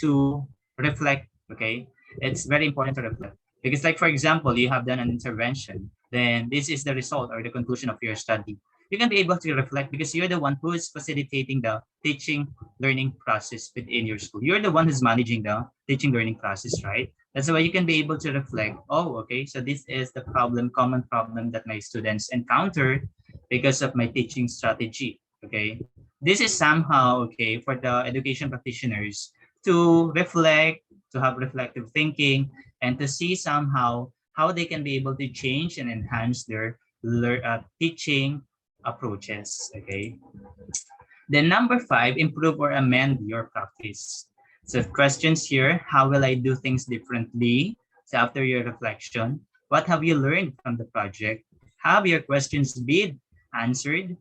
to reflect, okay. It's very important to reflect, because like for example, you have done an intervention, then this is the result or the conclusion of your study. You can be able to reflect because you're the one who is facilitating the teaching learning process within your school. You're the one who's managing the teaching learning process, right? That's why you can be able to reflect, oh, okay, so this is the problem, common problem that my students encountered because of my teaching strategy, okay? This is somehow, okay, for the education practitioners to reflect, to have reflective thinking, and to see somehow how they can be able to change and enhance their teaching approaches, okay? Then number 5, improve or amend your practice. So questions here: how will I do things differently? So after your reflection, what have you learned from the project? Have your questions been answered?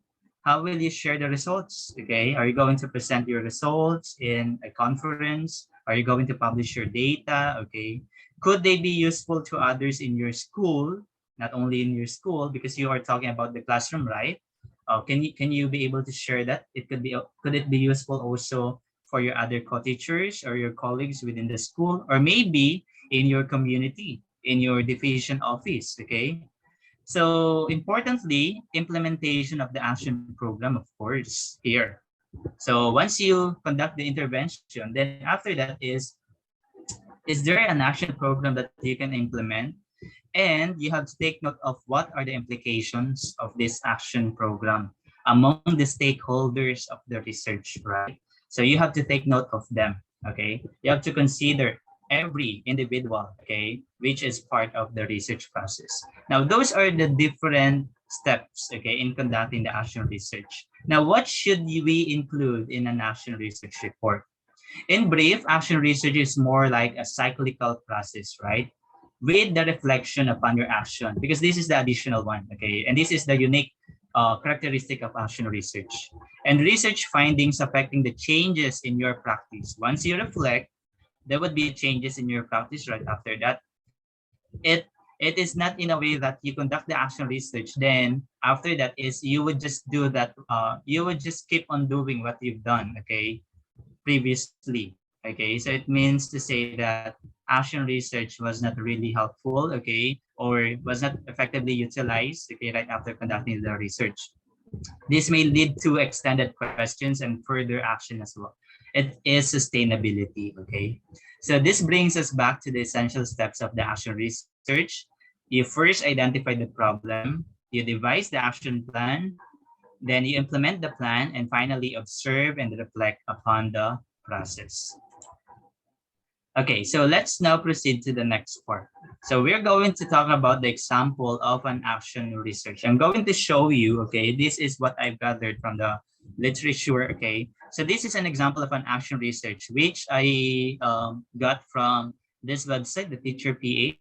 How will you share the results? Okay, are you going to present your results in a conference? Are you going to publish your data? Okay, could they be useful to others in your school? Not only in your school, because you are talking about the classroom, right? Can you be able to share that? Could it be useful also for your other co-teachers or your colleagues within the school, or maybe in your community, in your division office? Okay. So importantly, implementation of the action program, of course, here. So once you conduct the intervention, then after that is there an action program that you can implement? And you have to take note of what are the implications of this action program among the stakeholders of the research, right? So you have to take note of them, okay? You have to consider every individual, okay, which is part of the research process. Now, those are the different steps, okay, in conducting the action research. Now, what should we include in an action research report? In brief, action research is more like a cyclical process, right? With the reflection upon your action, because this is the additional one, okay? And this is the unique characteristic of action research. And research findings affecting the changes in your practice. Once you reflect, there would be changes in your practice right after that. It is not in a way that you conduct the action research, then after that is you would just do that, you would just keep on doing what you've done, okay, previously. Okay, so it means to say that action research was not really helpful, okay, or was not effectively utilized, okay, right after conducting the research. This may lead to extended questions and further action as well. It is sustainability, okay? So this brings us back to the essential steps of the action research. You first identify the problem, you devise the action plan, then you implement the plan, and finally observe and reflect upon the process. Okay, so let's now proceed to the next part. So we're going to talk about the example of an action research. I'm going to show you, okay, this is what I've gathered from the literature, okay. So this is an example of an action research, which I got from this website, the Teacher PH,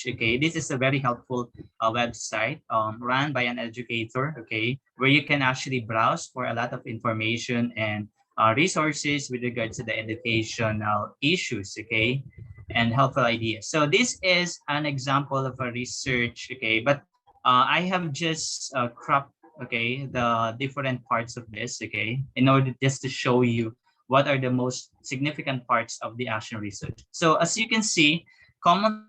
okay. This is a very helpful website run by an educator, okay, where you can actually browse for a lot of information and resources with regards to the educational issues, okay, and helpful ideas. So this is an example of a research, okay, but I have just cropped, okay, the different parts of this, okay, in order just to show you what are the most significant parts of the action research. So as you can see, common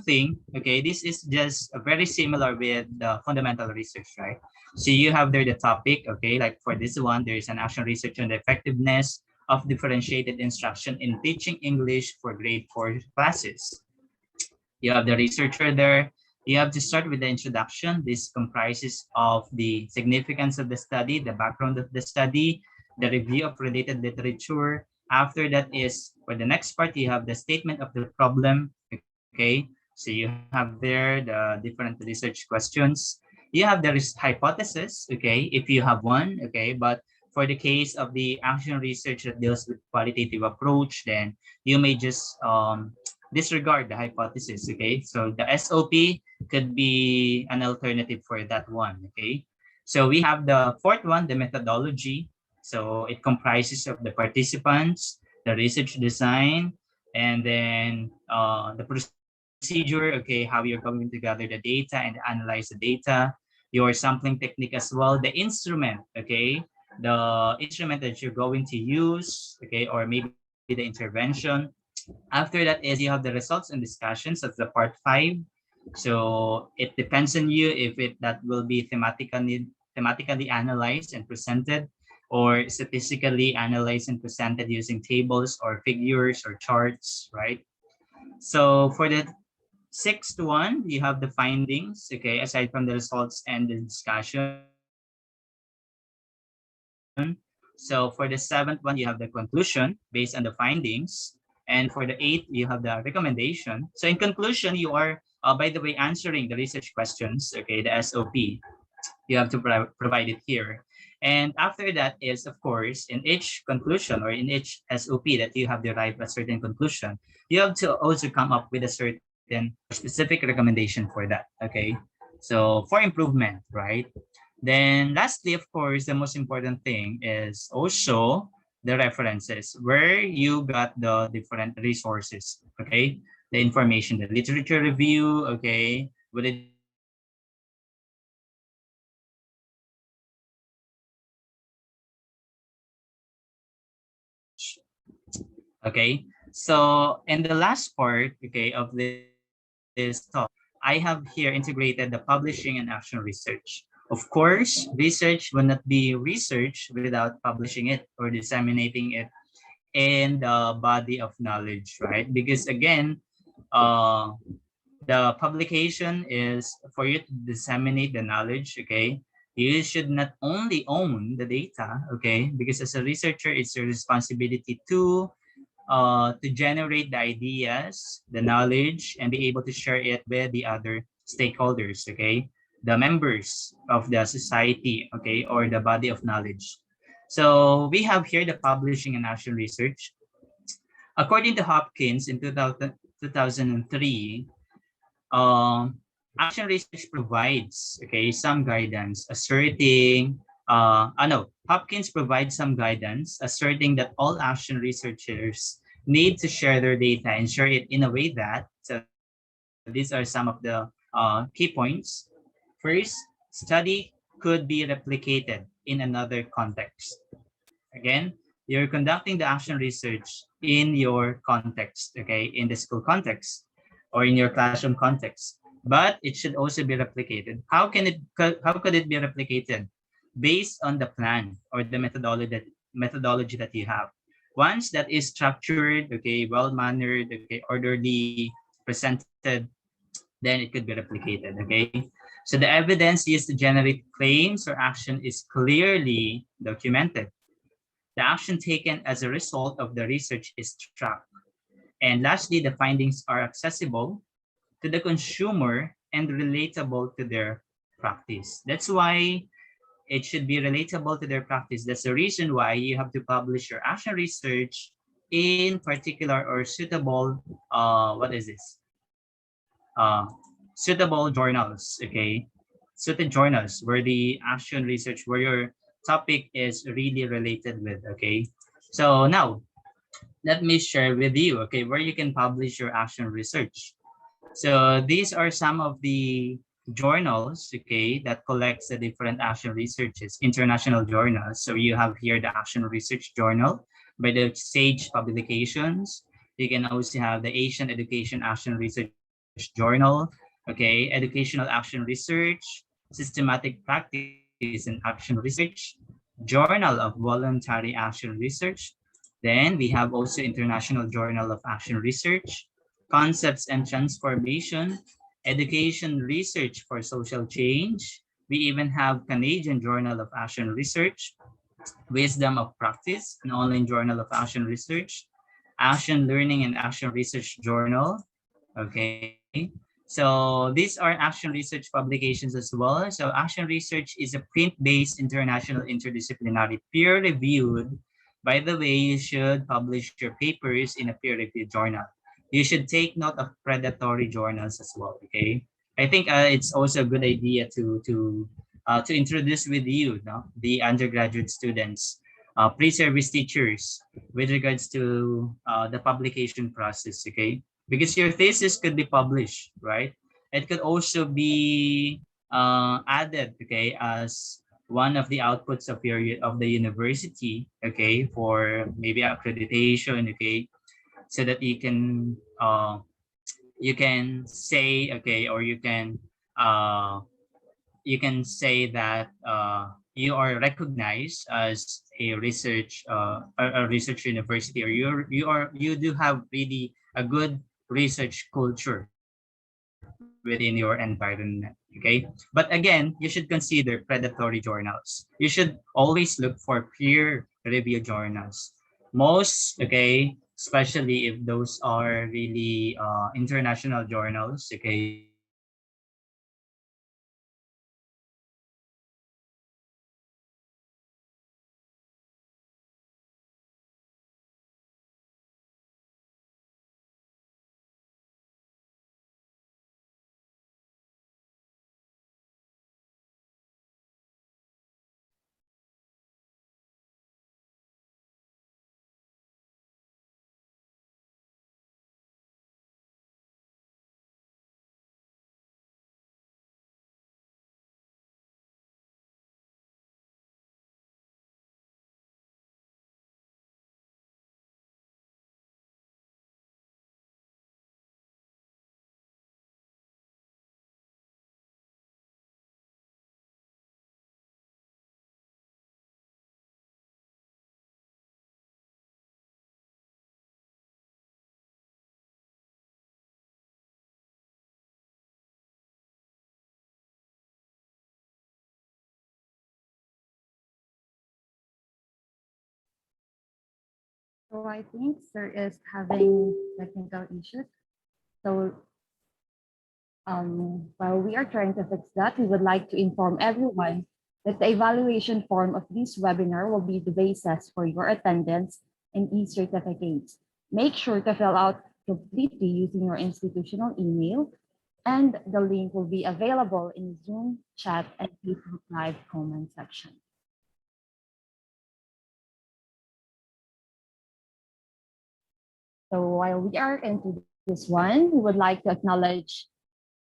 thing, okay, this is just very similar with the fundamental research, right? So you have there the topic, okay, like for this one, there is an action research on the effectiveness of differentiated instruction in teaching English for grade 4 classes. You have the researcher there. You have to start with the introduction. This comprises of the significance of the study, the background of the study, the review of related literature. After that is, for the next part, you have the statement of the problem, okay? So you have there the different research questions. You have the hypothesis, okay, if you have one, okay, but for the case of the action research that deals with qualitative approach, then you may just disregard the hypothesis, okay? So the SOP could be an alternative for that one, okay? So we have the fourth one, the methodology. So it comprises of the participants, the research design, and then the procedure, okay, how you're going to gather the data and analyze the data, your sampling technique as well, the instrument, okay, the instrument that you're going to use, okay, or maybe the intervention. After that is you have the results and discussions. That's the part 5. So it depends on you if that will be thematically analyzed and presented, or statistically analyzed and presented using tables or figures or charts, right? So for the sixth one, you have the findings, okay, aside from the results and the discussion. So for the seventh one, you have the conclusion based on the findings. And for the eighth, you have the recommendation. So in conclusion, you are, by the way, answering the research questions, okay, the SOP. You have to provide it here. And after that is, of course, in each conclusion or in each SOP that you have derived a certain conclusion, you have to also come up with a certain specific recommendation for that, okay? So for improvement, right? Then lastly, of course, the most important thing is also the references, where you got the different resources, okay? The information, the literature review, okay? Would it be the research, okay? Or okay, so in the last part, okay, of this talk, I have here integrated the publishing and action research. Of course, research will not be research without publishing it or disseminating it in the body of knowledge, right? Because again, uh, the publication is for you to disseminate the knowledge, okay? You should not only own the data, okay? Because as a researcher, it's your responsibility to generate the ideas, the knowledge, and be able to share it with the other stakeholders, okay? The members of the society, okay, or the body of knowledge. So we have here the publishing and action research. According to Hopkins in 2003, action research provides, okay, some guidance asserting, no, Hopkins provides some guidance asserting that all action researchers need to share their data and share it in a way that, so these are some of the key points. First, study could be replicated in another context. Again, you're conducting the action research in your context, okay, in the school context or in your classroom context, but it should also be replicated. How could it be replicated? Based on the plan or the methodology that you have. Once that is structured, okay, well-mannered, okay, orderly, presented, then it could be replicated, okay? So the evidence used to generate claims or action is clearly documented. The action taken as a result of the research is tracked. And lastly, the findings are accessible to the consumer and relatable to their practice. That's why it should be relatable to their practice. That's the reason why you have to publish your action research in particular or suitable, what is this? Suitable journals, okay? Suited journals where the action research, where your topic is really related with, okay? So now, let me share with you, okay, where you can publish your action research. So these are some of the journals, okay, that collects the different action researches, international journals. So you have here the Action Research Journal by the SAGE Publications. You can also have the Asian Education Action Research Journal, okay, Educational Action Research, Systematic Practice in Action Research, Journal of Voluntary Action Research. Then we have also International Journal of Action Research, Concepts and Transformation, Education Research for Social Change. We even have Canadian Journal of Action Research, Wisdom of Practice, an online journal of action research, Action Learning and Action Research Journal. Okay. So these are action research publications as well. So action research is a print-based international interdisciplinary peer-reviewed. By the way, you should publish your papers in a peer-reviewed journal. You should take note of predatory journals as well. Okay. I think it's also a good idea to introduce with you, no, the undergraduate students, pre-service teachers, with regards to the publication process. Okay, because your thesis could be published, right? It could also be added, okay, as one of the outputs of the university, okay, for maybe accreditation, okay, so that you can say, okay, or you can say that you are recognized as a research university, or you do have really a good research culture within your environment. Okay, but again, you should consider predatory journals. You should always look for peer review journals, most, okay, especially if those are really international journals. Okay, you should always look for So I think Sir is having technical issues. So while we are trying to fix that, we would like to inform everyone that the evaluation form of this webinar will be the basis for your attendance and e-certificates. Make sure to fill out completely using your institutional email, and the link will be available in Zoom chat and Facebook Live comment section. So while we are into this one, we would like to acknowledge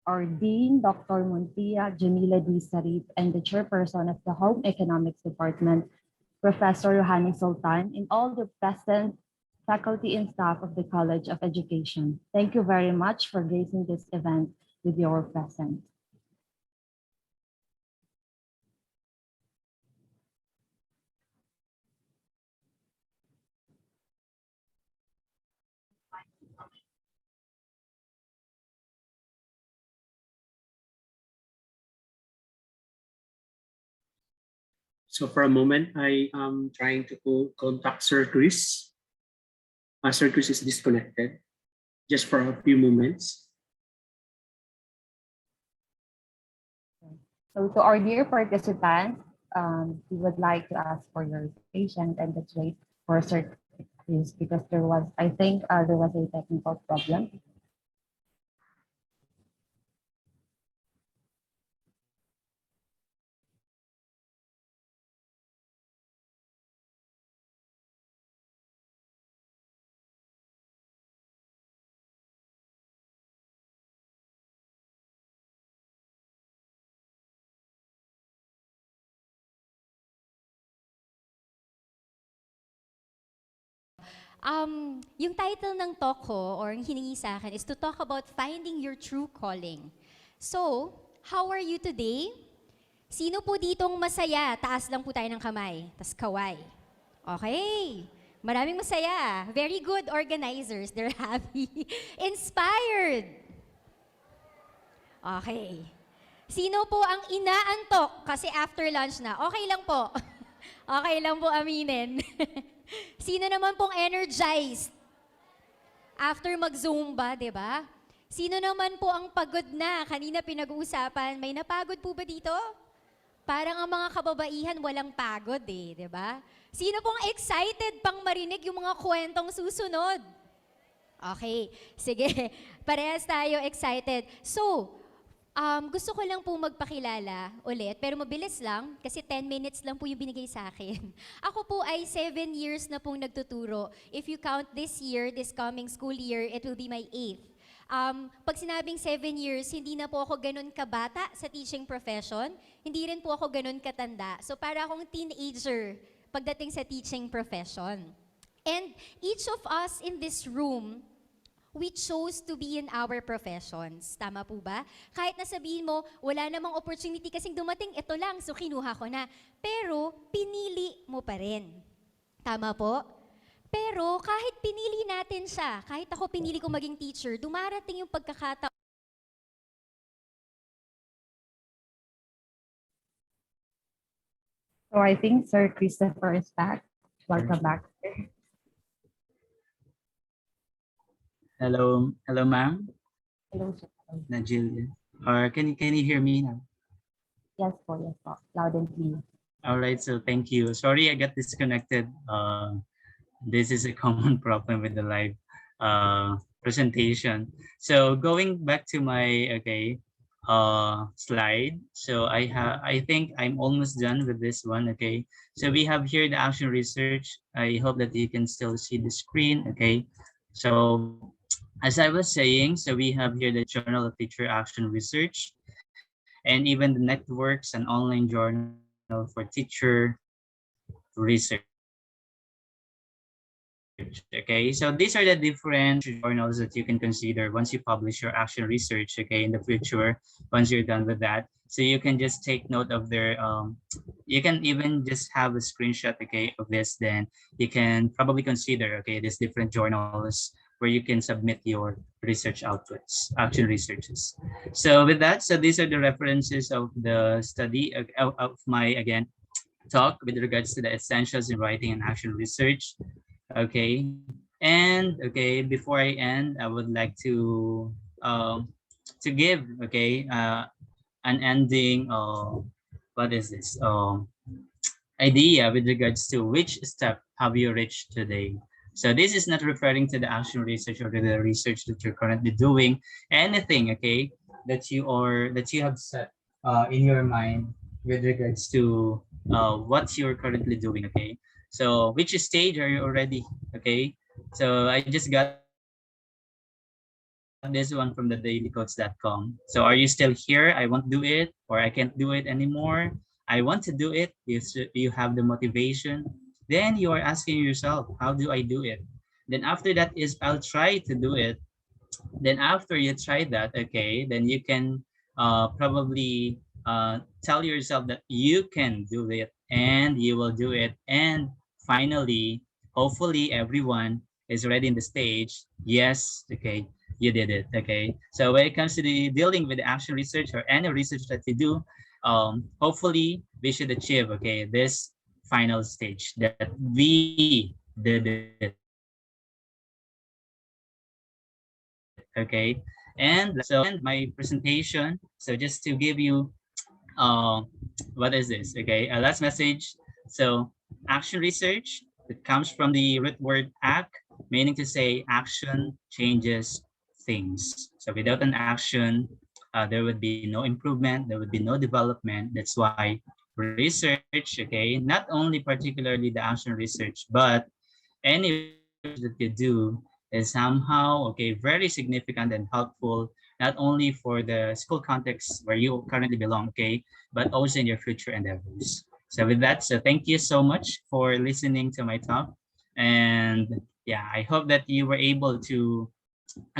our Dean, Dr. Montia Jamila D. Sarif, and the Chairperson of the Home Economics Department, Professor Rohani Sultan, and all the present faculty and staff of the College of Education. Thank you very much for gracing this event with your presence. So for a moment, I am trying to contact Sir Chris. Sir Chris is disconnected just for a few moments. So to our dear participants, we would like to ask for your patience and let's wait for Sir Chris because I think there was a technical problem. Yung title ng talk ko or hiningi sa akin is to talk about finding your true calling. So, how are you today? Sino po ditong masaya? Taas lang po tayo ng kamay. Tas kaway. Okay. Maraming masaya. Very good organizers. They're happy. Inspired. Okay. Sino po ang inaantok? Kasi after lunch na. Okay lang po. Okay lang po aminin. Sino naman pong energized? After mag-Zumba, di ba? Sino naman po ang pagod na? Kanina pinag-uusapan, may napagod po ba dito? Parang ang mga kababaihan walang pagod eh, di ba? Sino pong excited pang marinig yung mga kwentong susunod? Okay, sige. Parehas tayo excited. So, gusto ko lang po magpakilala ulit, pero mabilis lang, kasi 10 minutes lang po yung binigay sa akin. Ako po ay 7 years na pong nagtuturo. If you count this year, this coming school year, it will be my 8th. Pag sinabing 7 years, hindi na po ako ganun kabata sa teaching profession, hindi rin po ako ganun katanda. So para akong teenager pagdating sa teaching profession. And each of us in this room, we chose to be in our professions. Tama po ba? Kahit nasabihin mo, wala namang opportunity kasing dumating, ito lang, so kinuha ko na. Pero, pinili mo pa rin. Tama po? Pero, kahit pinili natin siya, kahit ako pinili ko maging teacher, dumarating yung pagkakataon. So I think Sir Christopher is back. Welcome back, sir. Hello, ma'am. Hello, sir. Najil. Or can you hear me now? Yes po, loud and clear. All right, so thank you. Sorry, I got disconnected. This is a common problem with the live presentation. So going back to my slide. So I think I'm almost done with this one. Okay. So we have here the action research. I hope that you can still see the screen. Okay. So as I was saying, so we have here the Journal of Teacher Action Research, and even the networks and online journal for teacher research. Okay, so these are the different journals that you can consider once you publish your action research, okay, in the future, once you're done with that. So you can just take note of their, you can even just have a screenshot, okay, of this, then you can probably consider, okay, these different journals where you can submit your research outputs, action researches. So with that, so these are the references of the study of my, again, talk with regards to the essentials in writing and action research. Okay, and okay, before I end, I would like to give, okay, an ending, what is this, idea with regards to which step have you reached today. So this is not referring to the action research or to the research that you're currently doing, anything, okay, that you have set in your mind with regards to what you're currently doing, okay. So which stage are you already, okay. So I just got this one from the dailycodes.com. So are you still here? I won't do it, or I can't do it anymore. I want to do it. You have the motivation. Then you are asking yourself, how do I do it? Then after that is, I'll try to do it. Then after you try that, okay, then you can probably tell yourself that you can do it and you will do it. And finally, hopefully everyone is ready in the stage. Yes, okay, you did it, okay. So when it comes to the dealing with the action research or any research that you do, hopefully we should achieve, okay, this final stage that we did it. Okay, and so my presentation, so just to give you what is this, okay, a last message. So action research, it comes from the root word act, meaning to say action changes things. So without an action, there would be no improvement, there would be no development. That's why research, okay, not only particularly the action research, but any that you do is somehow, okay, very significant and helpful, not only for the school context where you currently belong, okay, but also in your future endeavors. So with that, so thank you so much for listening to my talk. And yeah, I hope that you were able to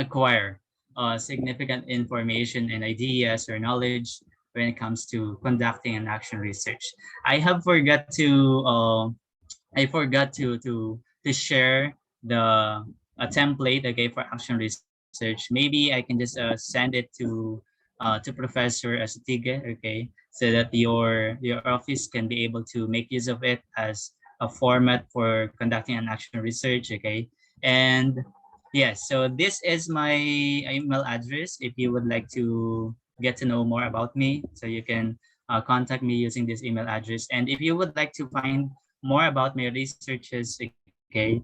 acquire significant information and ideas or knowledge when it comes to conducting an action research. I have forgot to to share the a template, okay, for action research. Maybe I can just send it to Professor Astige, okay, so that your office can be able to make use of it as a format for conducting an action research, okay. And yes, so this is my email address if you would like to get to know more about me. So you can contact me using this email address. And if you would like to find more about my researches, okay,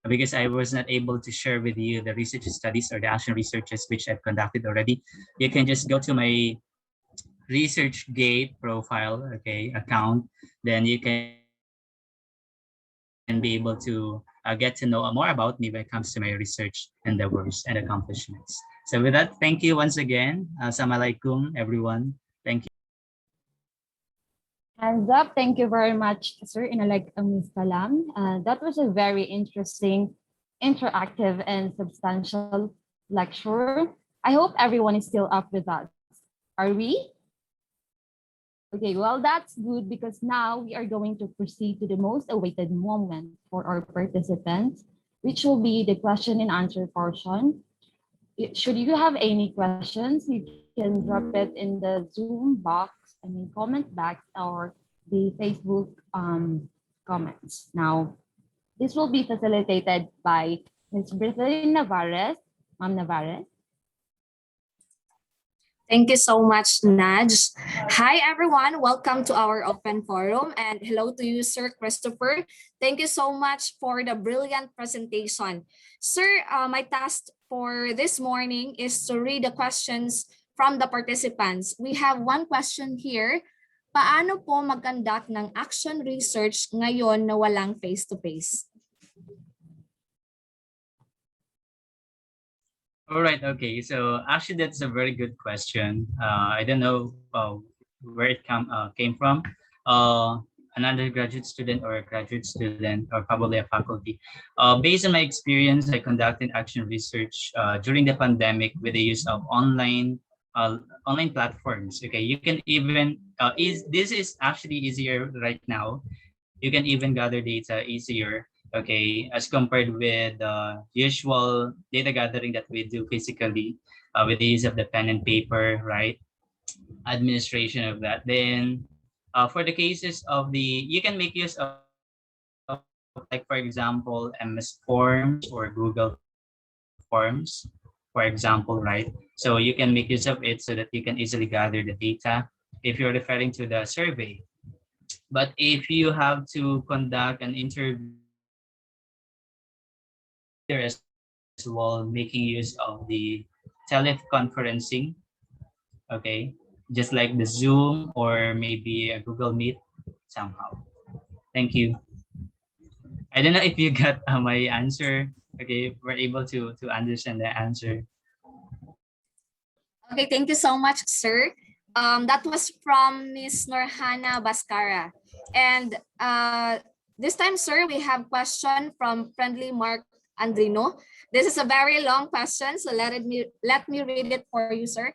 because I was not able to share with you the research studies or the action researches which I've conducted already, you can just go to my ResearchGate profile, okay, account. Then you can be able to get to know more about me when it comes to my research endeavors and accomplishments. So with that, thank you once again. Assalamualaikum, everyone. Thank you. Hands up. Thank you very much, Sir Inalag Ms. Kalam. That was a very interesting, interactive, and substantial lecture. I hope everyone is still up with us. Are we? Okay, well, that's good because now we are going to proceed to the most awaited moment for our participants, which will be the question and answer portion. Should you have any questions, you can drop it in the Zoom box, comment box or the Facebook comments. Now, this will be facilitated by Ms. Brittany Navarez. Ma'am Navarez. Thank you so much, Naj. Hi, everyone. Welcome to our open forum. And hello to you, Sir Christopher. Thank you so much for the brilliant presentation. Sir, my task for this morning is to read the questions from the participants. We have one question here. Paano po mag-conduct ng action research ngayon na walang face-to-face? All right. Okay. So actually, that's a very good question. I don't know where it came from. An undergraduate student or a graduate student or probably a faculty. Based on my experience, I conducted action research during the pandemic with the use of online platforms. Okay, you can even this is actually easier right now. You can even gather data easier, okay, as compared with the usual data gathering that we do physically with the use of the pen and paper, right? Administration of that. Then for the cases of the, you can make use of, like, for example, MS Forms or Google Forms, for example, right? So you can make use of it so that you can easily gather the data if you're referring to the survey. But if you have to conduct an interview, there as well making use of the teleconferencing, okay, just like the Zoom or maybe a Google Meet somehow. Thank you. I don't know if you got my answer. Okay, we're able to understand the answer. Okay, thank you so much, sir. That was from Ms. Norhana Bascara. And this time, sir, we have question from Friendly Mark Andrino. This is a very long question, so let me read it for you, sir.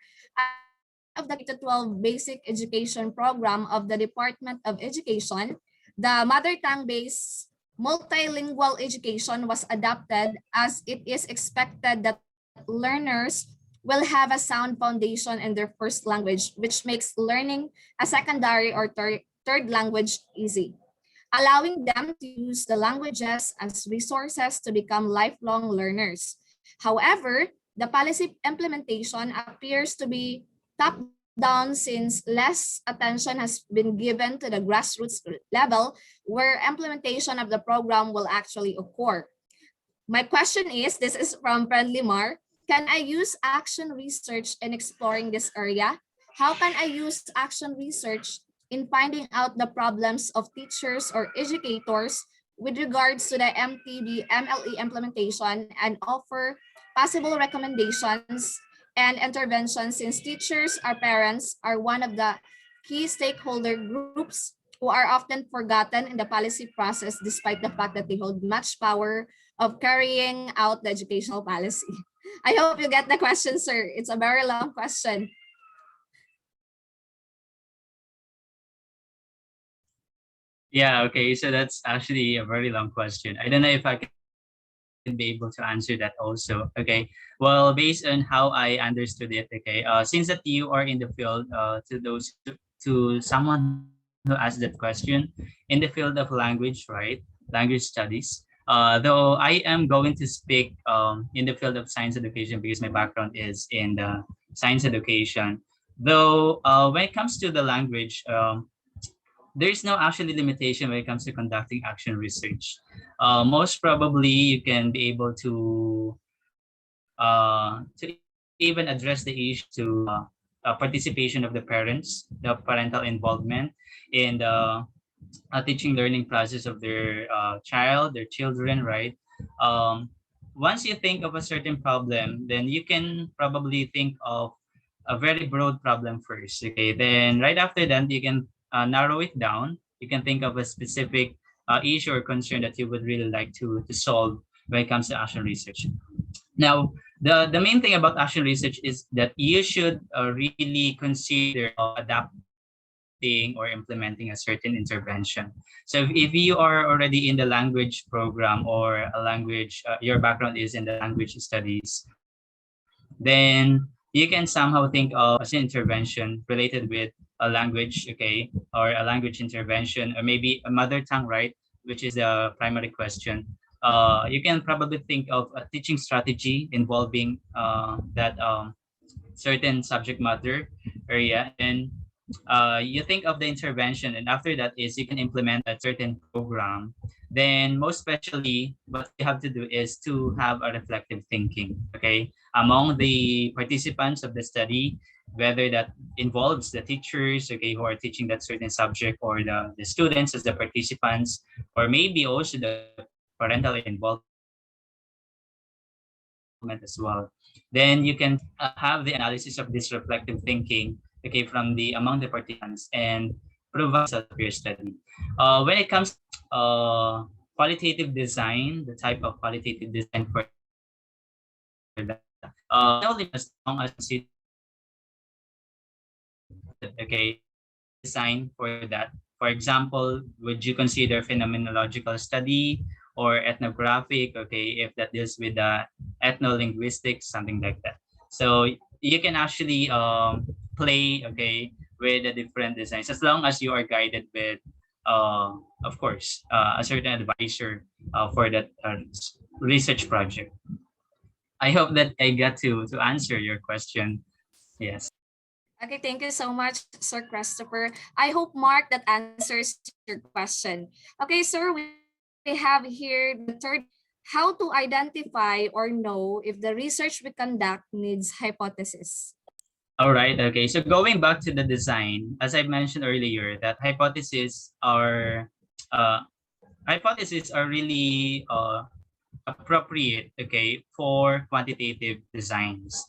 Of the K-12 basic education program of the Department of Education, the mother tongue-based multilingual education was adopted as it is expected that learners will have a sound foundation in their first language, which makes learning a secondary or third language easy, allowing them to use the languages as resources to become lifelong learners. However, the policy implementation appears to be top-down since less attention has been given to the grassroots level where implementation of the program will actually occur. My question is, this is from Friendly Mar, can I use action research in exploring this area? How can I use action research in finding out the problems of teachers or educators with regards to the MTB MLE implementation and offer possible recommendations and interventions since teachers or parents are one of the key stakeholder groups who are often forgotten in the policy process despite the fact that they hold much power of carrying out the educational policy? I hope you get the question, sir. It's a very long question. Yeah, okay. So that's actually a very long question. I don't know if I can be able to answer that also. Okay. Well, based on how I understood it, okay, since that you are in the field, to someone who asked that question, in the field of language, right? Language studies. Though I am going to speak in the field of science education because my background is in the science education. Though when it comes to the language, there is no actually limitation when it comes to conducting action research. Most probably, you can be able to even address the issue to participation of the parents, the parental involvement in the teaching learning process of their child, their children, right? Um, Once you think of a certain problem, then you can probably think of a very broad problem first. Okay, then right after that, you can narrow it down. You can think of a specific issue or concern that you would really like to solve when it comes to action research. Now, the main thing about action research is that you should really consider adapting or implementing a certain intervention. So if you are already in the language program or a language, your background is in the language studies, then you can somehow think of as an intervention related with a language, okay, or a language intervention, or maybe a mother tongue, right, which is the primary question. You can probably think of a teaching strategy involving that certain subject matter area, and then you think of the intervention, and after that is you can implement a certain program. Then most especially what you have to do is to have a reflective thinking, okay, among the participants of the study, whether that involves the teachers, okay, who are teaching that certain subject, or the students as the participants, or maybe also the parental involvement as well. Then you can have the analysis of this reflective thinking, okay, from the among the participants, and provide a result of your study. When it comes to qualitative design, the type of qualitative design for that, there's no limit as long as you consider okay, design for that. For example, would you consider phenomenological study or ethnographic? Okay, if that deals with ethno-linguistics, something like that. So you can actually play, okay, with the different designs as long as you are guided with, of course, a certain advisor for that research project. I hope that I got to answer your question. Yes. Okay, thank you so much, Sir Christopher. I hope, Mark, that answers your question. Okay, sir, we have here the third, how to identify or know if the research we conduct needs hypothesis. All right. Okay. So going back to the design, as I mentioned earlier, that uh, hypotheses are really appropriate, okay, for quantitative designs.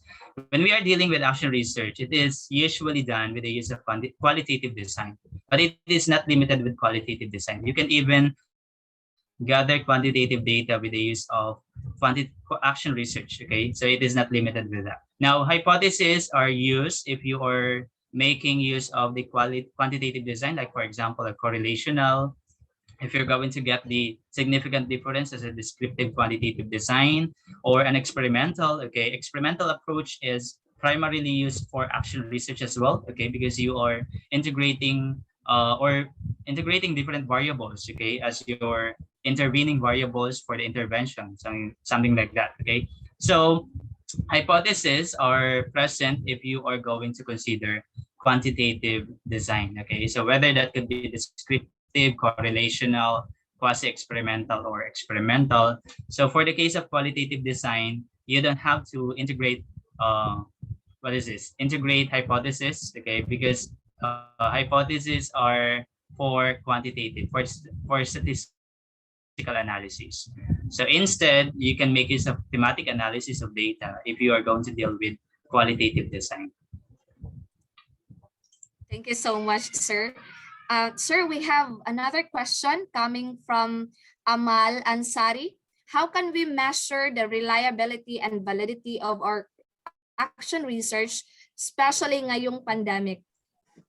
When we are dealing with action research, it is usually done with the use of qualitative design, but it is not limited with qualitative design. You can even gather quantitative data with the use of action research, okay? So it is not limited with that. Now, hypotheses are used if you are making use of the quantitative design, like for example, a correlational, if you're going to get the significant difference as a descriptive quantitative design, or an experimental, okay, experimental approach is primarily used for action research as well, okay, because you are integrating or integrating different variables, okay, as your intervening variables for the intervention, something like that, okay. So hypotheses are present if you are going to consider quantitative design, okay. So whether that could be descriptive, correlational, quasi-experimental, or experimental. So for the case of qualitative design, you don't have to integrate what is this? Integrate hypothesis, okay? Because hypotheses are for quantitative, for statistical analysis. So instead, you can make use of thematic analysis of data if you are going to deal with qualitative design. Thank you so much, sir. Sir, we have another question coming from Amal Ansari. how can we measure the reliability and validity of our action research, especially ngayong pandemic?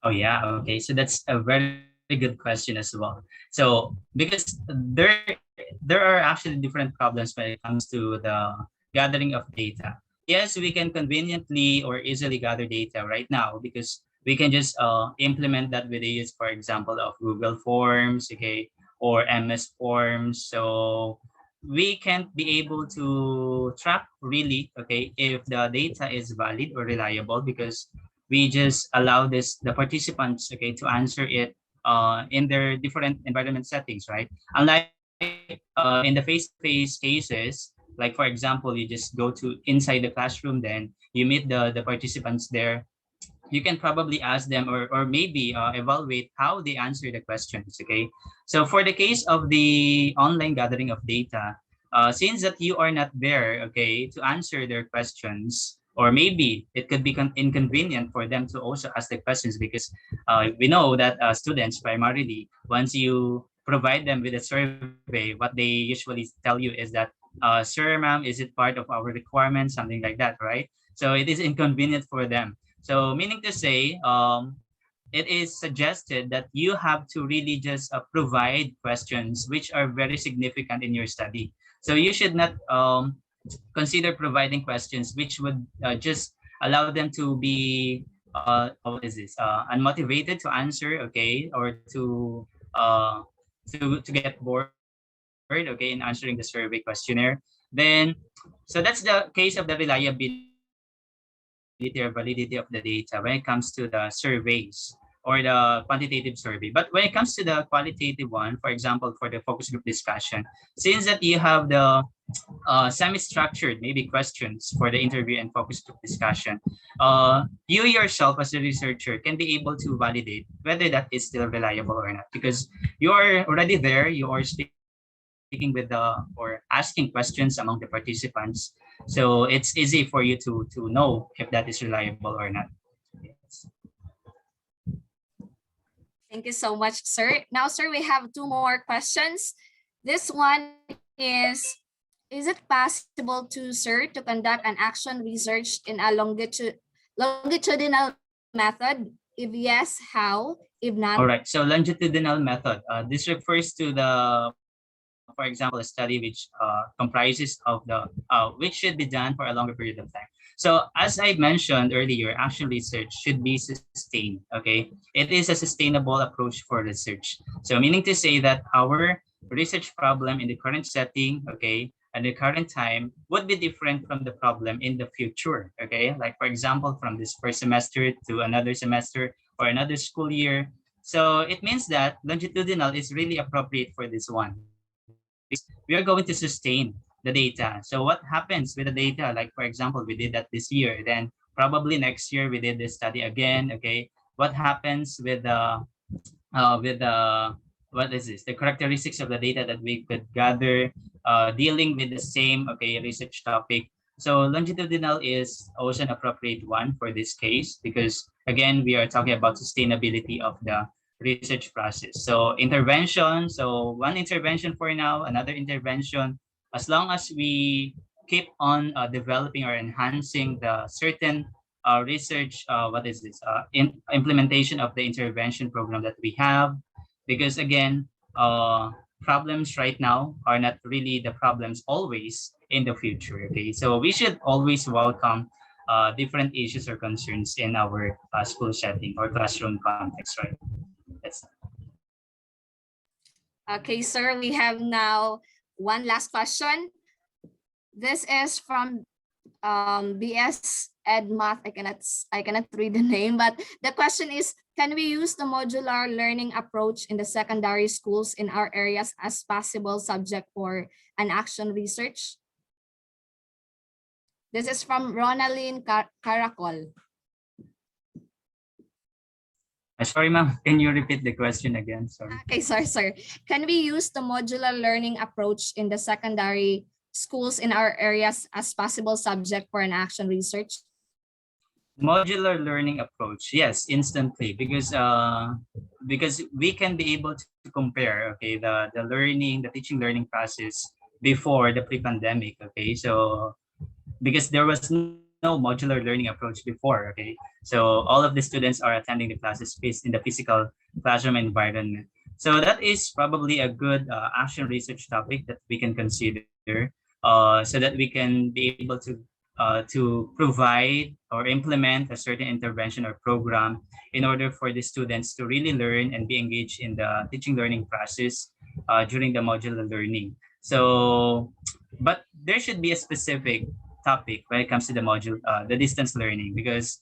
Oh yeah, okay. So that's a very good question as well. So because there are actually different problems when it comes to the gathering of data. Yes, we can conveniently or easily gather data right now because we can just implement that with the use, for example, of Google Forms, okay, or MS Forms. So we can't be able to track really, okay, if the data is valid or reliable because we just allow the participants, okay, to answer it in their different environment settings, right? Unlike in the face-to-face cases, like for example, you just go to inside the classroom, then you meet the participants there. You can probably ask them or maybe evaluate how they answer the questions, okay? So for the case of the online gathering of data, since that you are not there, okay, to answer their questions, or maybe it could be inconvenient for them to also ask the questions because we know that students primarily, once you provide them with a survey, what they usually tell you is that, sir, ma'am, is it part of our requirements, something like that, right? So it is inconvenient for them. So meaning to say, it is suggested that you have to really just provide questions which are very significant in your study. So you should not consider providing questions which would just allow them to be what is this unmotivated to answer, okay, or to get bored, okay, in answering the survey questionnaire. Then so that's the case of the reliability or validity of the data when it comes to the surveys or the quantitative survey. But when it comes to the qualitative one, for example, for the focus group discussion, since that you have the semi-structured maybe questions for the interview and focus group discussion, you yourself as a researcher can be able to validate whether that is still reliable or not because you are already there, you are speaking with the or asking questions among the participants. So it's easy for you to know if that is reliable or not. Yes. Thank you so much, sir. Now, sir, we have two more questions. This one is it possible to, sir, to conduct an action research in a longitudinal method? If yes, how? If not? All right. So longitudinal method. This refers to the, for example, a study which comprises of the which should be done for a longer period of time. So as I mentioned earlier, action research should be sustained. Okay, it is a sustainable approach for research. So meaning to say that our research problem in the current setting, okay, at the current time would be different from the problem in the future. Okay, like for example, from this first semester to another semester or another school year. So it means that longitudinal is really appropriate for this one because we are going to sustain the data. So what happens with the data? Like for example, we did that this year, then probably next year we did this study again. Okay, what happens with the what is this? The characteristics of the data that we could gather, dealing with the same research topic. So longitudinal is also an appropriate one for this case because again we are talking about sustainability of the research process. So intervention, so one intervention for now, another intervention, as long as we keep on developing or enhancing the certain research, implementation of the intervention program that we have, because again, problems right now are not really the problems always in the future. Okay, so we should always welcome different issues or concerns in our school setting or classroom context, right? That's Okay, sir, we have now one last question. This is from BS Ed Math. I cannot read the name, but the question is, can we use the modular learning approach in the secondary schools in our areas as possible subject for an action research? This is from Ronaline Caracol. sorry, ma'am. Can you repeat the question again? Sorry. Okay, sorry, sir. Can we use the modular learning approach in the secondary schools in our areas as possible subject for an action research? Modular learning approach, yes, instantly, because we can be able to compare the learning, the teaching learning process before the pre-pandemic. Okay, so because there was no modular learning approach before. Okay, so all of the students are attending the classes based in the physical classroom environment. So that is probably a good action research topic that we can consider, so that we can be able to provide or implement a certain intervention or program in order for the students to really learn and be engaged in the teaching learning process during the modular learning. So, but there should be a specific topic when it comes to the distance learning, because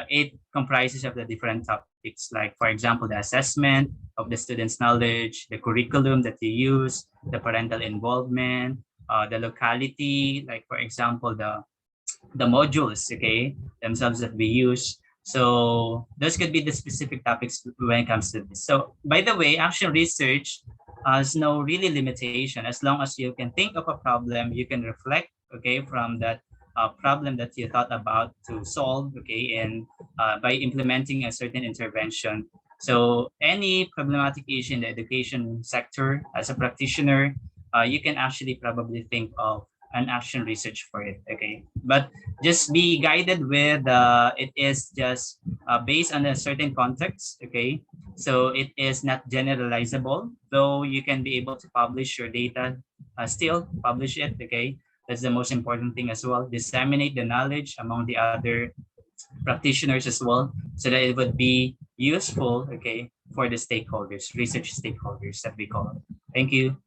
it comprises of the different topics, like for example, the assessment of the students' knowledge, the curriculum that they use, the parental involvement, the locality, like for example, the modules, okay, themselves that we use. So those could be the specific topics when it comes to this. So by the way, action research has no really limitation. As long as you can think of a problem, you can reflect, okay, from that problem that you thought about to solve, okay, and by implementing a certain intervention. So any problematic issue in the education sector, as a practitioner, you can actually probably think of an action research for it, okay? But just be guided with it is just based on a certain context, okay? So it is not generalizable, though you can be able to publish your data, still publish it, okay? That's the most important thing as well. Disseminate the knowledge among the other practitioners as well, so that it would be useful, okay, for the stakeholders, research stakeholders that we call it. Thank you.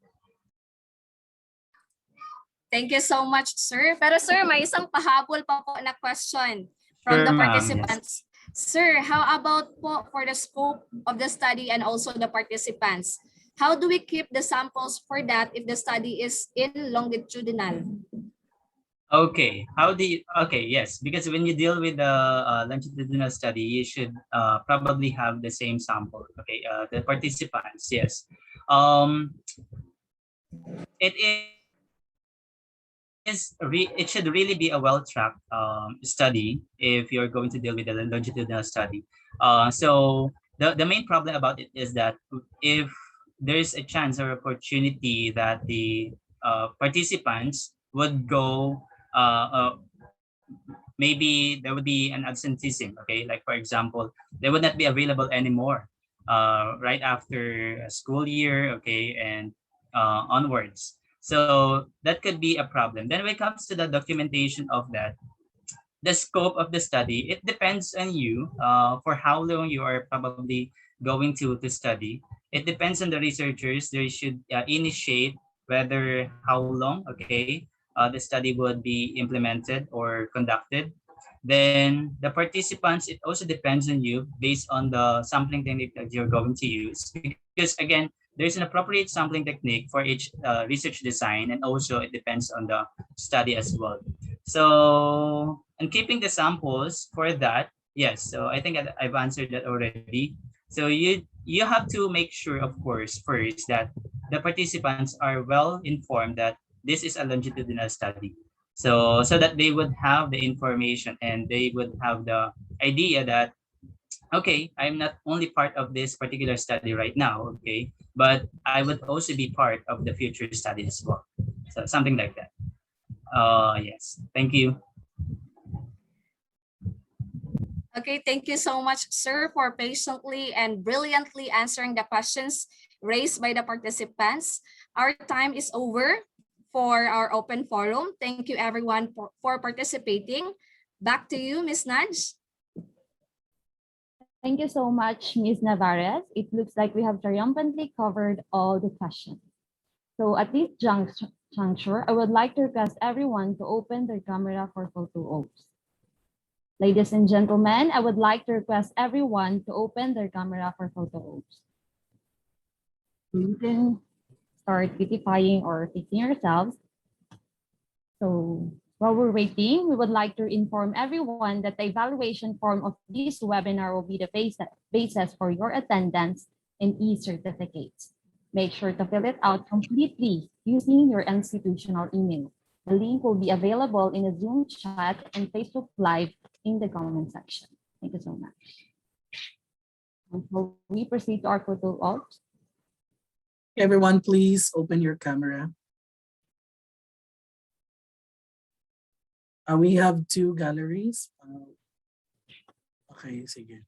Thank you so much, sir. Pero sir, may isang pahabol pa po na question from Sure, the ma'am. participants. Sir, how about po for the scope of the study and also the participants? How do we keep the samples for that if the study is in longitudinal? Okay, okay, yes, because when you deal with the longitudinal study, you should probably have the same sample, okay, the participants, yes. It it should really be a well-tracked study if you're going to deal with the longitudinal study. So the main problem about it is that if there's a chance or opportunity that the participants would go, maybe there would be an absenteeism, okay? Like for example, they would not be available anymore right after a school year, okay, and onwards. So that could be a problem. Then when it comes to the documentation of that, the scope of the study, it depends on you for how long you are probably going to study. It depends on the researchers. They should initiate whether how long, okay, the study would be implemented or conducted. Then the participants, it also depends on you based on the sampling technique that you're going to use. Because again, there's an appropriate sampling technique for each research design, and also it depends on the study as well. So, and keeping the samples for that, yes. So I think I've answered that already. So you have to make sure, of course, first that the participants are well informed that this is a longitudinal study. So that they would have the information and they would have the idea that, okay, I'm not only part of this particular study right now, okay, but I would also be part of the future study as well. So something like that. Yes, thank you. Okay, thank you so much, sir, for patiently and brilliantly answering the questions raised by the participants. Our time is over for our open forum. Thank you everyone for participating. Back to you, Ms. Naj. Thank you so much, Ms. Navarez. It looks like we have triumphantly covered all the questions. So at this juncture, I would like to request everyone to open their camera for photo ops. Ladies and gentlemen, I would like to request everyone to open their camera for photo ops. You can start beautifying or fixing yourselves. So while we're waiting, we would like to inform everyone that the evaluation form of this webinar will be the basis for your attendance and e-certificates. Make sure to fill it out completely using your institutional email. The link will be available in the Zoom chat and Facebook Live in the comment section. Thank you so much. Before we proceed to our photo ops. Everyone, please open your camera. We have two galleries. Okay, sige.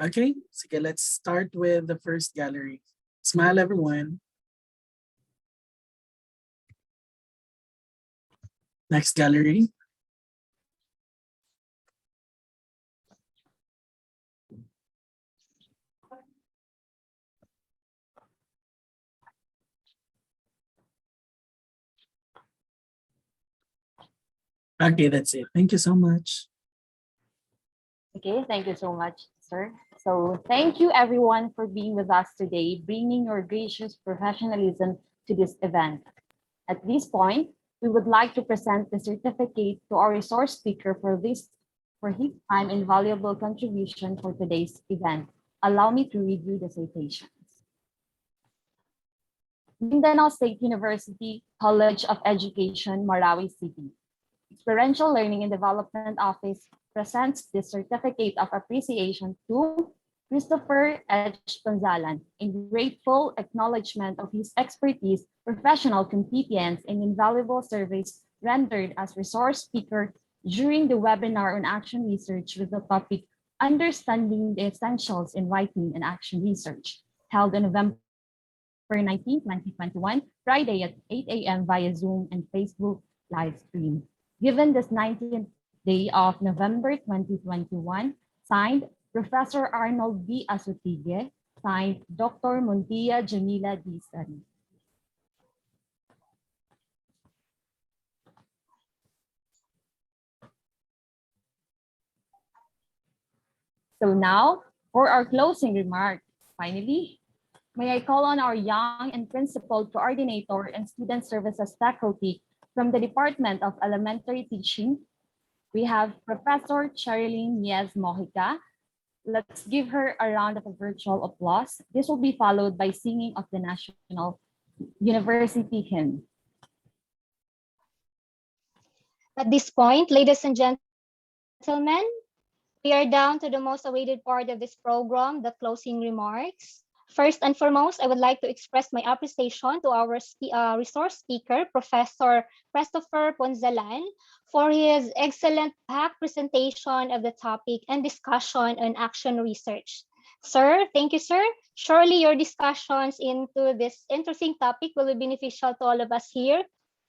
Okay, sige, let's start with the first gallery. Smile, everyone. Next gallery. Okay, that's it. Thank you so much. Okay, thank you so much, sir. So thank you everyone for being with us today, bringing your gracious professionalism to this event. At this point, we would like to present the certificate to our resource speaker for his time and valuable contribution for today's event. Allow me to read you the citations. Mindanao State University College of Education, Marawi City. Experiential Learning and Development Office presents this certificate of appreciation to Christopher H. Gonzalan in grateful acknowledgement of his expertise, professional competence, and invaluable service rendered as resource speaker during the webinar on action research with the topic Understanding the Essentials in Writing and Action Research, held on November 19, 2021, Friday at 8 a.m. via Zoom and Facebook live stream. Given this 19th day of November 2021, signed Professor Arnold B. Asutige, signed Dr. Montilla Jamila D. Sari. So now, for our closing remark, finally, may I call on our young and principal coordinator and student services faculty from the Department of Elementary Teaching. We have Professor Cherilyn Miez Mojica. Let's give her a round of virtual applause. This will be followed by singing of the National University Hymn. At this point, ladies and gentlemen, we are down to the most awaited part of this program, the closing remarks. First and foremost, I would like to express my appreciation to our resource speaker, Professor Christopher Ponzalan, for his excellent packed presentation of the topic and discussion on action research. Sir, thank you, sir. Surely your discussions into this interesting topic will be beneficial to all of us here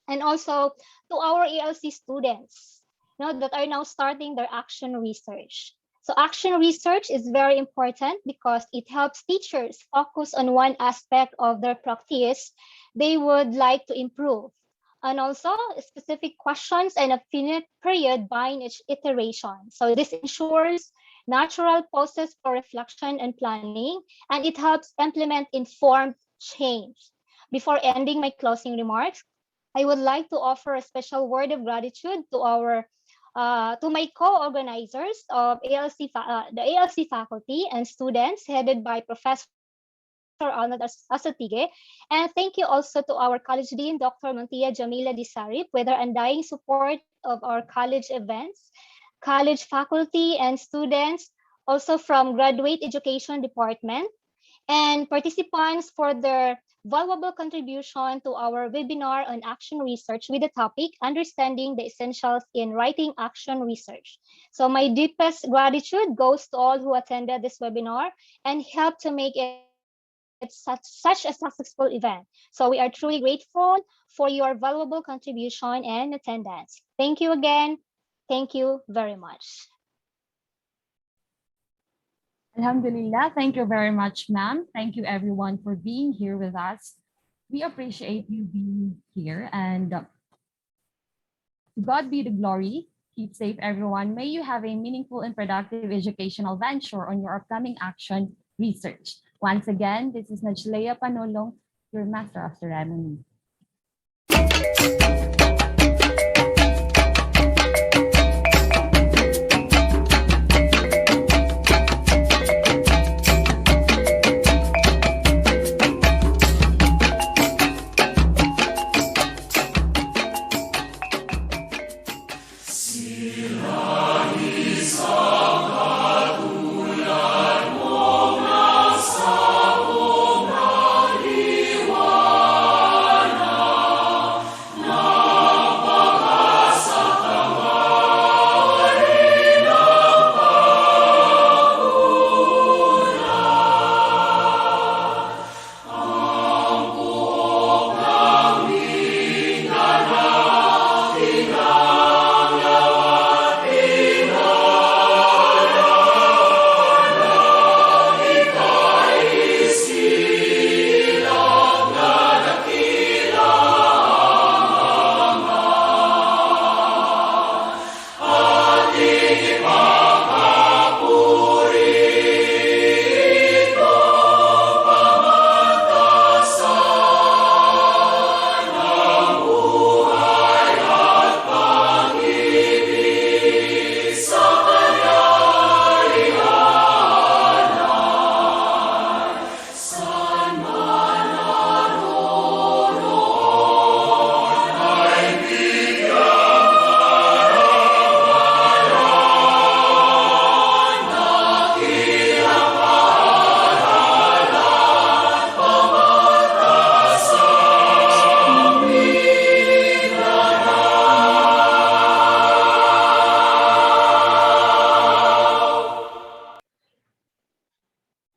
and also to our ELC students, that are now starting their action research. So action research is very important because it helps teachers focus on one aspect of their practice they would like to improve, and also specific questions and a finite period behind each iteration. So this ensures natural pauses for reflection and planning, and it helps implement informed change. Before ending my closing remarks, I would like to offer a special word of gratitude to my co-organizers of the ELC faculty and students headed by Professor Arnold Asutige. And thank you also to our College Dean, Dr. Montilla Jamila Disarip, with her undying support of our college events, college faculty and students, also from Graduate Education Department, and participants for their valuable contribution to our webinar on action research with the topic Understanding the Essentials in Writing Action Research. So my deepest gratitude goes to all who attended this webinar and helped to make it such a successful event. So we are truly grateful for your valuable contribution and attendance. Thank you again. Thank you very much. Alhamdulillah, thank you very much, ma'am. Thank you everyone for being here with us. We appreciate you being here, and to God be the glory. Keep safe, everyone. May you have a meaningful and productive educational venture on your upcoming action research. Once again, this is Najleya Panolong, your Master of Ceremony. Sirahi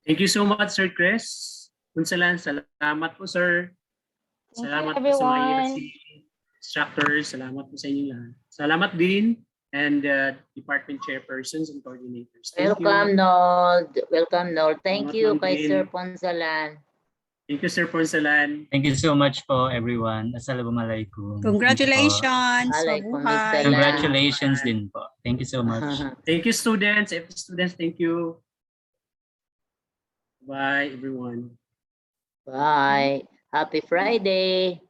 Thank you so much, Sir Chris. Kunsalan, salamat po, sir. Thank you, Salamat po sa mga everyone. ELC instructors. Salamat po sa inyo lahat. Salamat din and department chairpersons and coordinators. Thank Welcome, you. Nold. Welcome, Nold. Thank Salamat, you Ma'am kay Jane. Sir Ponsalan. Thank you, Sir Ponsalan. Thank you so much po, everyone. Assalamualaikum. Congratulations! Alaikum Mabuhay! assalam. Congratulations din po. Thank you so much. Thank you, students. Students, thank you. Bye, everyone. Bye. Happy Friday.